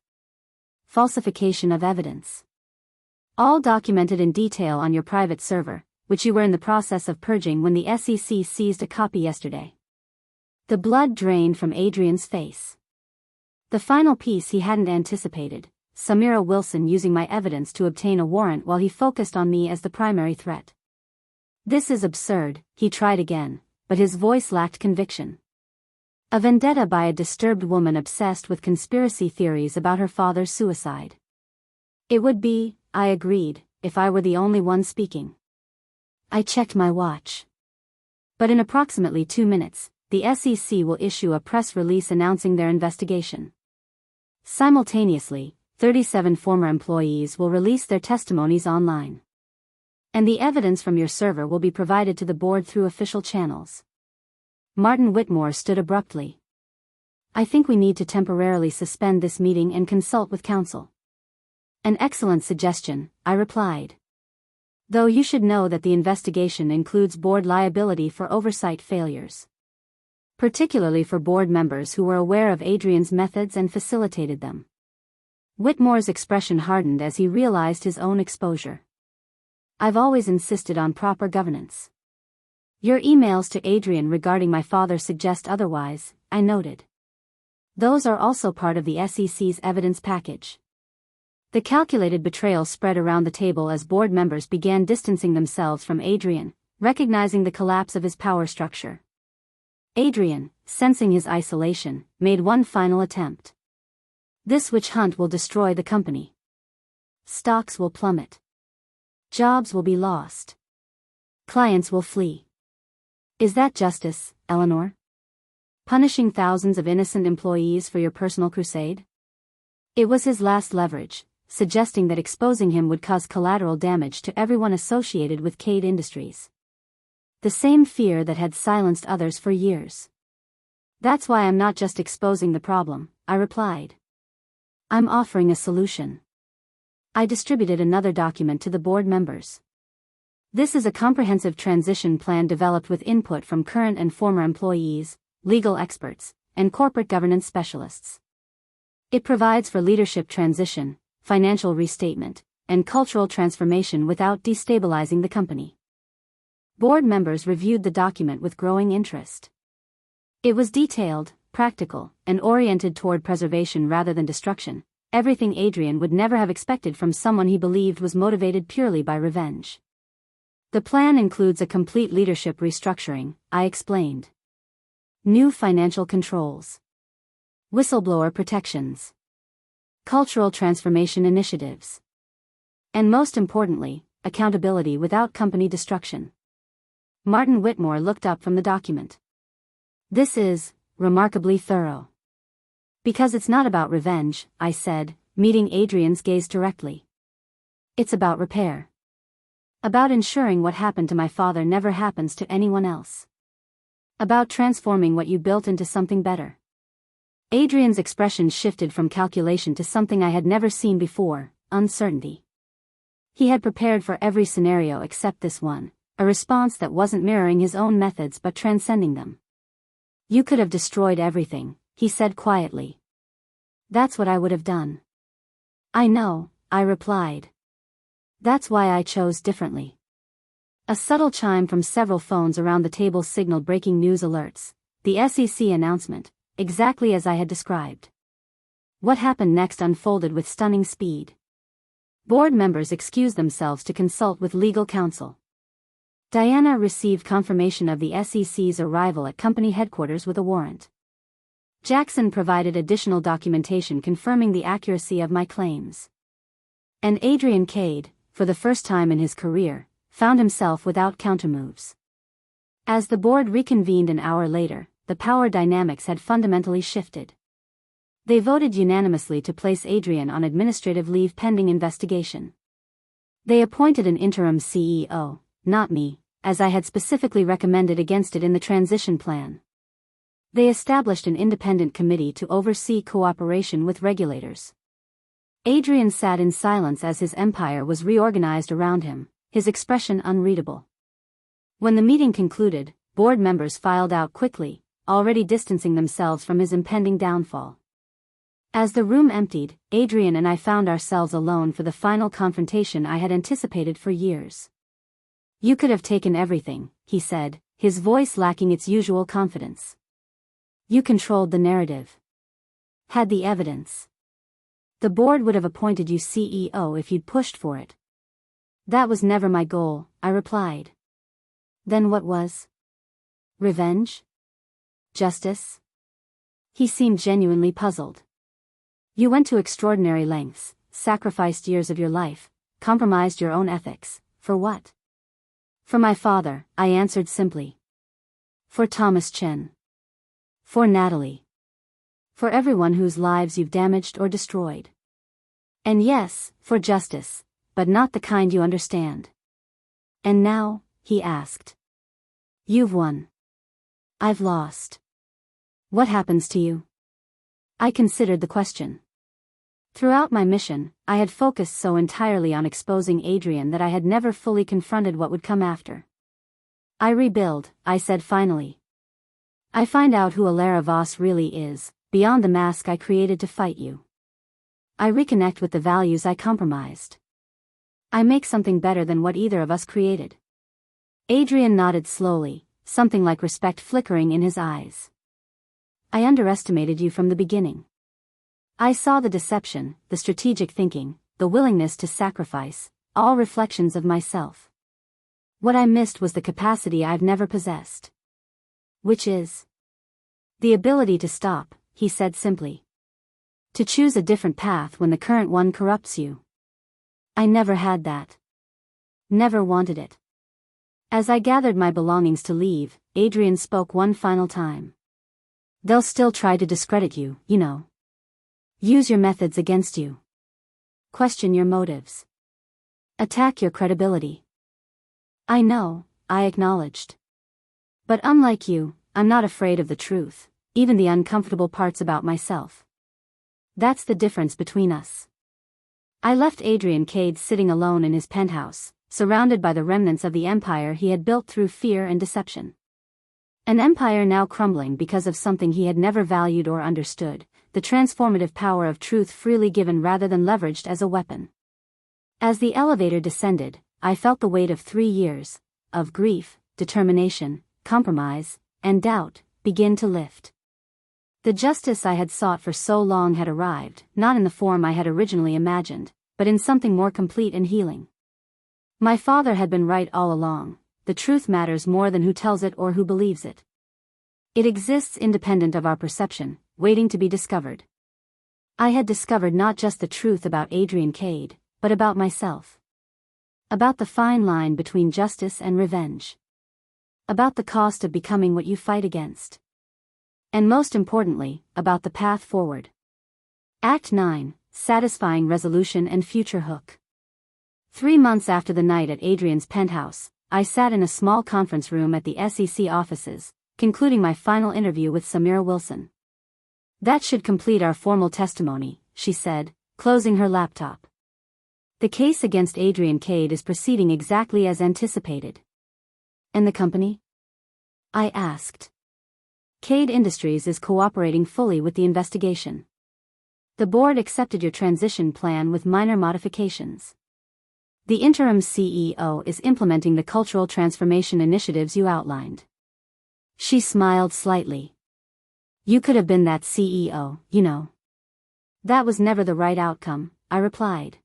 Falsification of evidence. All documented in detail on your private server, which you were in the process of purging when the SEC seized a copy yesterday. The blood drained from Adrian's face. The final piece he hadn't anticipated, Samira Wilson using my evidence to obtain a warrant while he focused on me as the primary threat. This is absurd, he tried again, but his voice lacked conviction. A vendetta by a disturbed woman obsessed with conspiracy theories about her father's suicide. It would be, I agreed, if I were the only one speaking. I checked my watch. But in approximately 2 minutes, the SEC will issue a press release announcing their investigation. Simultaneously, 37 former employees will release their testimonies online. And the evidence from your server will be provided to the board through official channels. Martin Whitmore stood abruptly. I think we need to temporarily suspend this meeting and consult with counsel. An excellent suggestion, I replied. Though you should know that the investigation includes board liability for oversight failures. Particularly for board members who were aware of Adrian's methods and facilitated them. Whitmore's expression hardened as he realized his own exposure. I've always insisted on proper governance. Your emails to Adrian regarding my father suggest otherwise, I noted. Those are also part of the SEC's evidence package. The calculated betrayal spread around the table as board members began distancing themselves from Adrian, recognizing the collapse of his power structure. Adrian, sensing his isolation, made one final attempt. This witch hunt will destroy the company. Stocks will plummet. Jobs will be lost. Clients will flee. Is that justice, Eleanor? Punishing thousands of innocent employees for your personal crusade? It was his last leverage, suggesting that exposing him would cause collateral damage to everyone associated with Kade Industries. The same fear that had silenced others for years. That's why I'm not just exposing the problem, I replied. I'm offering a solution. I distributed another document to the board members. This is a comprehensive transition plan developed with input from current and former employees, legal experts, and corporate governance specialists. It provides for leadership transition, financial restatement, and cultural transformation without destabilizing the company. Board members reviewed the document with growing interest. It was detailed, practical, and oriented toward preservation rather than destruction, everything Adrian would never have expected from someone he believed was motivated purely by revenge. The plan includes a complete leadership restructuring, I explained. New financial controls. Whistleblower protections. Cultural transformation initiatives. And most importantly, accountability without company destruction. Martin Whitmore looked up from the document. This is remarkably thorough. Because it's not about revenge, I said, meeting Adrian's gaze directly. It's about repair. About ensuring what happened to my father never happens to anyone else. About transforming what you built into something better. Adrian's expression shifted from calculation to something I had never seen before, uncertainty. He had prepared for every scenario except this one, a response that wasn't mirroring his own methods but transcending them. You could have destroyed everything, he said quietly. That's what I would have done. I know, I replied. That's why I chose differently. A subtle chime from several phones around the table signaled breaking news alerts, the SEC announcement, exactly as I had described. What happened next unfolded with stunning speed. Board members excused themselves to consult with legal counsel. Diana received confirmation of the SEC's arrival at company headquarters with a warrant. Jackson provided additional documentation confirming the accuracy of my claims. And Adrian Kade, for the first time in his career, found himself without countermoves. As the board reconvened an hour later, the power dynamics had fundamentally shifted. They voted unanimously to place Adrian on administrative leave pending investigation. They appointed an interim CEO, not me, as I had specifically recommended against it in the transition plan. They established an independent committee to oversee cooperation with regulators. Adrian sat in silence as his empire was reorganized around him, his expression unreadable. When the meeting concluded, board members filed out quickly, already distancing themselves from his impending downfall. As the room emptied, Adrian and I found ourselves alone for the final confrontation I had anticipated for years. You could have taken everything, he said, his voice lacking its usual confidence. You controlled the narrative. Had the evidence. The board would have appointed you CEO if you'd pushed for it. That was never my goal, I replied. Then what was? Revenge? Justice? He seemed genuinely puzzled. You went to extraordinary lengths, sacrificed years of your life, compromised your own ethics, for what? For my father, I answered simply. For Thomas Chen. For Natalie. For everyone whose lives you've damaged or destroyed. And yes, for justice, but not the kind you understand. And now, he asked. You've won. I've lost. What happens to you? I considered the question. Throughout my mission, I had focused so entirely on exposing Adrian that I had never fully confronted what would come after. I rebuild, I said finally. I find out who Elara Voss really is, beyond the mask I created to fight you. I reconnect with the values I compromised. I make something better than what either of us created. Adrian nodded slowly, something like respect flickering in his eyes. I underestimated you from the beginning. I saw the deception, the strategic thinking, the willingness to sacrifice, all reflections of myself. What I missed was the capacity I've never possessed. Which is the ability to stop, he said simply. To choose a different path when the current one corrupts you. I never had that. Never wanted it. As I gathered my belongings to leave, Adrian spoke one final time. They'll still try to discredit you, you know. Use your methods against you. Question your motives. Attack your credibility. I know, I acknowledged. But unlike you, I'm not afraid of the truth, even the uncomfortable parts about myself. That's the difference between us. I left Adrian Kade sitting alone in his penthouse, surrounded by the remnants of the empire he had built through fear and deception. An empire now crumbling because of something he had never valued or understood, the transformative power of truth freely given rather than leveraged as a weapon. As the elevator descended, I felt the weight of 3 years, of grief, determination, compromise, and doubt, begin to lift. The justice I had sought for so long had arrived, not in the form I had originally imagined, but in something more complete and healing. My father had been right all along. The truth matters more than who tells it or who believes it. It exists independent of our perception, waiting to be discovered. I had discovered not just the truth about Adrian Kade, but about myself. About the fine line between justice and revenge. About the cost of becoming what you fight against. And most importantly, about the path forward. Act 9, Satisfying Resolution and Future Hook. 3 months after the night at Adrian's penthouse, I sat in a small conference room at the SEC offices, concluding my final interview with Samira Wilson. "That should complete our formal testimony," she said, closing her laptop. "The case against Adrian Kade is proceeding exactly as anticipated." "And the company?" I asked. "Kade Industries is cooperating fully with the investigation. The board accepted your transition plan with minor modifications. The interim CEO is implementing the cultural transformation initiatives you outlined." She smiled slightly. "You could have been that CEO, you know." "That was never the right outcome," I replied.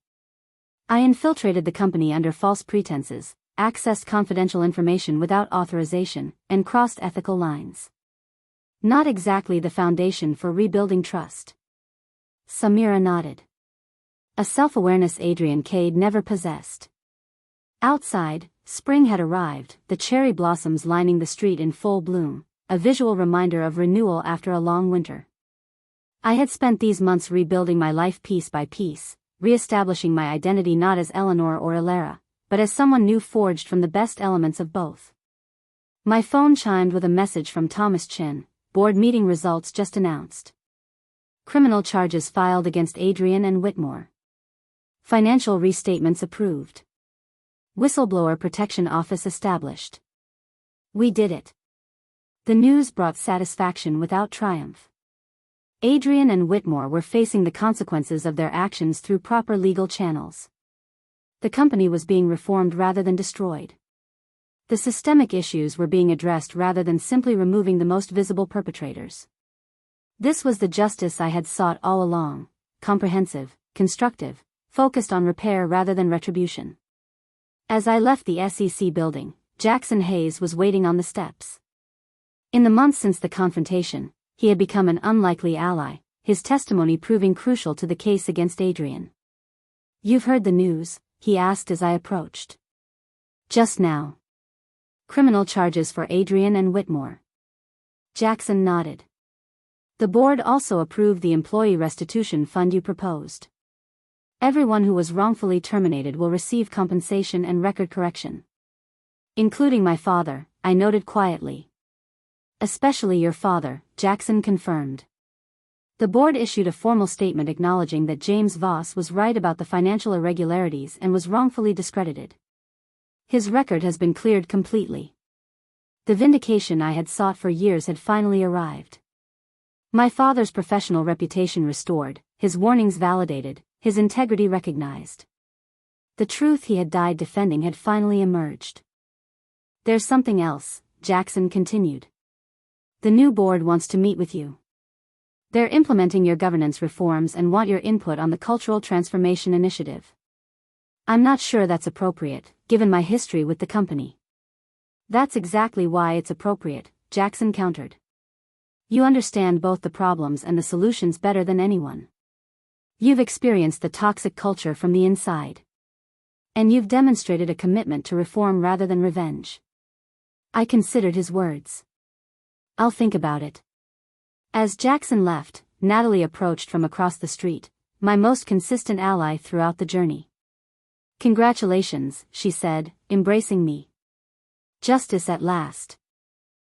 "I infiltrated the company under false pretenses, accessed confidential information without authorization, and crossed ethical lines. Not exactly the foundation for rebuilding trust." Samira nodded. A self-awareness Adrian Kade never possessed. Outside, spring had arrived, the cherry blossoms lining the street in full bloom, a visual reminder of renewal after a long winter. I had spent these months rebuilding my life piece by piece, re-establishing my identity not as Eleanor or Elara, but as someone new forged from the best elements of both. My phone chimed with a message from Thomas Chin. "Board meeting results just announced. Criminal charges filed against Adrian and Whitmore. Financial restatements approved. Whistleblower protection office established. We did it." The news brought satisfaction without triumph. Adrian and Whitmore were facing the consequences of their actions through proper legal channels. The company was being reformed rather than destroyed. The systemic issues were being addressed rather than simply removing the most visible perpetrators. This was the justice I had sought all along, comprehensive, constructive, focused on repair rather than retribution. As I left the SEC building, Jackson Hayes was waiting on the steps. In the months since the confrontation, he had become an unlikely ally, his testimony proving crucial to the case against Adrian. "You've heard the news?" he asked as I approached. "Just now. Criminal charges for Adrian and Whitmore." Jackson nodded. "The board also approved the employee restitution fund you proposed. Everyone who was wrongfully terminated will receive compensation and record correction. Including my father," I noted quietly. "Especially your father," Jackson confirmed. The board issued a formal statement acknowledging that James Voss was right about the financial irregularities and was wrongfully discredited. His record has been cleared completely. The vindication I had sought for years had finally arrived. My father's professional reputation restored, his warnings validated, his integrity recognized. The truth he had died defending had finally emerged. "There's something else," Jackson continued. "The new board wants to meet with you. They're implementing your governance reforms and want your input on the cultural transformation initiative. I'm not sure that's appropriate, given my history with the company." "That's exactly why it's appropriate," Jackson countered. "You understand both the problems and the solutions better than anyone. You've experienced the toxic culture from the inside. And you've demonstrated a commitment to reform rather than revenge." I considered his words. "I'll think about it." As Jackson left, Natalie approached from across the street, my most consistent ally throughout the journey. "Congratulations," she said, embracing me. "Justice at last."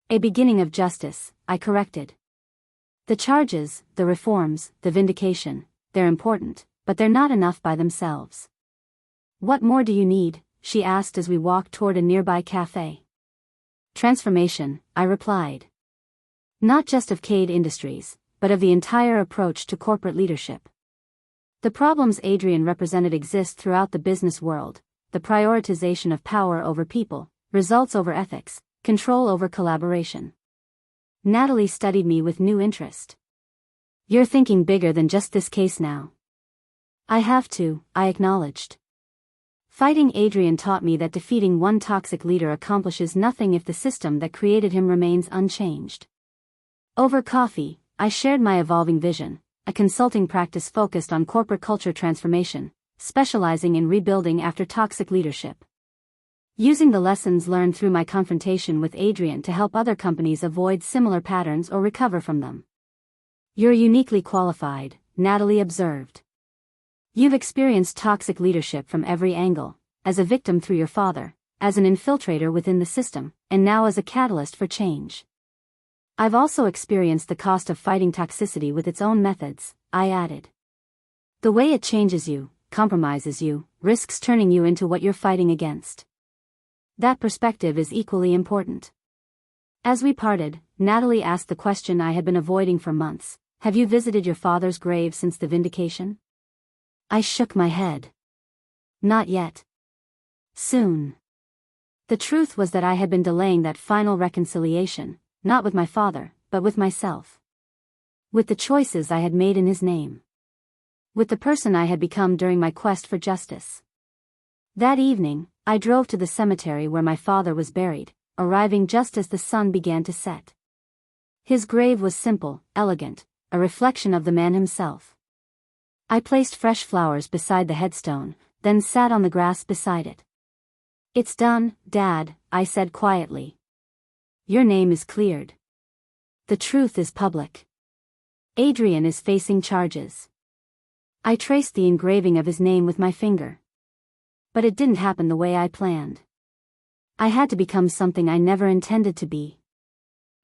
"A beginning of justice," I corrected. "The charges, the reforms, the vindication, they're important, but they're not enough by themselves." "What more do you need?" she asked as we walked toward a nearby cafe. "Transformation," I replied. "Not just of Kade Industries, but of the entire approach to corporate leadership. The problems Adrian represented exist throughout the business world: the prioritization of power over people, results over ethics, control over collaboration." Natalie studied me with new interest. "You're thinking bigger than just this case now." "I have to," I acknowledged. Fighting Adrian taught me that defeating one toxic leader accomplishes nothing if the system that created him remains unchanged. Over coffee, I shared my evolving vision, a consulting practice focused on corporate culture transformation, specializing in rebuilding after toxic leadership. using the lessons learned through my confrontation with Adrian to help other companies avoid similar patterns or recover from them. You're uniquely qualified, Natalie observed. You've experienced toxic leadership from every angle, as a victim through your father, as an infiltrator within the system, and now as a catalyst for change. I've also experienced the cost of fighting toxicity with its own methods, I added. The way it changes you, compromises you, risks turning you into what you're fighting against. That perspective is equally important. As we parted, Natalie asked the question I had been avoiding for months: have you visited your father's grave since the vindication? I shook my head. Not yet. Soon. The truth was that I had been delaying that final reconciliation, not with my father, but with myself. With the choices I had made in his name. With the person I had become during my quest for justice. That evening, I drove to the cemetery where my father was buried, arriving just as the sun began to set. His grave was simple, elegant, a reflection of the man himself. I placed fresh flowers beside the headstone, then sat on the grass beside it. It's done, Dad, I said quietly. Your name is cleared. The truth is public. Adrian is facing charges. I traced the engraving of his name with my finger. But it didn't happen the way I planned. I had to become something I never intended to be.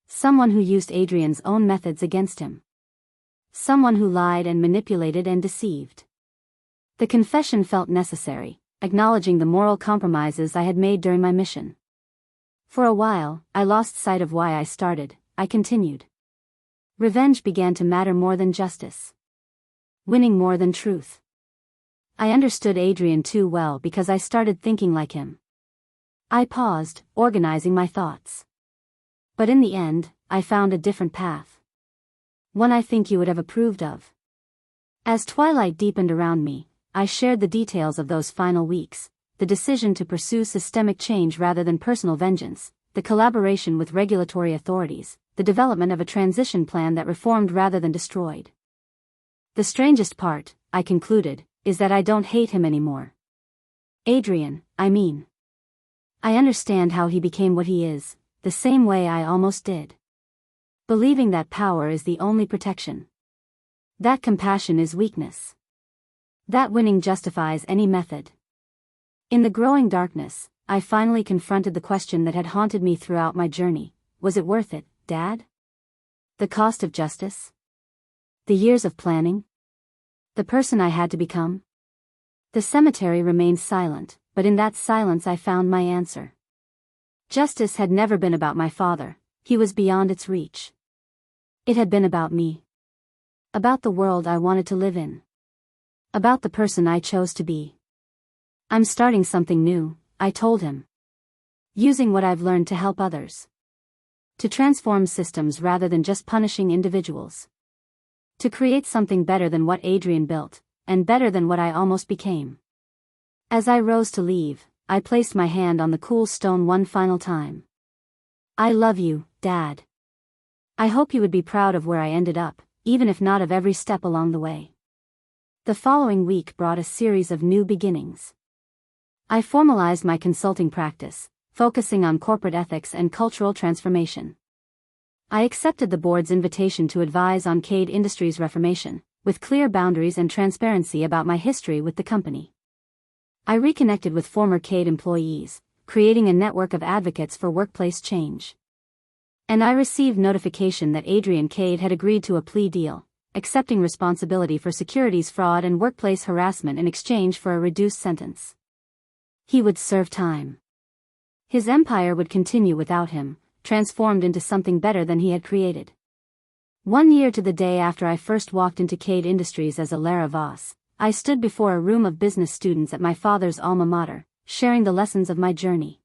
Someone who used Adrian's own methods against him. Someone who lied and manipulated and deceived. The confession felt necessary, acknowledging the moral compromises I had made during my mission. For a while, I lost sight of why I started, I continued. Revenge began to matter more than justice. Winning more than truth. I understood Adrian too well because I started thinking like him. I paused, organizing my thoughts. But in the end, I found a different path. One I think you would have approved of. As twilight deepened around me, I shared the details of those final weeks, the decision to pursue systemic change rather than personal vengeance, the collaboration with regulatory authorities, the development of a transition plan that reformed rather than destroyed. The strangest part, I concluded, is that I don't hate him anymore. Adrian, I mean. I understand how he became what he is, the same way I almost did. Believing that power is the only protection. That compassion is weakness. That winning justifies any method. In the growing darkness, I finally confronted the question that had haunted me throughout my journey. Was it worth it, Dad? The cost of justice? The years of planning? The person I had to become? The cemetery remained silent, but in that silence I found my answer. Justice had never been about my father, he was beyond its reach. It had been about me. About the world I wanted to live in. About the person I chose to be. I'm starting something new, I told him. Using what I've learned to help others. To transform systems rather than just punishing individuals. To create something better than what Adrian built, and better than what I almost became. As I rose to leave, I placed my hand on the cool stone one final time. I love you, Dad. I hope you would be proud of where I ended up, even if not of every step along the way. The following week brought a series of new beginnings. I formalized my consulting practice, focusing on corporate ethics and cultural transformation. I accepted the board's invitation to advise on Kade Industries' reformation, with clear boundaries and transparency about my history with the company. I reconnected with former Kade employees, creating a network of advocates for workplace change. And I received notification that Adrian Kade had agreed to a plea deal, accepting responsibility for securities fraud and workplace harassment in exchange for a reduced sentence. He would serve time. His empire would continue without him, transformed into something better than he had created. 1 year to the day after I first walked into Kade Industries as Elara Voss, I stood before a room of business students at my father's alma mater, sharing the lessons of my journey.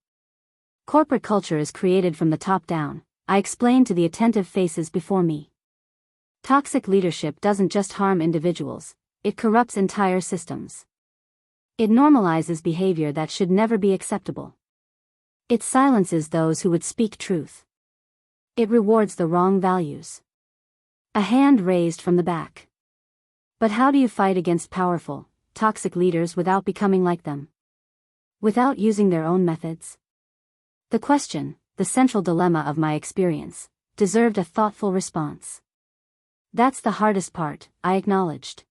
Corporate culture is created from the top down, I explained to the attentive faces before me. Toxic leadership doesn't just harm individuals, it corrupts entire systems. It normalizes behavior that should never be acceptable. It silences those who would speak truth. It rewards the wrong values. A hand raised from the back. But how do you fight against powerful, toxic leaders without becoming like them? Without using their own methods? The question, the central dilemma of my experience, deserved a thoughtful response. That's the hardest part, I acknowledged.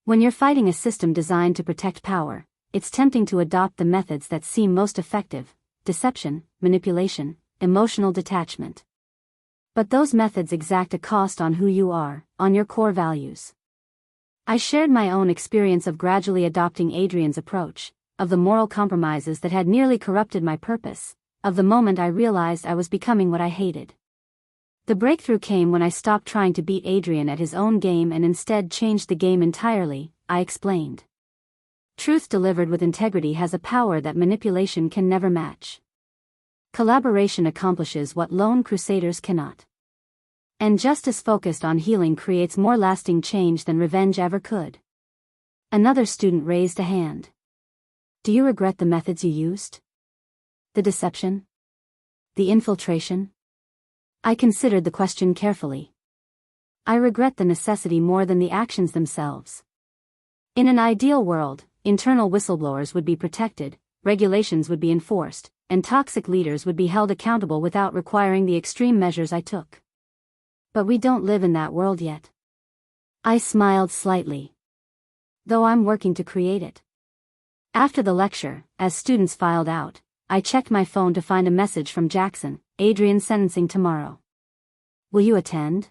When you're fighting a system designed to protect power, it's tempting to adopt the methods that seem most effective: deception, manipulation, emotional detachment. But those methods exact a cost on who you are, on your core values. I shared my own experience of gradually adopting Adrian's approach, of the moral compromises that had nearly corrupted my purpose, of the moment I realized I was becoming what I hated. The breakthrough came when I stopped trying to beat Adrian at his own game and instead changed the game entirely, I explained. Truth delivered with integrity has a power that manipulation can never match. Collaboration accomplishes what lone crusaders cannot. And justice focused on healing creates more lasting change than revenge ever could. Another student raised a hand. Do you regret the methods you used? The deception? The infiltration? I considered the question carefully. I regret the necessity more than the actions themselves. In an ideal world, internal whistleblowers would be protected, regulations would be enforced, and toxic leaders would be held accountable without requiring the extreme measures I took. But we don't live in that world yet. I smiled slightly. Though I'm working to create it. After the lecture, as students filed out, I checked my phone to find a message from Jackson: Adrian's sentencing tomorrow. Will you attend?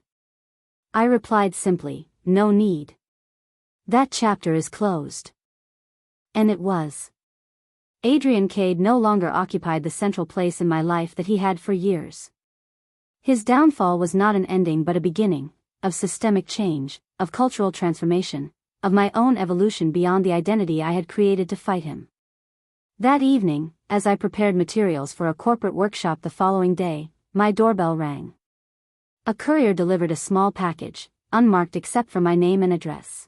I replied simply, no need. That chapter is closed. And it was. Adrian Kade no longer occupied the central place in my life that he had for years. His downfall was not an ending but a beginning, of systemic change, of cultural transformation, of my own evolution beyond the identity I had created to fight him. That evening, as I prepared materials for a corporate workshop the following day, my doorbell rang. A courier delivered a small package, unmarked except for my name and address.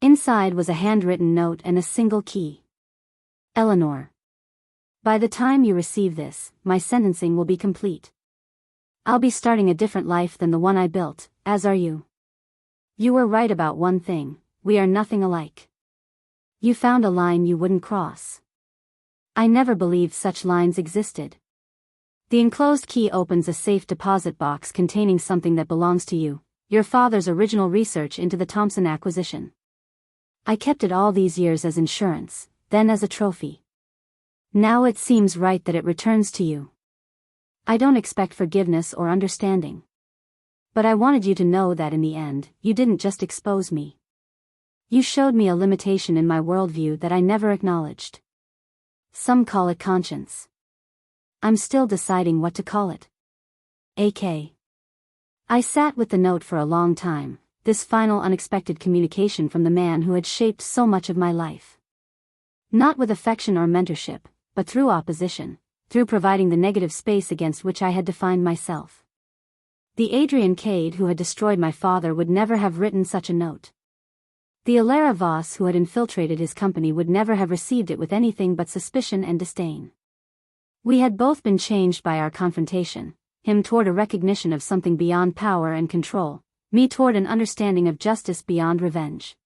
Inside was a handwritten note and a single key. Eleanor. By the time you receive this, my sentencing will be complete. I'll be starting a different life than the one I built, as are you. You were right about one thing: we are nothing alike. You found a line you wouldn't cross. I never believed such lines existed. The enclosed key opens a safe deposit box containing something that belongs to you, your father's original research into the Thompson acquisition. I kept it all these years as insurance, then as a trophy. Now it seems right that it returns to you. I don't expect forgiveness or understanding. But I wanted you to know that in the end, you didn't just expose me. You showed me a limitation in my worldview that I never acknowledged. Some call it conscience. I'm still deciding what to call it. AK. I sat with the note for a long time, this final unexpected communication from the man who had shaped so much of my life. Not with affection or mentorship, but through opposition, through providing the negative space against which I had defined myself. The Adrian Kade who had destroyed my father would never have written such a note. The Elara Voss who had infiltrated his company would never have received it with anything but suspicion and disdain. We had both been changed by our confrontation, him toward a recognition of something beyond power and control, me toward an understanding of justice beyond revenge.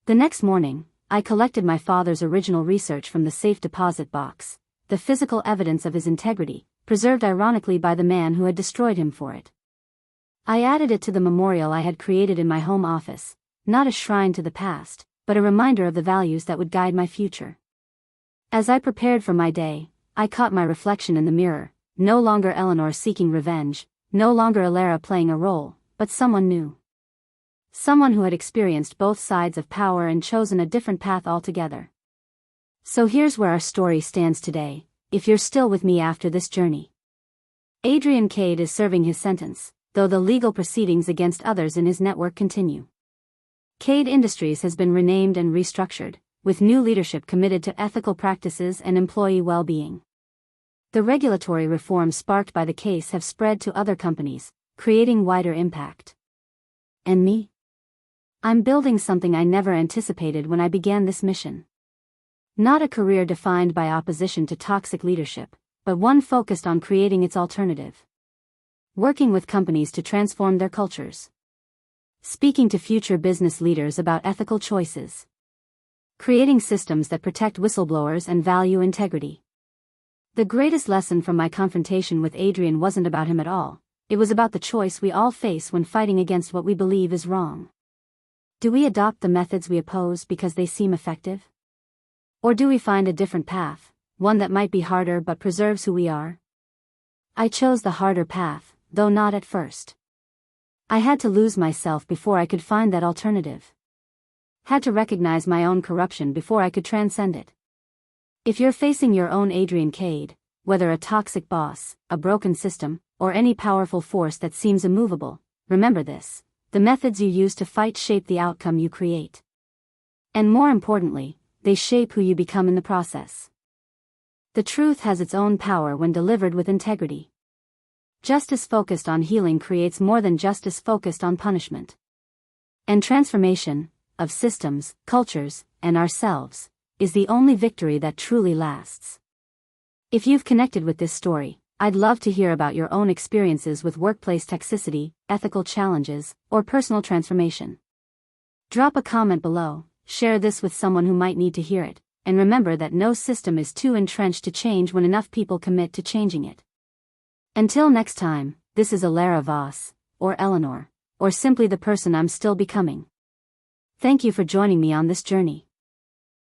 The next morning, I collected my father's original research from the safe deposit box, the physical evidence of his integrity, preserved ironically by the man who had destroyed him for it. I added it to the memorial I had created in my home office, not a shrine to the past, but a reminder of the values that would guide my future. As I prepared for my day, I caught my reflection in the mirror, no longer Eleanor seeking revenge, no longer Elara playing a role, but someone new. Someone who had experienced both sides of power and chosen a different path altogether. So here's where our story stands today, if you're still with me after this journey. Adrian Kade is serving his sentence, though the legal proceedings against others in his network continue. Kade Industries has been renamed and restructured, with new leadership committed to ethical practices and employee well-being. The regulatory reforms sparked by the case have spread to other companies, creating wider impact. And me? I'm building something I never anticipated when I began this mission. Not a career defined by opposition to toxic leadership, but one focused on creating its alternative. Working with companies to transform their cultures. Speaking to future business leaders about ethical choices. Creating systems that protect whistleblowers and value integrity. The greatest lesson from my confrontation with Adrian wasn't about him at all. It was about the choice we all face when fighting against what we believe is wrong. Do we adopt the methods we oppose because they seem effective? Or do we find a different path, one that might be harder but preserves who we are? I chose the harder path, though not at first. I had to lose myself before I could find that alternative. Had to recognize my own corruption before I could transcend it. If you're facing your own Adrian Kade, whether a toxic boss, a broken system, or any powerful force that seems immovable, remember this: the methods you use to fight shape the outcome you create. And more importantly, they shape who you become in the process. The truth has its own power when delivered with integrity. Justice focused on healing creates more than justice focused on punishment. And transformation, of systems, cultures, and ourselves, is the only victory that truly lasts. If you've connected with this story, I'd love to hear about your own experiences with workplace toxicity, ethical challenges, or personal transformation. Drop a comment below, share this with someone who might need to hear it, and remember that no system is too entrenched to change when enough people commit to changing it. Until next time, this is Elara Voss, or Eleanor, or simply the person I'm still becoming. Thank you for joining me on this journey.